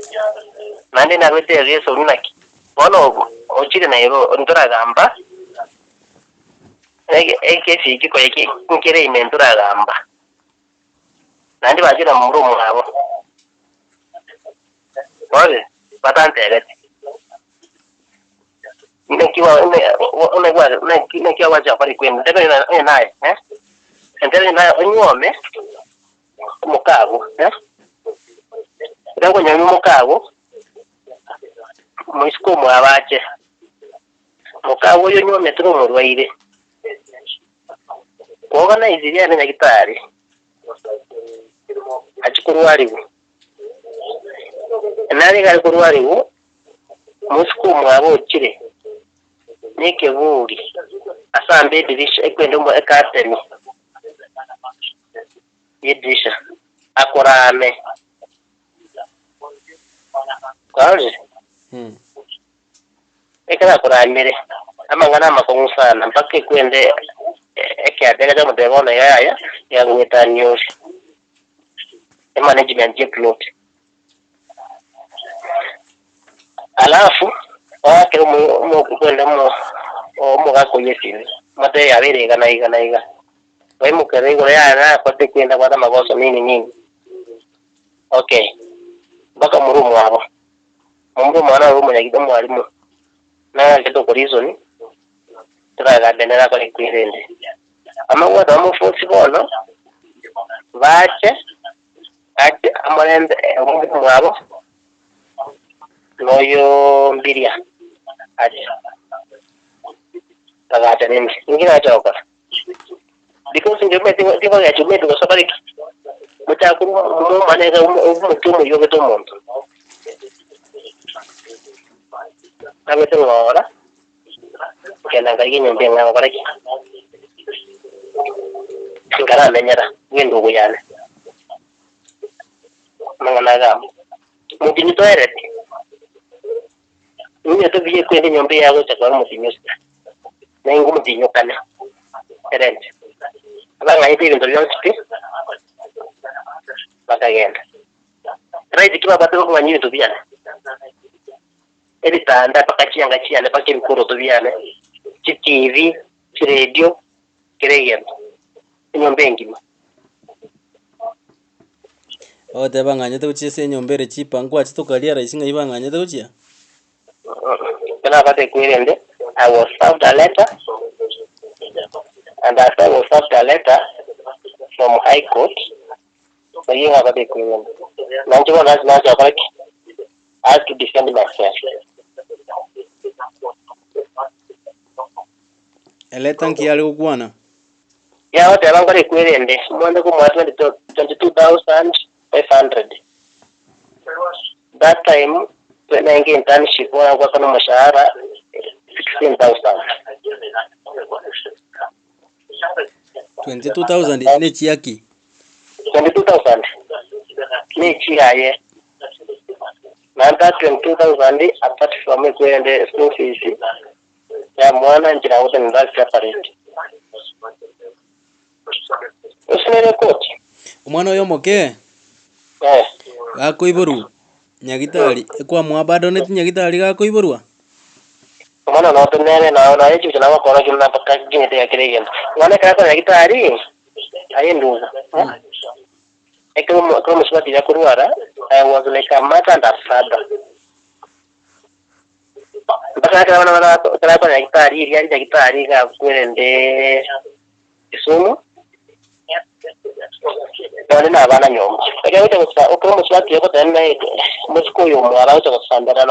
nande na wete yeso unaki bono ochire Nairobi ndora gamba eke fiki ko eke nkere imentura gamba nandi bajira muru mwabo wale batante elete nekiwa nekiwa wacha pale kwenu tena naye entere naye onyome mukago ndango nyami mukago muisiko mwabache mukago yo nyome turu murwaire Kuona iziria na nyagitari achikuruwaribu nari gari kuruwaribu musiku mwabo kire nike buri asambe dirisha ekwende mu ekatemi yedisha akorame kwaje ekana koramire amangana makongusana mpaka kwende eke adega mudegona ya ngeta news management ya plot alafu wake mu kwenda mu gako yesini mate ya bere gana wai mu kare gore ya na kote kwenda kwa magoso nini okay baka murumu wabo mumbu mwana rumu ya kidomo alimu na keto kwa reason turaga benera kwa kwirende ama wada mu force bono bache ati amorende mumbu mwabo noyo mbiria ati tagata nini ngira choka because ngeme tiba ya chume to sabari mutakuru mu manega umutumu yobe to muntu abeto ngora kena ngari nyombe ngora ki ngara menyara ngendo kuyane manganaga mutini to ereti Ini tu biye kwende nyombe yago chakwa mutinyosta. Nengo mutinyokana. Erent. Abanga ibi bintu byonse. Bakagenda. Right kiba batu ko manyi bintu byane. Editanda pakachiyanga chiyane pakimkuro to byane. Chi TV, chi radio, kireyendo. Nyombe ngima. Ote banganya to chise nyombere chipangwa chitokalia raisinga ibanganya to chia. Kana kate kwirende I was served a letter and after I was served a letter from High Court so you have kate kwirende Nanti ko na correct. I have to defend myself. Eletanki yali kukwana. Ya wote wangu ni kwende. Mwanda ku mwatwa 22,500. That time when I get internship wangu kwa mshahara 16,000. 22,000 ni chiaki. 22,000. Ni chiaye. Na that 22,000 apart from me kwende school fees. Ya mwana njira wote ni that separate. Usinere koti. Umwana oyo moke. Gako iboru. Nyagitari kwa mwabado net nyagitari gako iborua. Umwana no tunene na yechu chana makora kimna pakka gine te akiregen. Umwana ka nyagitari ayenduza. Ekro muswati ya kuruara. I was like a mother and a father. Baka kana nyagitari yari nyagitari ga kwende Kisumu. None na abana nyomba. Ega gusa ukro muswati yako tena musiko yo mwara ucha kusandana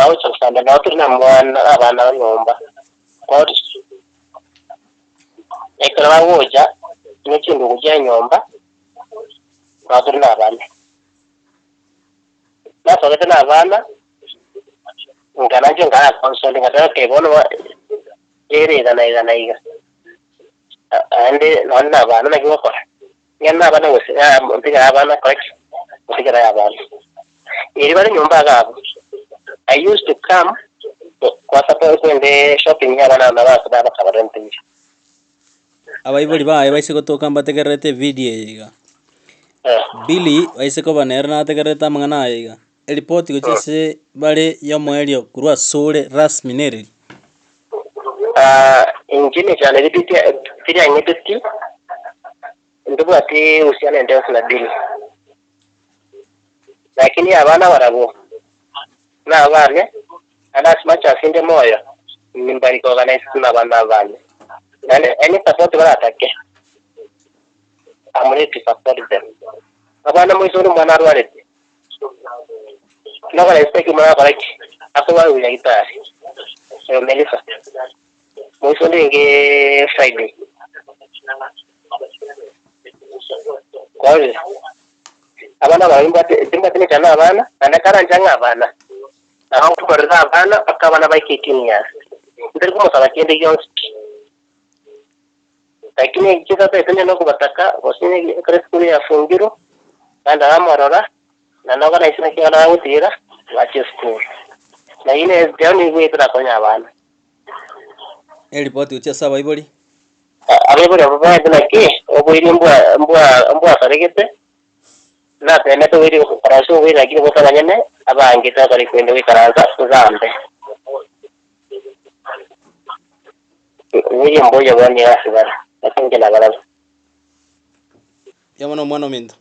na turina mwana abana nyomba. Kwa ekra woja ni chindu kuja nyomba. Kwa turina abana. Na soka tena abana ngana ngana counseling ngata ke bono ere na iga. Ande nonna abana na kiwa kwa. Ngana abana wese mpiga abana correct. Mpiga abana. Iri bari nyumba gabo. I used to come kwa sababu kwende shopping abana na basa baba kabarente. Abaiboli ba baise gotoka mbategerete video yiga. Billy baise ko banerna tegereta mangana yiga. Report gochise bale yo moelio kurwa sole rasmi neri. Injini jana lipitia ngedeti. Ndugu ati usiana ndio na Billy. Lakini abana barabo. Na abane ana smacha sinde moyo. Nimbari ko organize na abana. Any support baratake. I'm ready to support them. Abana mwisho mwana arwale. No gonna expect mwana correct. Akwa uya gitari. Melissa. Mwisho ndinge Friday. Kwa hiyo abana barimba tini chana abana andakara njanga abana. Na hao kubarza abana akabana by 18 years. Ndio kama sala kiende yonski. Lakini kita tena no kubataka wasini kreskuri ya fungiro anda amarora na naga na isina kiana utira wache school. Na ine jani wetra konya abana. Report ucha saba iboli. Abebori ababa tena ki oboiri mbwa karegete. Na tena to wiri paraso wiri lakini kota nyane abangita kali kwende wikaraza kuzambe. Wiri mboja bani ya sibara. Lakini kila galala. Yamano mwana minto.